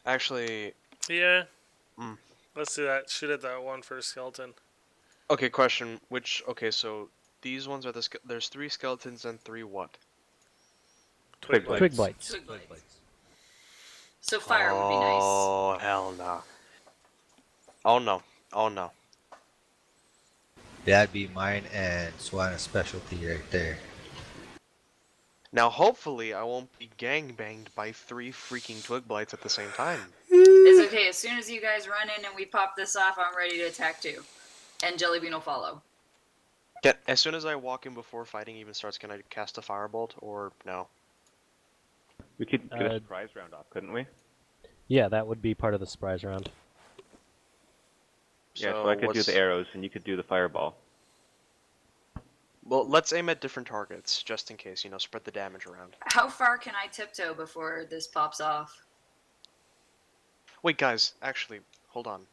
Actually, Yeah. Mm. Let's do that. Shoot at that one for a skeleton. okay, question. Okay, so these ones are there's 3 skeletons and 3 what? Twig blights. Twig blights. Twig blights. So fire would be nice. Oh, hell no. Oh no. Oh no. That'd be mine and Swan's specialty right there. Now, hopefully, I won't be gangbanged by 3 freaking twig blights at the same time. It's okay. As soon as you guys run in and we pop this off, I'm ready to attack too. And Jellybean will follow. As soon as I walk in before fighting even starts, can I cast a firebolt or no? We could get a Uh, surprise round off, couldn't we? Yeah, that would be part of the surprise round. Yeah, so I could do what's- the arrows and you could do the fireball. Well, let's aim at different targets, just in case, spread the damage around. How far can I tiptoe before this pops off? Wait, guys, actually, hold on.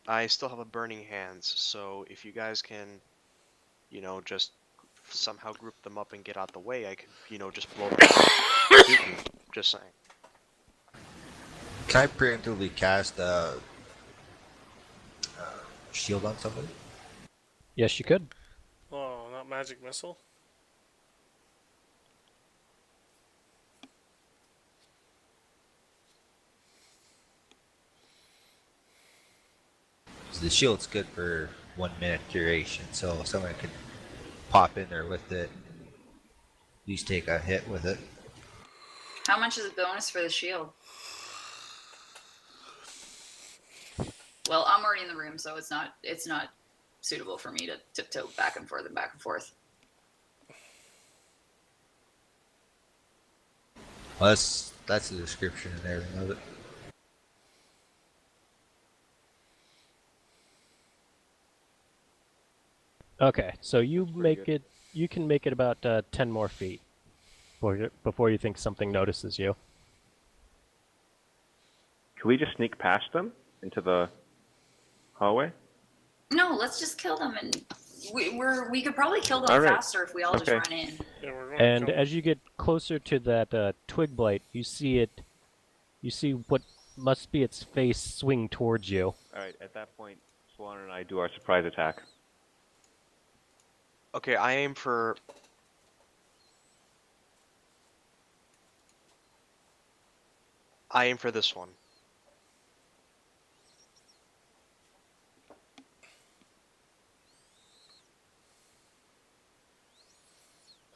I still have a burning hands, so if you guys can, just somehow group them up and get out the way, I could, just blow them up. Just saying. Can I preemptively cast shield on somebody? Yes, you could. Oh, not magic missile? So the shield's good for 1 minute duration, so someone could pop in there with it. At least take a hit with it. How much is the bonus for the shield? Well, I'm already in the room, so it's not suitable for me to tiptoe back and forth and back and forth. Well, that's the description and everything of it. Okay, so you make good. it. You can make it about 10 more feet before you think something notices you. Can we just sneak past them into the hallway? No, let's just kill them, and we could probably kill them All right. faster if we all just Okay. run in. Yeah, we're going And to as you get closer to that twig blight, you see it. You see what must be its face swing towards you. Alright, at that point, Swan and I do our surprise attack. Okay, I aim for. I aim for this one.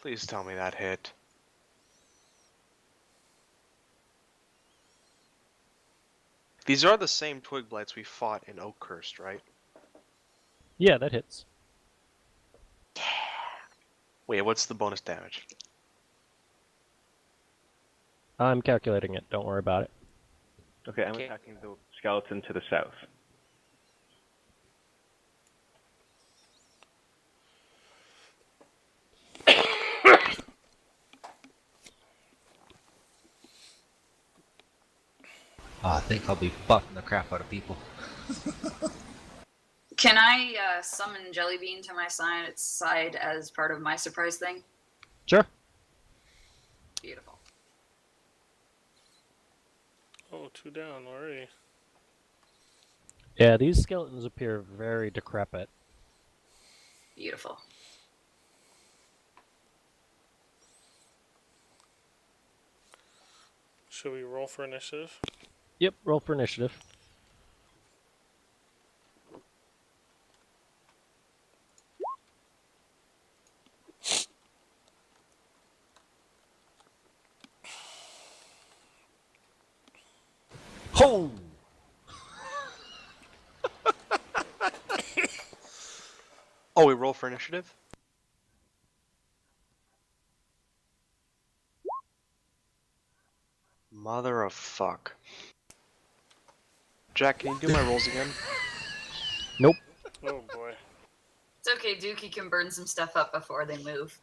Please tell me that hit. These are the same twig blights we fought in Oakhurst, right? Yeah, that hits. Wait, what's the bonus damage? I'm calculating it. Don't worry about it. Okay, I'm Okay. attacking the skeleton to the south. I think I'll be buffing the crap out of people. Can I summon Jellybean to my side as part of my surprise thing? Sure. Beautiful. Oh, 2 down already. Yeah, these skeletons appear very decrepit. Beautiful. Should we roll for initiative? Yep, roll for initiative. Ho! Oh, we roll for initiative? Mother of fuck. Jack, can you do my rolls again? Nope. Oh boy. It's okay, Dookie can burn some stuff up before they move.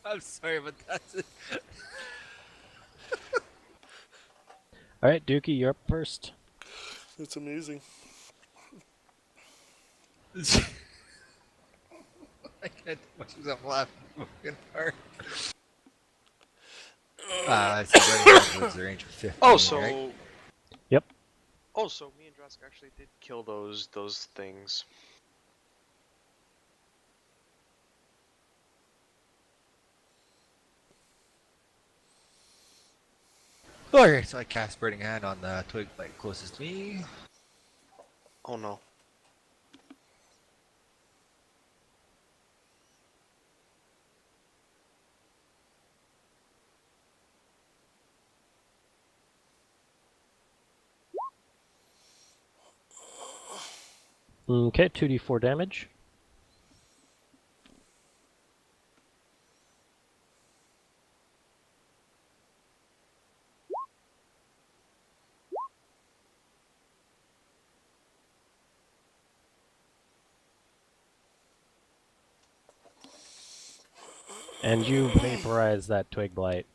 I'm sorry, but that's it. All right, Dookie, you're up first. It's amazing. I can't watch myself laughing. Fucking hard. I see right now was the range of 15. Oh, so. Right? Yep. Oh, so me and Drask actually did kill those things. Okay, so I cast Burning Hand on the twig blight closest to me. Oh no. Okay, 2d4 damage. And you vaporize that twig blight.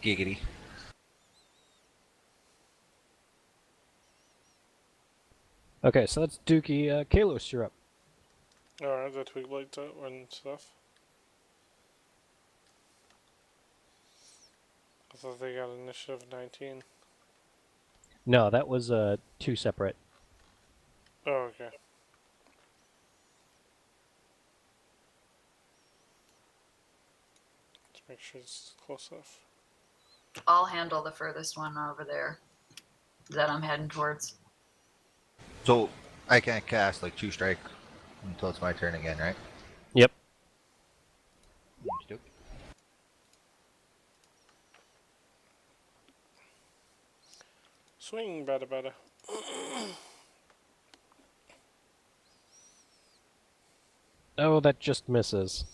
Giggity. Okay, so that's Dookie. Kalos, you're up. Alright, the twig blight and stuff. I thought they got initiative 19. No, that was two separate. Oh, okay. Let's make sure it's close enough. I'll handle the furthest one over there that I'm heading towards. So, I can't cast like 2 strike until it's my turn again, right? Yep. Okey-doke. Swing, bada bada. Oh, that just misses.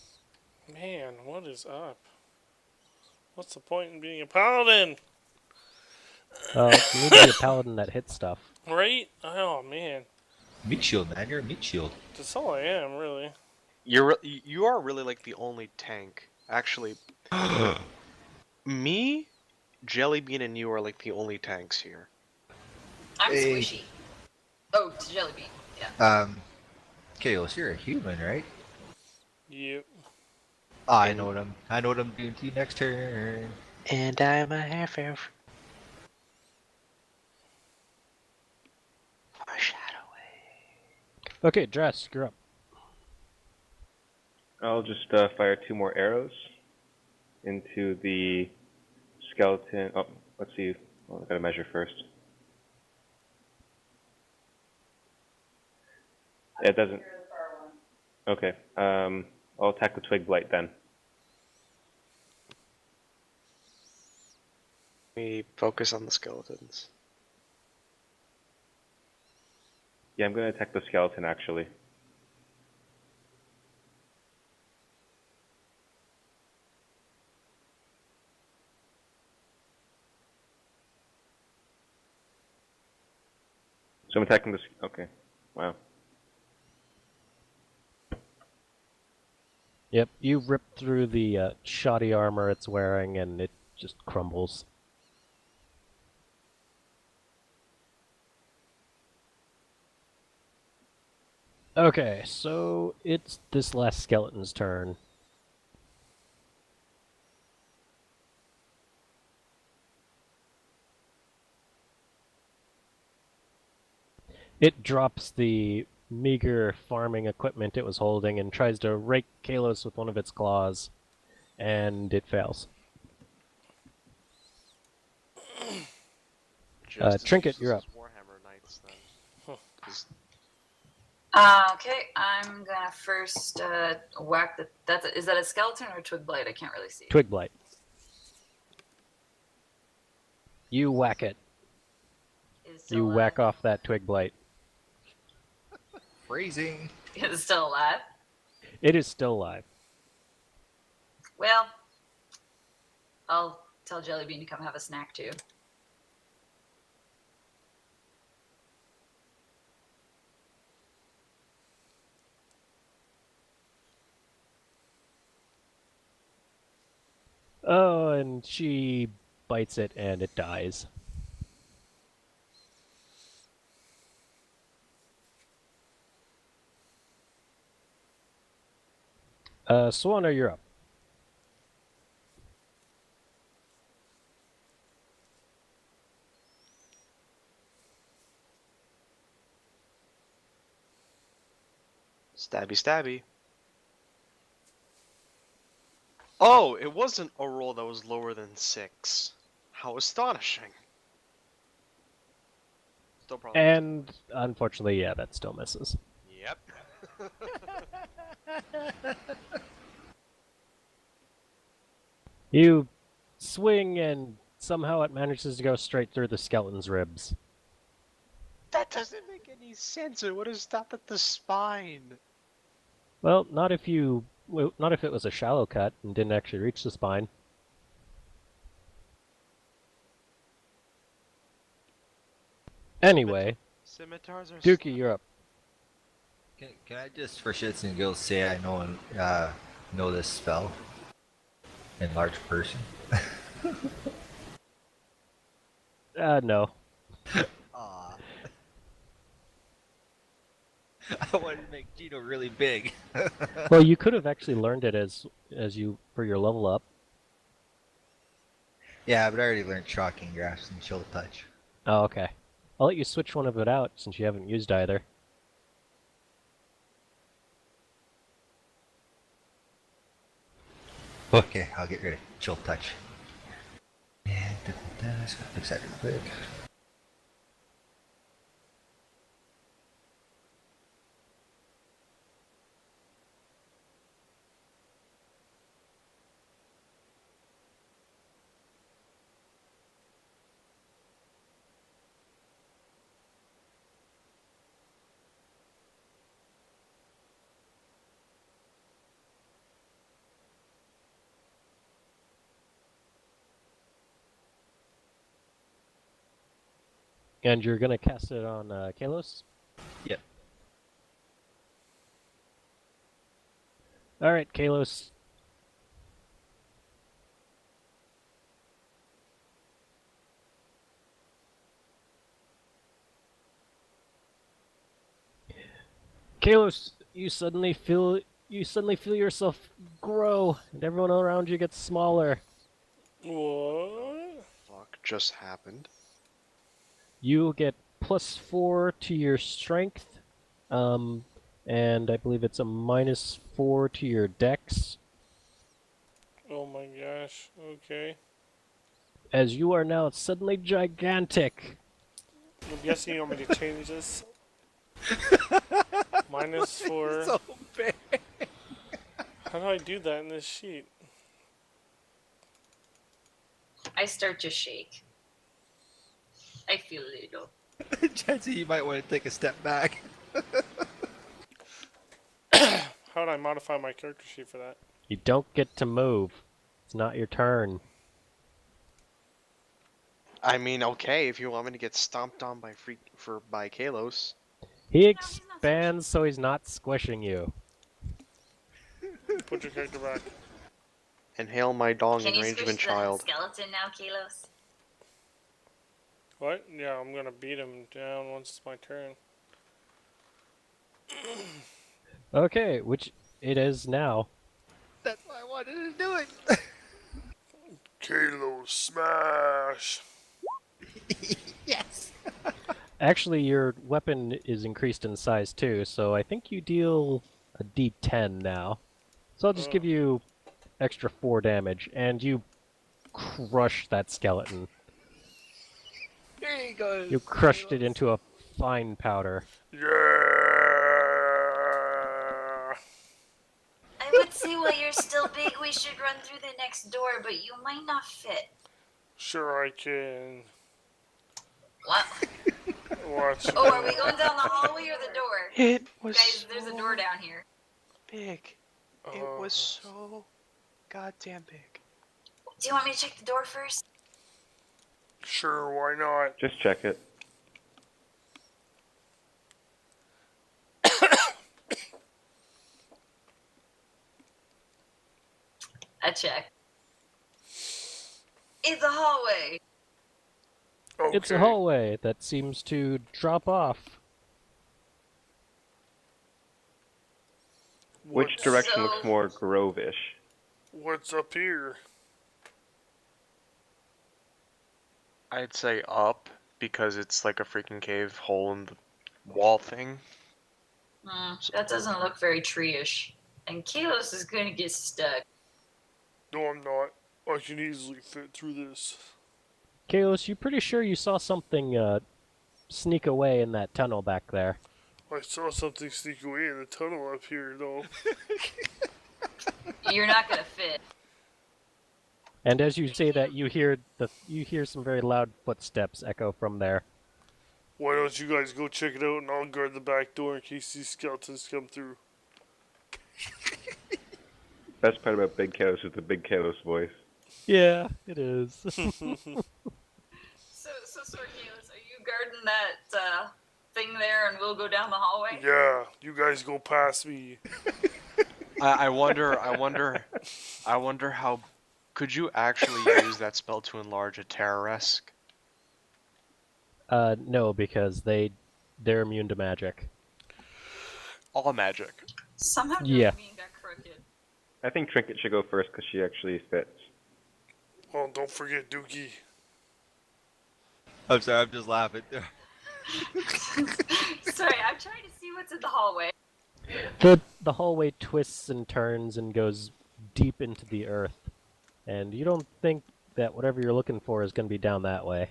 Man, what is up? What's the point in being a paladin? Well, you need to be a paladin that hits stuff. Right? Oh man, Meat shield, man. You're a meat shield. that's all I am, really. You are really like the only tank. Actually, me, Jellybean, and you are like the only tanks here. I'm Hey. squishy. Oh, it's Jellybean. Yeah. Chaos, you're a human, right? Yep. I know what I'm doing to you next turn. And I'm a half elf. Foreshadowing. Okay, Dress, you're up. I'll just fire 2 more arrows into the skeleton. Oh, let's see. Well, I gotta measure first. It doesn't. Okay. I'll attack the twig blight then. We focus on the skeletons. Yeah, I'm gonna attack the skeleton actually. So I'm attacking this. Okay. Wow. Yep, you rip through the shoddy armor it's wearing, and it just crumbles. Okay, so it's this last skeleton's turn. It drops the meager farming equipment it was holding and tries to rake Kalos with one of its claws, and it fails. Trinket, you're up. Warhammer Knights then. 'Cause Okay, I'm gonna first whack the. Is that a skeleton or a twig blade? I can't really see. Twig blight. You whack it. Is it still You alive? whack off that twig blight. Phrasing. Is it still alive? It is still alive. Well, I'll tell Jellybean to come have a snack too. Oh, and she bites it and it dies. Swanner, you're up. Stabby, stabby. Oh, it wasn't a roll that was lower than 6. How astonishing. Still probably. And unfortunately, yeah, that still misses. Yep. You swing and somehow it manages to go straight through the skeleton's ribs. That doesn't make any sense. It would have stopped at the spine. Well, not if it was a shallow cut and didn't actually reach the spine. Anyway, Scimitars are. Dookie, you're up. Can I just, for shits and giggles, say I know this spell? Enlarge person. No. Aw. I wanted to make Gino really big. Well, you could have actually learned it as you for your level up. Yeah, but I already learned Shocking Grasp and Chill Touch. Oh, okay. I'll let you switch one of it out since you haven't used either. Okay, I'll get rid of Chill Touch. And let's fix that real quick. And you're gonna cast it on Kalos? Yep. Alright, Kalos. Kalos, you suddenly feel yourself grow, and everyone around you gets smaller. What? Fuck just happened. You get +4 to your strength, and I believe it's a -4 to your dex, Oh my gosh. Okay. as you are now suddenly gigantic. I'm guessing you want me to change this. -4. So big. How do I do that in this sheet? I start to shake. I feel little. Chansey, you might want to take a step back. How do I modify my character sheet for that? You don't get to move. It's not your turn. I mean, okay, if you want me to get stomped on by by Kalos. He he's not expands so he's not squishing you. Put your character back. And hail my dong Can you enragement squish the child. skeleton now, Kalos? What? Yeah, I'm gonna beat him down once it's my turn. Okay, which it is now. That's why I wanted to do it. Kalo smash! Yes. Actually, your weapon is increased in size too, so I think you deal a d10 now. So I'll just give you extra 4 damage, and you crush that skeleton. Here you go. You crushed it into a fine powder. Yeah! I would say while you're still big, we should run through the next door, but you might not fit. Sure I can. What? Watch. Oh, are we going down the hallway or the door? It was Guys, there's a door down here. big. It was so goddamn big. Do you want me to check the door first? Sure, why not? Just check it. I check. It's a hallway. Okay. It's a hallway that seems to drop off. Which What's- direction So- looks more Grove-ish? What's up here? I'd say up, because it's like a freaking cave hole in the wall thing. That doesn't look very tree-ish. And Kalos is going to get stuck. No, I'm not. I can easily fit through this. Kalos, you pretty sure you saw something sneak away in that tunnel back there? I saw something sneak away in the tunnel up here, though. You're not going to fit. And as you say that, you hear some very loud footsteps echo from there. Why don't you guys go check it out and I'll guard the back door in case these skeletons come through. Best part about Big Kalos is the Big Kalos voice. Yeah, it is. So sorry, Kalos, are you guarding that thing there and we'll go down the hallway? Yeah, you guys go past me. I wonder how. Could you actually use that spell to enlarge a terroresque? No, because they're immune to magic. All magic. Somehow Yeah. Josephine got crooked. I think Trinket should go first because she actually fits. Oh, don't forget Dookie. I'm sorry, I'm just laughing. Sorry, I'm trying to see what's in the hallway. The hallway twists and turns and goes deep into the earth, and you don't think that whatever you're looking for is going to be down that way.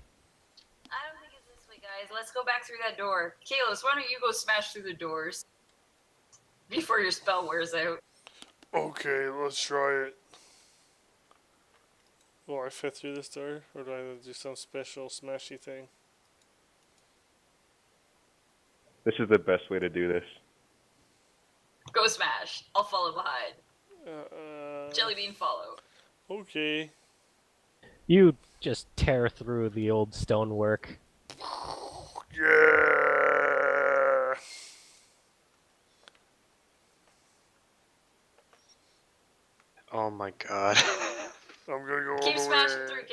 I don't think it's this way, guys. Let's go back through that door. Kalos, why don't you go smash through the doors before your spell wears out? Okay, let's try it. Will I fit through this door? Or do I have to do some special smashy thing? This is the best way to do this. Go smash. I'll follow behind. Jellybean follow. Okay. You just tear through the old stonework. Yeah. Oh my god. I'm gonna go Keep all the smashing way. through,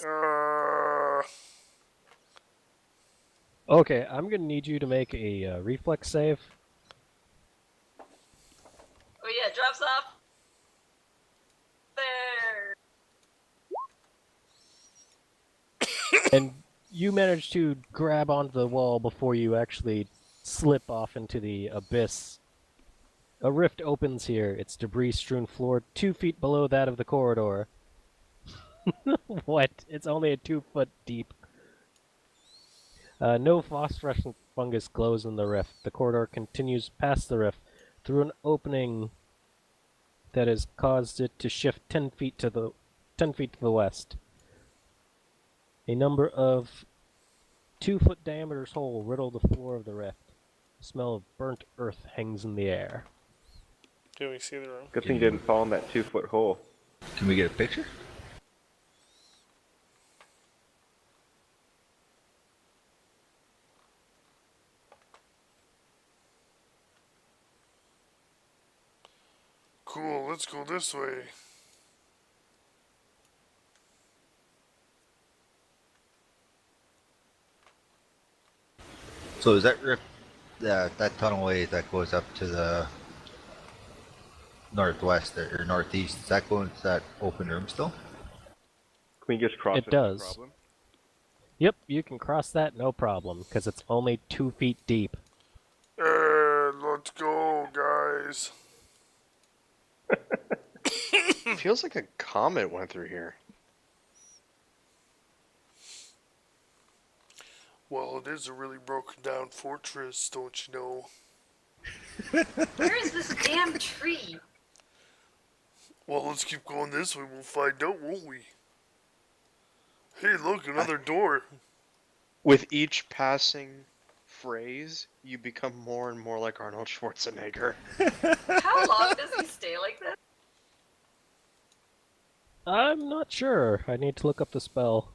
Kalos. Okay, I'm gonna need you to make a reflex save. Oh yeah, drops off. There. And you manage to grab onto the wall before you actually slip off into the abyss. A rift opens here, its debris-strewn floor 2 feet below that of the corridor. What? It's only a 2 foot deep. No phosphorescent fungus glows in the rift. The corridor continues past the rift through an opening that has caused it to shift 10 feet to the west. A number of 2 foot diameters hole riddle the floor of the rift. The smell of burnt earth hangs in the air. Can we see the room? Good thing you didn't fall in that 2-foot hole. Can we get a picture? Cool, let's go this way. So is that rift, that tunnel way that goes up to the northwest or northeast? Is that going to that open room still? Can we just cross It it? No does. problem? Yep, you can cross that no problem, because it's only 2 feet deep. Let's go, guys. Feels like a comet went through here. Well, it is a really broken down fortress, don't you know? Where is this damn tree? Well, let's keep going this way. We'll find out, won't we? Hey, look, another door. With each passing phrase, you become more and more like Arnold Schwarzenegger. How long does he stay like this? I'm not sure. I need to look up the spell.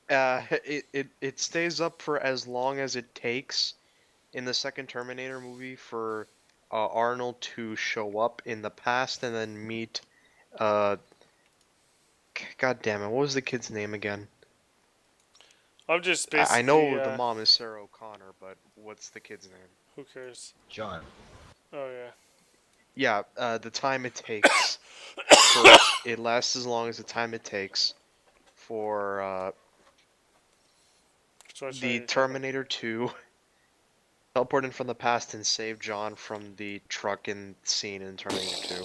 It stays up for as long as it takes in the second Terminator movie for Arnold to show up in the past and then meet God damn it, what was the kid's name again? I'm just basically. I know the mom is Sarah O'Connor, but what's the kid's name? Who cares? John. Oh, yeah. Yeah, the time it takes. It lasts as long as the time it takes for the Terminator 2 teleport in from the past and save John from the truck in scene in Terminator 2.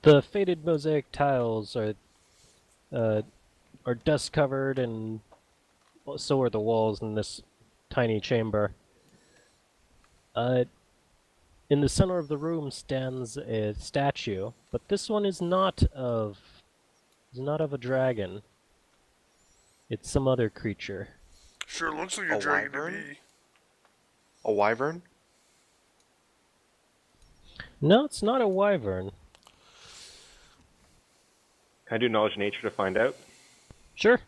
The faded mosaic tiles are dust covered, and so are the walls in this tiny chamber. In the center of the room stands a statue, but this one is not of a dragon. It's some other creature. Sure looks like A a dragon to wyvern? me. A wyvern? No, it's not a wyvern. Can I do knowledge nature to find out? Sure.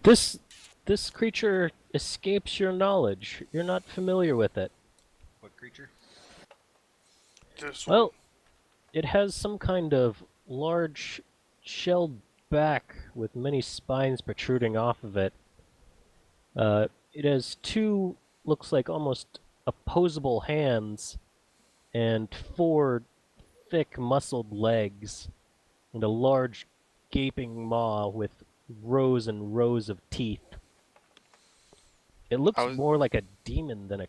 This creature escapes your knowledge. You're not familiar with it. What creature? This one. Well, it has some kind of large shelled back with many spines protruding off of it. It has two, looks like almost opposable hands, and 4 thick muscled legs, and a large gaping maw with rows and rows of teeth. It looks more like a demon than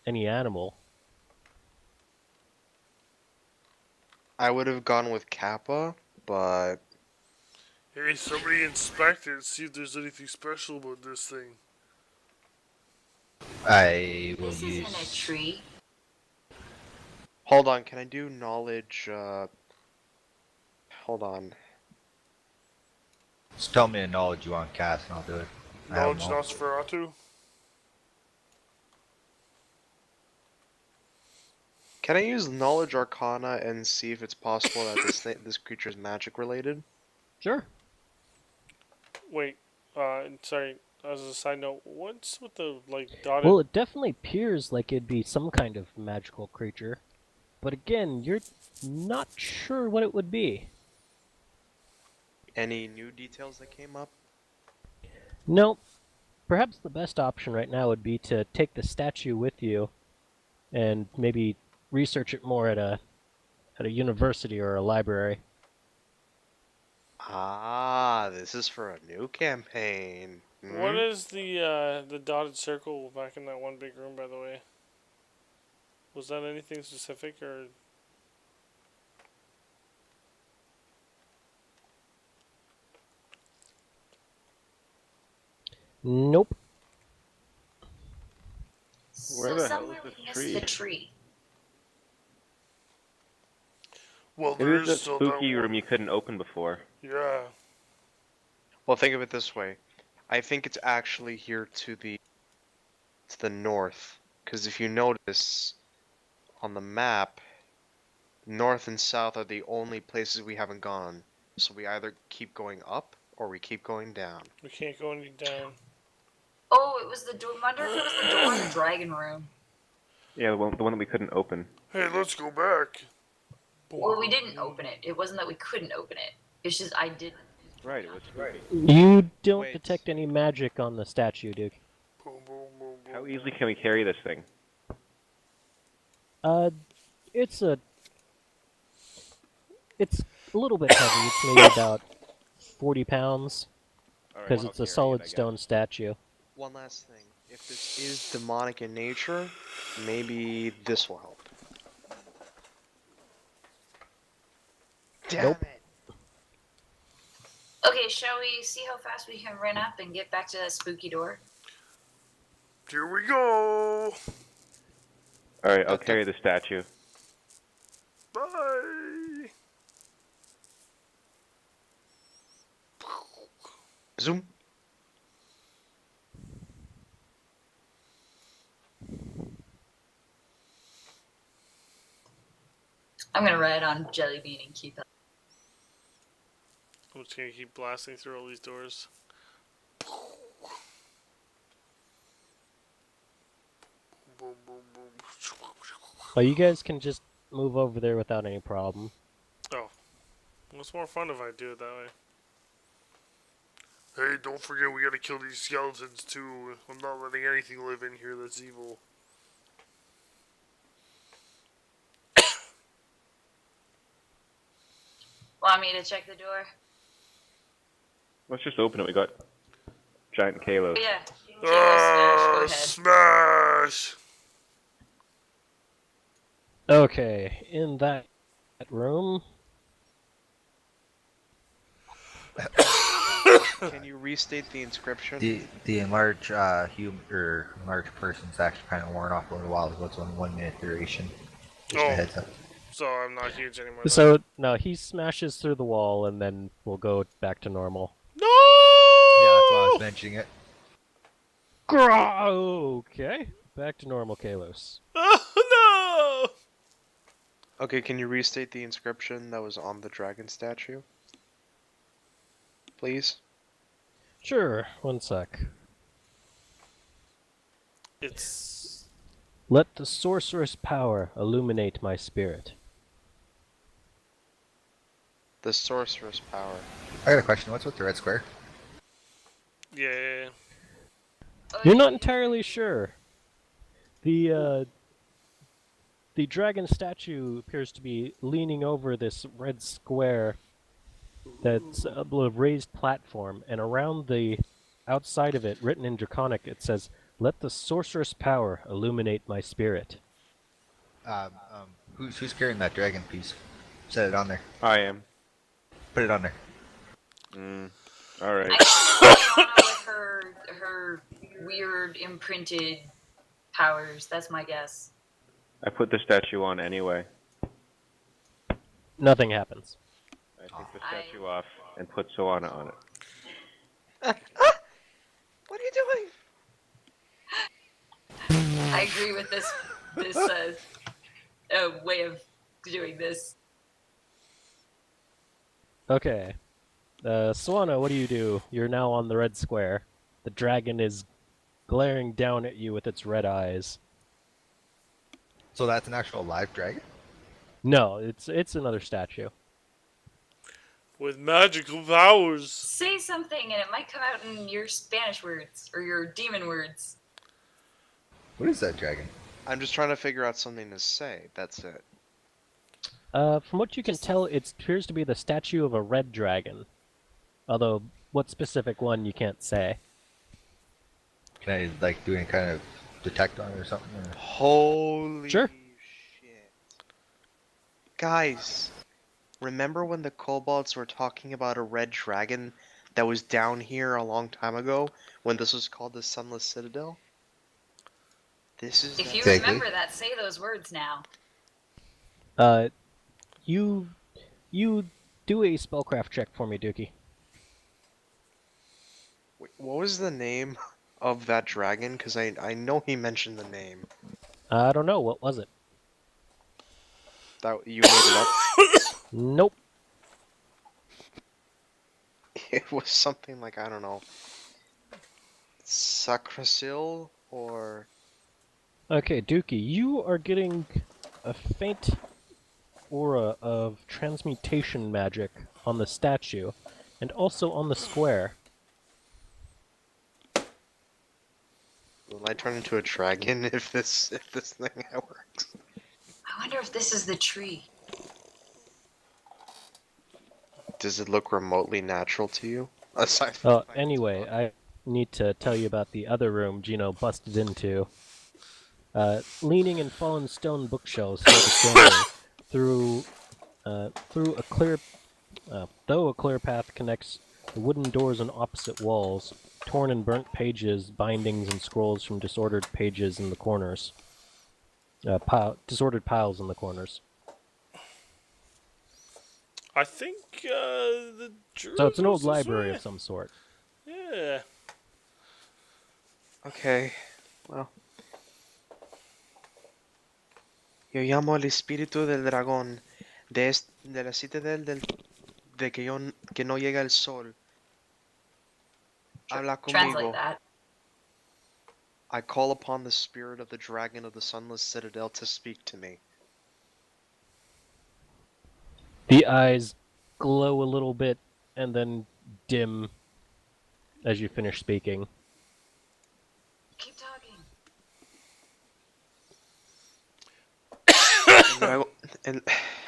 any animal. I would have gone with Kappa, but Hey, somebody inspect it and see if there's anything special about this thing. I will This use. isn't a tree. hold on, can I do knowledge, hold on. Just tell me a knowledge you want to cast and I'll do it. I don't Knowledge know. Nosferatu? Can I use Knowledge Arcana and see if it's possible that this creature is magic related? Sure. Wait, sorry. As a side note, what's with the like dotted? Well, it definitely appears like it'd be some kind of magical creature. But again, you're not sure what it would be. Any new details that came up? No. Perhaps the best option right now would be to take the statue with you and maybe research it more at a university or a library. Ah, this is for a new campaign. What is the dotted circle back in that one big room, by the way? Was that anything specific or? Nope. Where So the hell somewhere is we this missed tree? the tree. Well, Maybe it's a spooky room you couldn't open before. Yeah. Well, think of it this way. I think it's actually here to the north. Because if you notice on the map, north and south are the only places we haven't gone. So we either keep going up or we keep going down. We can't go any down. Oh, it was the door. I wonder if it was the door in the dragon room. Yeah, the one that we couldn't open. Hey, let's go back. Well, we didn't open it. It wasn't that we couldn't open it. It's just I didn't. Right, it was spooky. You don't Wait. detect any magic on the statue, Duke. Boom, boom, boom, boom. How easily can we carry this thing? It's a little bit heavy. It's maybe about 40 pounds Alright, because I'll it's a carry it, solid I guess. stone statue. One last thing. If this is demonic in nature, maybe this will help. Damn Nope. it! Okay, shall we see how fast we can run up and get back to that spooky door? Here we go. Alright, I'll carry the statue. Bye. Zoom. I'm gonna ride on Jellybean and keep up. I'm just gonna keep blasting through all these doors. Boom, boom, boom. Well, you guys can just move over there without any problem. Oh. Well, it's more fun if I do it that way. Hey, don't forget we gotta kill these skeletons too. I'm not letting anything live in here that's evil. Want me to check the door? Let's just open it, we got giant Kalos. Oh, yeah. Kilo smash. Go ahead. Smash! Okay, in that room, Can you restate the inscription? The enlarged enlarged person's actually kind of worn off a little while ago. It's on 1 minute duration. Just Oh. a heads up. So I'm not huge anymore. so no, he smashes through the wall and then we'll go back to normal. No! Yeah, that's why I was mentioning it. Okay, back to normal, Kalos. Oh, no! Okay, can you restate the inscription that was on the dragon statue? Please? Sure, one sec. It's... Let the sorceress power illuminate my spirit. The sorceress power. I got a question. What's with the red square? Yeah. You're not entirely sure. The dragon statue appears to be leaning over this red square that's a raised platform, and around the outside of it, written in Draconic, it says, "Let the sorceress power illuminate my spirit." Who's carrying that dragon piece? Set it on there. I am. Put it on there. Alright. I with her weird imprinted powers. That's my guess. I put the statue on anyway. Nothing happens. I take the statue off and put Soana on it. What are you doing? I agree with this way of doing this. Okay. Swana, what do you do? You're now on the red square. The dragon is glaring down at you with its red eyes. So that's an actual live dragon? No, it's another statue. With magical powers. Say something, and it might come out in your Spanish words or your demon words. What is that dragon? I'm just trying to figure out something to say. That's it. From what you can tell, it appears to be the statue of a red dragon. Although, what specific one, you can't say. Can I like do any kind of detect on it or something? Or... Holy Sure. shit. Guys, remember when the kobolds were talking about a red dragon that was down here a long time ago when this was called the Sunless Citadel? This is If that- you Exactly. remember that, say those words now. You do a spellcraft check for me, Dookie. Wait, what was the name of that dragon? Because I know he mentioned the name. I don't know, what was it? That you made it up? Nope. It was something like, I don't know, Sacrasil or... Okay, Dookie, you are getting a faint aura of transmutation magic on the statue, and also on the square. Will I turn into a dragon if this thing works? I wonder if this is the tree. Does it look remotely natural to you? Aside from the fact it's Anyway, black. I need to tell you about the other room Gino busted into. Leaning in fallen stone bookshelves held standing through a clear, though a clear path connects the wooden doors on opposite walls, torn and burnt pages, bindings, and scrolls from disordered pages in the corners. Disordered piles in the corners. I think the So it's an old druid was this library way. of some sort. Yeah. Okay, well. Yo llamo al espíritu del dragón de la citadel de que no llega el sol. Habla Translate conmigo. that. I call upon the spirit of the dragon of the Sunless Citadel to speak to me. The eyes glow a little bit and then dim as you finish speaking. Keep talking. And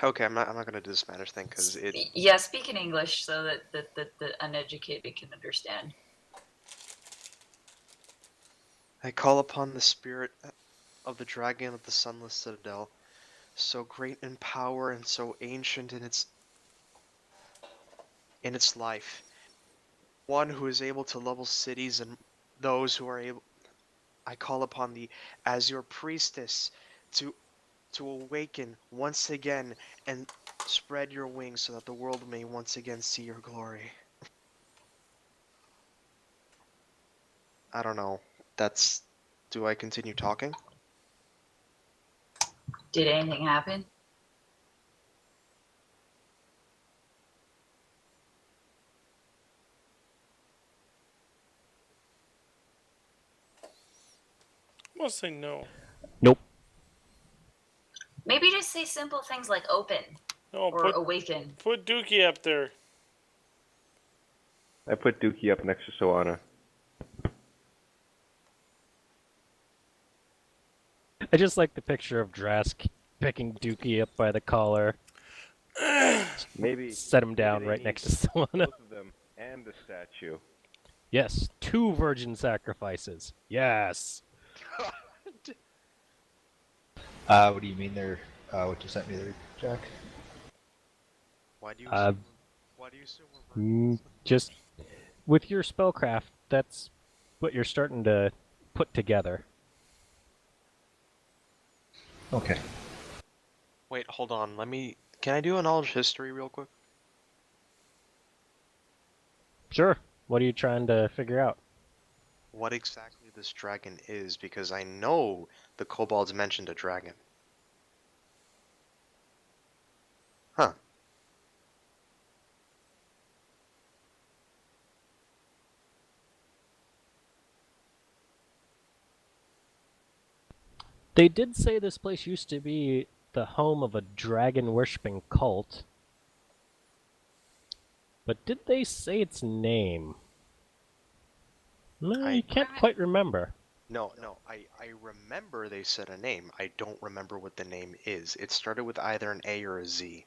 okay, I'm not gonna do the Spanish thing because it. Yeah, speak in English so that the uneducated can understand. I call upon the spirit of the dragon of the Sunless Citadel, so great in power and so ancient in its life. One who is able to level cities and those who are able. I call upon thee as your priestess to awaken once again and spread your wings so that the world may once again see your glory. I don't know. That's... Do I continue talking? Did anything happen? I'm gonna say no. Nope. Maybe just say simple things like open No, or awaken. put Dookie up there. I put Dookie up next to Soana. I just like the picture of Drask picking Dookie up by the collar, Maybe set him down they right need next to Solana. both of them and the statue. Yes, 2 virgin sacrifices. Yes. What do you mean there? What you sent me there, Jack? Why do you Uh, assume, why do you assume we're virgins? Just with your spellcraft, that's what you're starting to put together. Okay. Wait, hold on. Can I do a knowledge history real quick? Sure. What are you trying to figure out? What exactly this dragon is, because I know the kobolds mentioned a dragon. They did say this place used to be the home of a dragon-worshipping cult. But did they say its name? No, I- you can't quite remember. No, I remember they said a name. I don't remember what the name is. It started with either an A or a Z.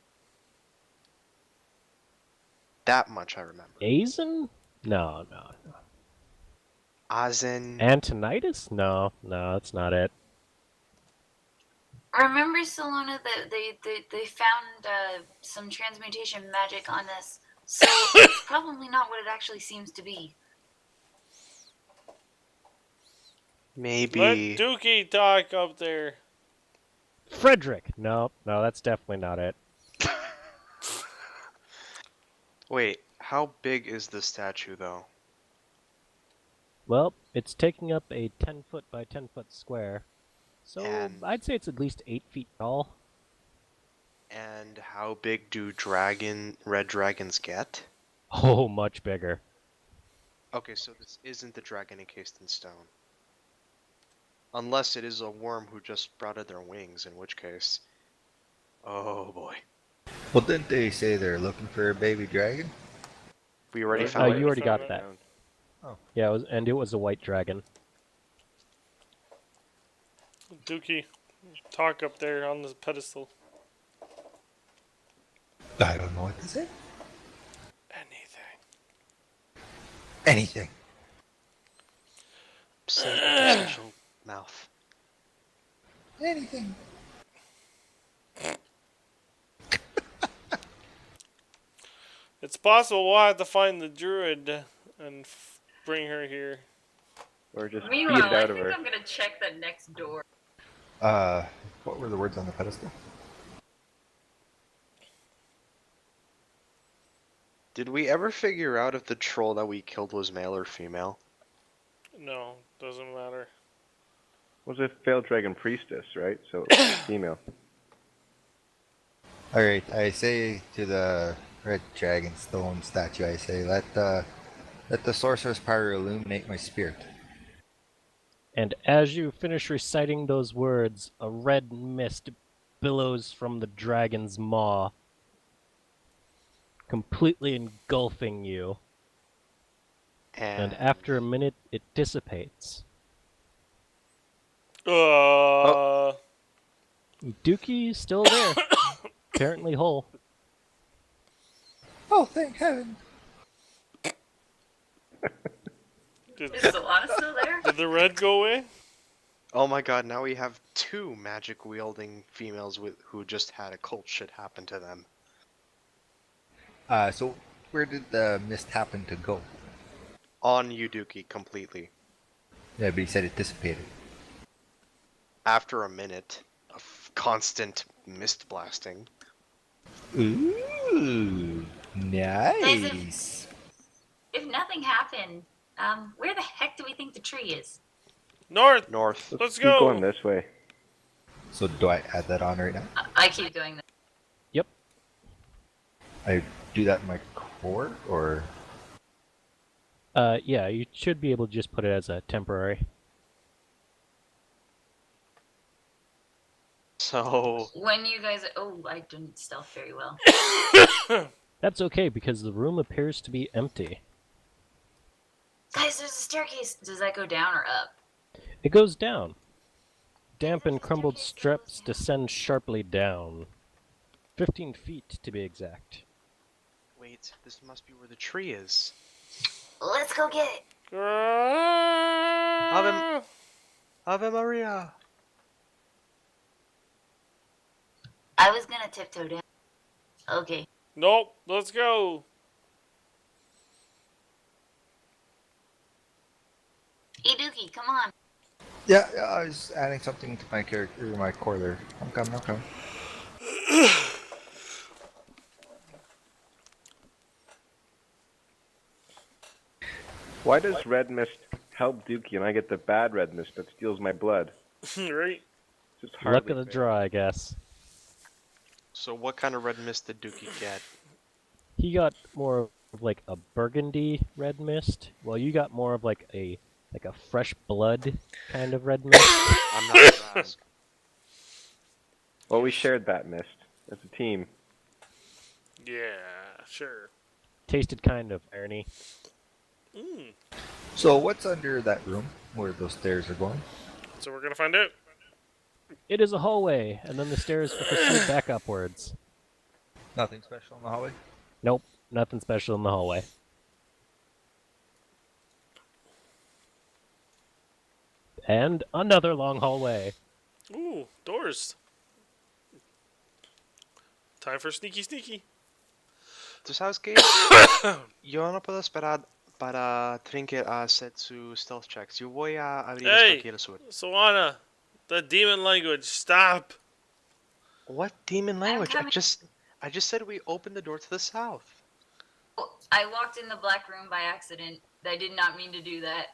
That much I remember. Azen? No. Azen. Antonitis? No, that's not it. Remember, Salona, that they found some transmutation magic on this, so it's probably not what it actually seems to be. Maybe. Let Dookie talk up there. Frederick! No, that's definitely not it. Wait, how big is the statue though? Well, it's taking up a 10-foot by 10-foot square. So And- I'd say it's at least 8 feet tall. And how big do red dragons get? Oh, much bigger. Okay, so this isn't the dragon encased in stone. Unless it is a worm who just sprouted their wings, in which case... Oh boy. Well, didn't they say they're looking for a baby dragon? We already Well, found you it. already got found that. Oh. Yeah, it was a white dragon. Dookie, talk up there on the pedestal. I don't know what to say. Anything. Anything. Say interstitial mouth. Anything. It's possible we'll have to find the druid and bring her here. Or just beat Meanwhile, it I out of think her. I'm gonna check the next door. What were the words on the pedestal? Did we ever figure out if the troll that we killed was male or female? No, doesn't matter. Was a failed dragon priestess, right? So it's female. Alright, I say to the red dragon stone statue, I say, let the sorcerer's power illuminate my spirit. And as you finish reciting those words, a red mist billows from the dragon's maw, completely engulfing you. And after a minute, it dissipates. Dookie still there, apparently whole. Oh, thank heaven! Did, Is Solana still there? did the red go away? Oh my god, now we have two magic-wielding females who just had a cult shit happen to them. So where did the mist happen to go? On Yuduki, completely. Yeah, but he said it dissipated. After a minute of constant mist blasting. Ooh, nice. If nothing happened, where the heck do we think the tree is? North! North. Let's Keep go! going this way. So do I add that on right now? I keep doing that. I do that in my core, or Yeah, you should be able to just put it as a temporary. So... When you guys, oh, I didn't stealth very well. That's okay, because the room appears to be empty. Guys, there's a staircase. Does that go down or up? It goes down. Damp and crumbled steps descend sharply down. 15 feet, to be exact. Wait, this must be where the tree is. Let's go get it. Ave, Ave Maria! I was gonna tiptoe down. Okay. Nope, let's go! Hey, Dookie, come on. yeah, I was adding something to my character, my core there. I'm coming. Why does red mist help Dookie and I get the bad red mist that steals my blood? Right? It's just Luck hardly of the fair. draw, I guess. So what kind of red mist did Dookie get? He got more of like a burgundy red mist, while you got more of like a fresh blood kind of red mist. I'm not gonna ask. Well, we shared that mist as a team. Yeah, sure. Tasted kind of irony. Mm. So what's under that room where those stairs are going? So we're gonna find out. It is a hallway, and then the stairs proceed back upwards. Nothing special in the hallway? Nope, nothing special in the hallway. And another long hallway. Ooh, doors. Time for sneaky sneaky. ¿Tú sabes qué? Yo no puedo esperar para Trinket hacer sus stealth checks. Yo voy a abrir Hey! esto aquí al sur. Sawana, the demon language, stop! What demon language? coming. I just said we opened the door to the south. I walked in the black room by accident. I did not mean to do that.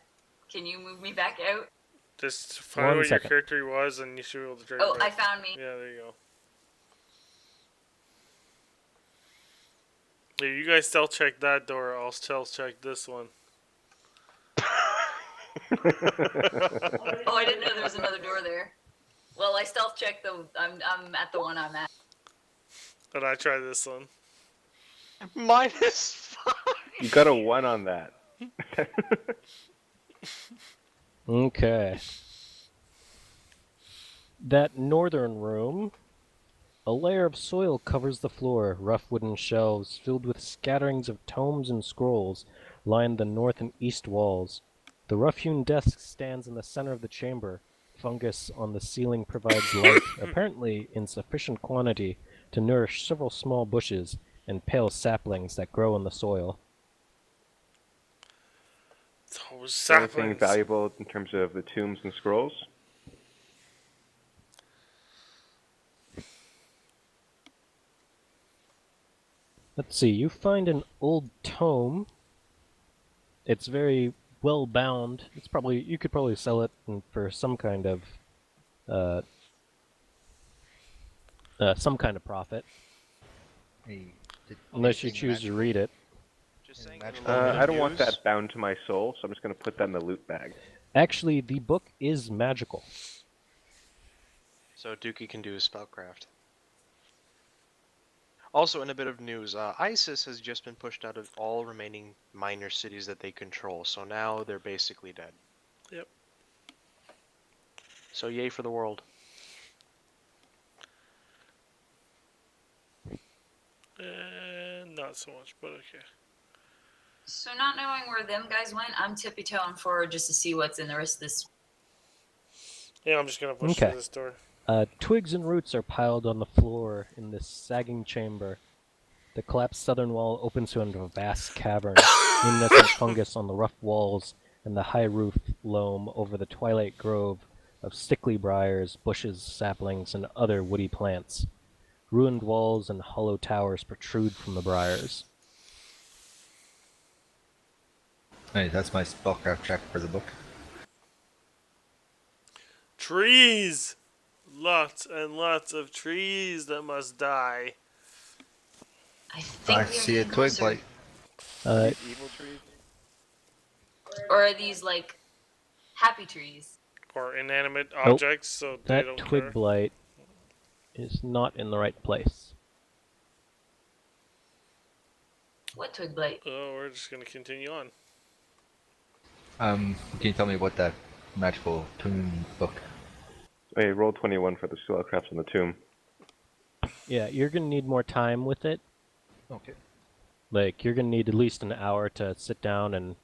Can you move me back out? Just find One what second. your character was and you should be able to drag Oh, it I back. found me. Yeah, there you go. Yeah, you guys stealth check that door, I'll stealth check this one. Oh, I didn't know there was another door there. Well, I stealth checked the. I'm at the one I'm at. And I try this one. -5. You got a 1 on that. Okay. That northern room. A layer of soil covers the floor. Rough wooden shelves filled with scatterings of tomes and scrolls line the north and east walls. The rough-hewn desk stands in the center of the chamber. Fungus on the ceiling provides light, apparently in sufficient quantity, to nourish several small bushes and pale saplings that grow in the soil. Those Anything saplings. valuable in terms of the tombs and scrolls? Let's see, you find an old tome. It's very well bound. It's probably you could probably sell it for some kind of profit, Hey, unless you choose to read it. Just saying. Magic- in a little bit I of don't want news- that bound to my soul, so I'm just going to put that in the loot bag. Actually, the book is magical. So Dookie can do his spellcraft. Also, in a bit of news, ISIS has just been pushed out of all remaining minor cities that they control, so now they're basically dead. Yep. So yay for the world. Not so much, but okay. So not knowing where them guys went, I'm tippy-toeing forward just to see what's in the rest of this. Yeah, I'm just gonna push Okay. through this door. Twigs and roots are piled on the floor in this sagging chamber. The collapsed southern wall opens into a vast cavern, luminescent fungus on the rough walls, and the high roof loam over the twilight grove of sickly briars, bushes, saplings, and other woody plants. Ruined walls and hollow towers protrude from the briars. Hey, that's my spellcraft check for the book. Trees! Lots and lots of trees that must die. I think I we're see a getting twig closer. blight. Evil trees? Or are these like happy trees? Or inanimate Nope. objects, so they That don't twig care. blight is not in the right place. What twig blight? Oh, we're just gonna continue on. Can you tell me what that magical tomb book? Hey, roll 21 for the spellcraft on the tomb. Yeah, you're gonna need more time with it. Okay. Like, you're gonna need at least an hour to sit down and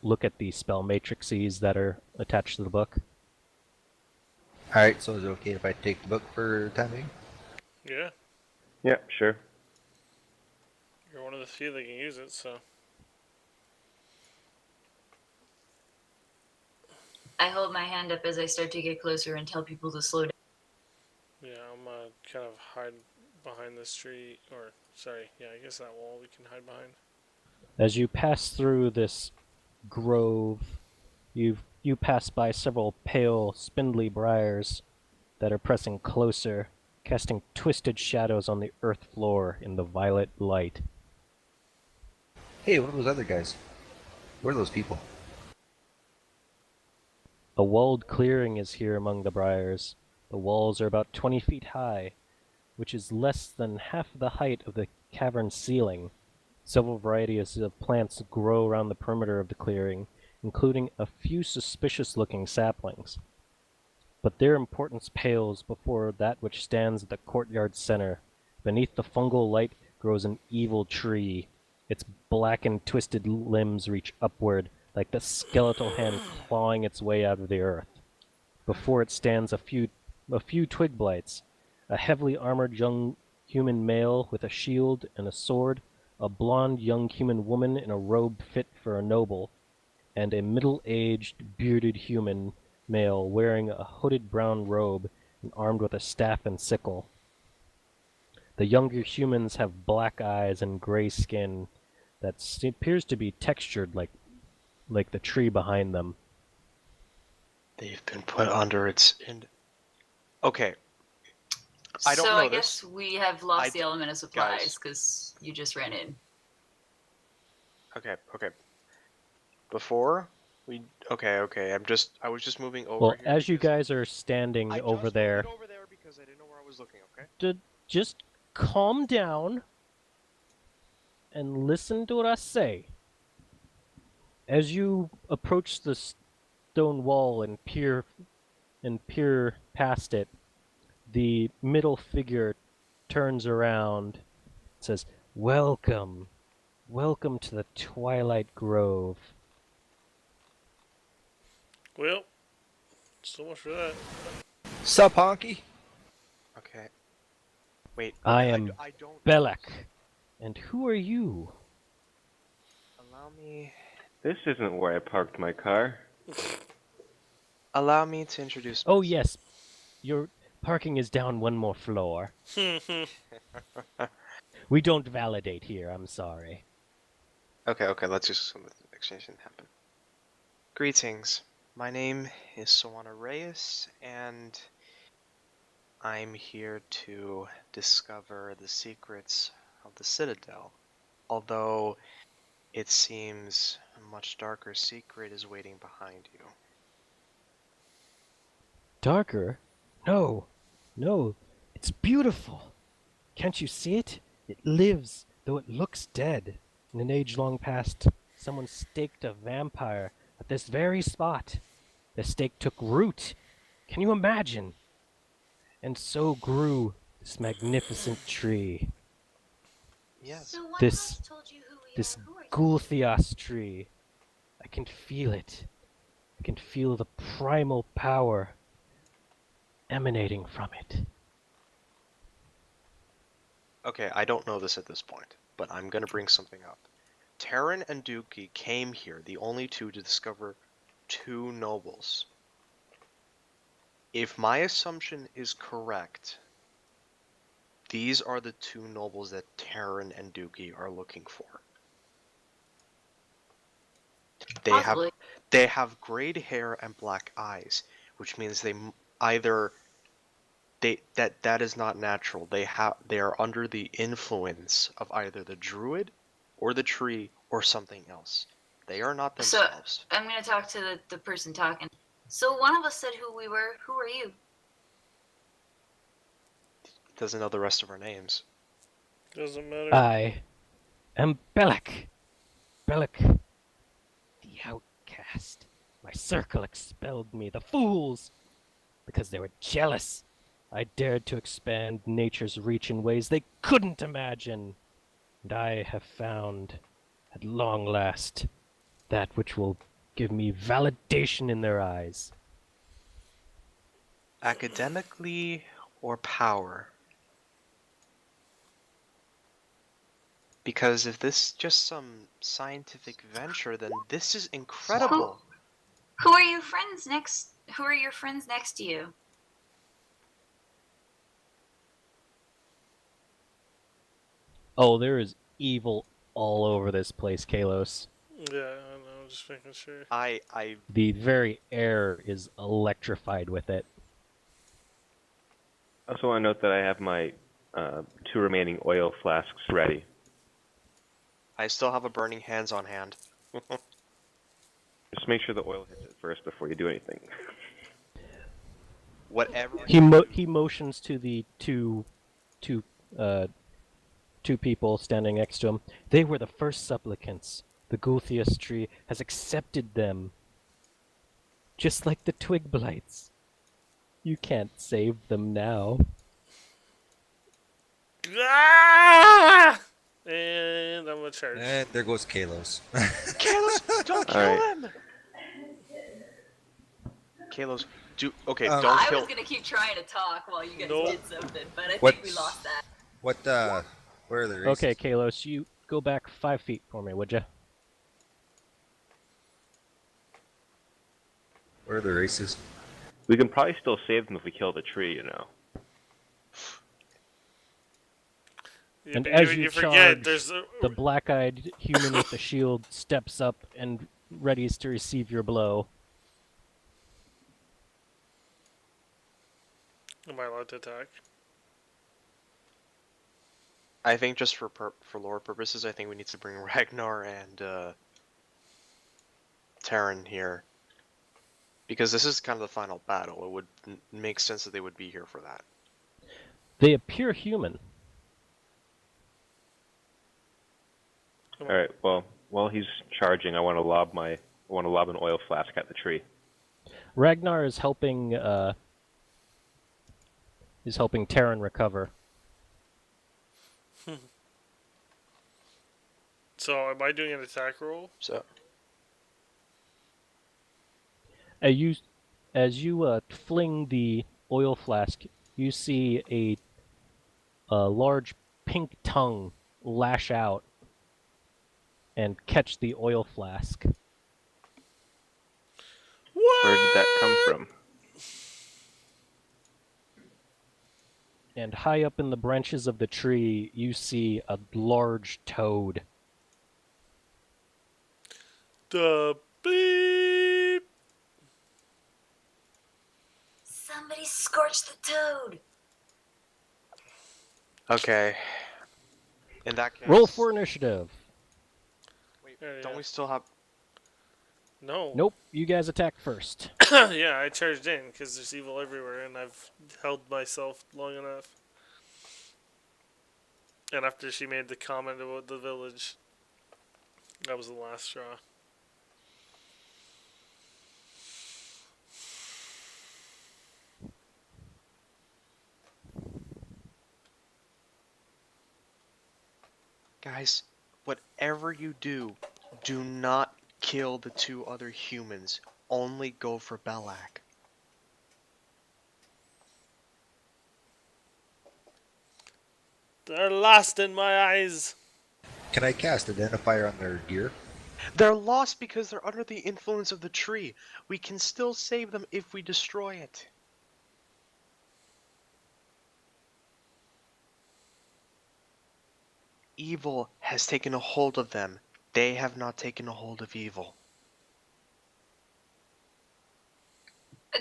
look at the spell matrices that are attached to the book. Alright, so is it okay if I take the book for time being? Yeah, Yeah, sure. you're one of the few that can use it, so. I hold my hand up as I start to get closer and tell people to slow down. Yeah, I'm gonna kind of hide behind this tree, or, sorry, yeah, I guess that wall we can hide behind. As you pass through this grove, you pass by several pale, spindly briars that are pressing closer, casting twisted shadows on the earth floor in the violet light. Hey, what are those other guys? Where are those people? A walled clearing is here among the briars. The walls are about 20 feet high, which is less than half the height of the cavern's ceiling. Several varieties of plants grow around the perimeter of the clearing, including a few suspicious-looking saplings. But their importance pales before that which stands at the courtyard's center. Beneath the fungal light grows an evil tree. Its black and twisted limbs reach upward, like the skeletal hand clawing its way out of the earth. Before it stands a few twig blights, a heavily armored young human male with a shield and a sword, a blonde young human woman in a robe fit for a noble, and a middle-aged, bearded human male wearing a hooded brown robe and armed with a staff and sickle. The younger humans have black eyes and gray skin that appears to be textured like the tree behind them. They've been put under its... Okay. I don't so know I guess we have lost the element of supplies guys. because you just ran in. Okay. Before we... Okay. I was just moving over Well, here as you because guys are standing I over just there, moved over there because I didn't know where I was looking, okay? just calm down and listen to what I say. As you approach the stone wall and peer past it, the middle figure turns around and says, "Welcome. Welcome to the Twilight Grove." Well, so much for that. Sup, honky? Okay. Wait. I am I don't... Belek. And who are you? Allow me... This isn't where I parked my car. Allow me to introduce Oh, myself. yes. Your parking is down one more floor. We don't validate here, I'm sorry. Okay, let's just let the exchange happen. Greetings. My name is Sawana Reyes, and I'm here to discover the secrets of the Citadel. Although it seems a much darker secret is waiting behind you. Darker? No. No. It's beautiful. Can't you see it? It lives, though it looks dead. In an age long past, someone staked a vampire at this very spot. The stake took root. Can you imagine? And so grew this magnificent tree. Yes. So one of This- us told you who we This are. Who are you? Gulthias tree. I can feel it. I can feel the primal power emanating from it. Okay, I don't know this at this point, but I'm gonna bring something up. Terran and Dookie came here, the only two, to discover two nobles. If my assumption is correct, these are the two nobles that Terran and Dookie are looking for. Possibly. They have grayed hair and black eyes, which means that is not natural. They are under the influence of either the druid or the tree or something else. They are not So themselves. I'm gonna talk to the person talking. So one of us said who we were. Who are you? Doesn't know the rest of our names. Doesn't matter. I am Belek. Belek, the outcast. My circle expelled me, the fools! Because they were jealous. I dared to expand nature's reach in ways they couldn't imagine. And I have found, at long last, that which will give me validation in their eyes. Academically or power? Because if this is just some scientific venture, then this is incredible. Who are your friends next? Who are your friends next to you? Oh, there is evil all over this place, Kalos. Yeah, I know. Just making sure. The very air is electrified with it. I also want to note that I have my 2 remaining oil flasks ready. I still have a burning hands on hand. Just make sure the oil hits it first before you do anything. Whatever. He motions to the two people standing next to him. They were the first supplicants. The Gulthias tree has accepted them. Just like the twig blights. You can't save them now. Ah! And I'm gonna charge. And there goes Kalos. Kalos, don't kill Alright. him! Kalos, okay, Um, don't I kill. was gonna keep trying to talk while you guys Nope. did something, but I think What? we lost that. What, where are the races? Okay, Kalos, you go back 5 feet for me, would you? Where are the races? We can probably still save them if we kill the tree, you know. And but as you forget, charge, there's a, The black-eyed human with the shield steps up and readies to receive your blow. Am I allowed to attack? I think just for lore purposes, I think we need to bring Ragnar and Terran here. Because this is kind of the final battle. It would make sense that they would be here for that. They appear human. Alright, well, while he's charging, I want to lob an oil flask at the tree. Ragnar is helping Terran recover. So am I doing an attack roll? So, As you fling the oil flask, you see a large pink tongue lash out and catch the oil flask. What? Where did that come from? And high up in the branches of the tree, you see a large toad. The beep. Somebody scorched the toad. okay. In that case... Roll for initiative. Wait, Yeah, don't yeah. we still have... No. Nope, you guys attack first. Yeah, I charged in because there's evil everywhere, and I've held myself long enough. And after she made the comment about the village, that was the last straw. Guys, whatever you do, do not kill the two other humans. Only go for Belak. They're lost in my eyes. Can I cast Identifier on their gear? They're lost because they're under the influence of the tree. We can still save them if we destroy it. Evil has taken a hold of them. They have not taken a hold of evil.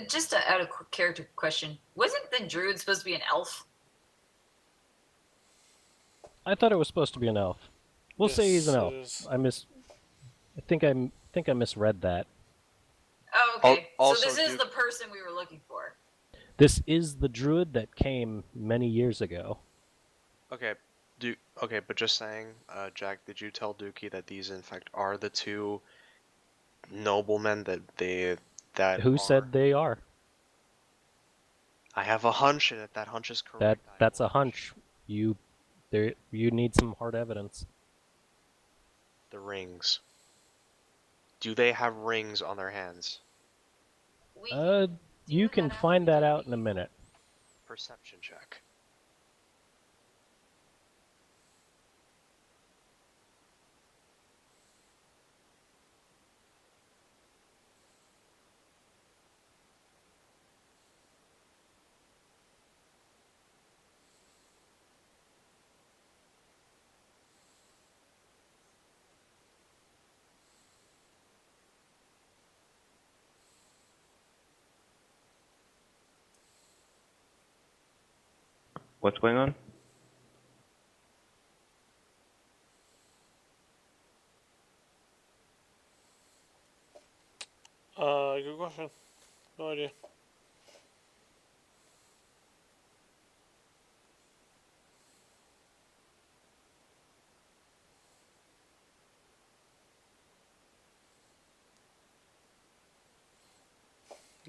Just a out of character question. Wasn't the druid supposed to be an elf? I thought it was supposed to be an elf. We'll say he's an Yes, elf. it is. I think I misread that. Oh, okay. Also, so this is Duke- the person we were looking for. This is the druid that came many years ago. Okay, but just saying, Jack, did you tell Dookie that these in fact are the two noblemen that Who are... said they are? I have a hunch, and if that hunch is correct, That's a hunch. You need some hard evidence. The rings. Do they have rings on their hands? We You can find that out in a minute. Perception check. What's going on? Good question. No idea.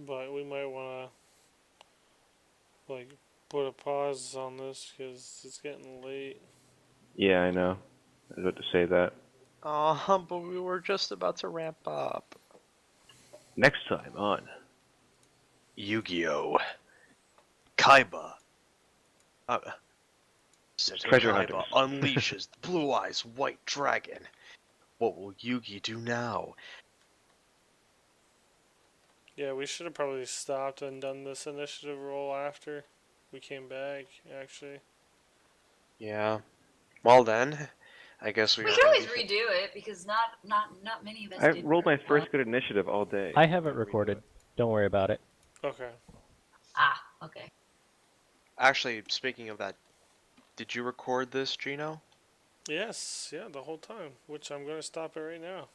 but we might want to like put a pause on this because it's getting late. Yeah, I know. I was about to say that. But we were just about to ramp up. Next time on. Yu-Gi-Oh! Kaiba. Treasure Kaiba Hunters. unleashes the Blue Eyes White Dragon. What will Yugi do now? Yeah, we should have probably stopped and done this initiative roll after we came back, actually. Yeah. Well then, I guess we We are could gonna always be redo it because not many of us I did. rolled my very well. first good initiative all day. I have it Redo recorded. Don't worry about it. Okay. Ah, okay. Actually, speaking of that, did you record this, Gino? Yes, yeah, the whole time, which I'm going to stop it right now.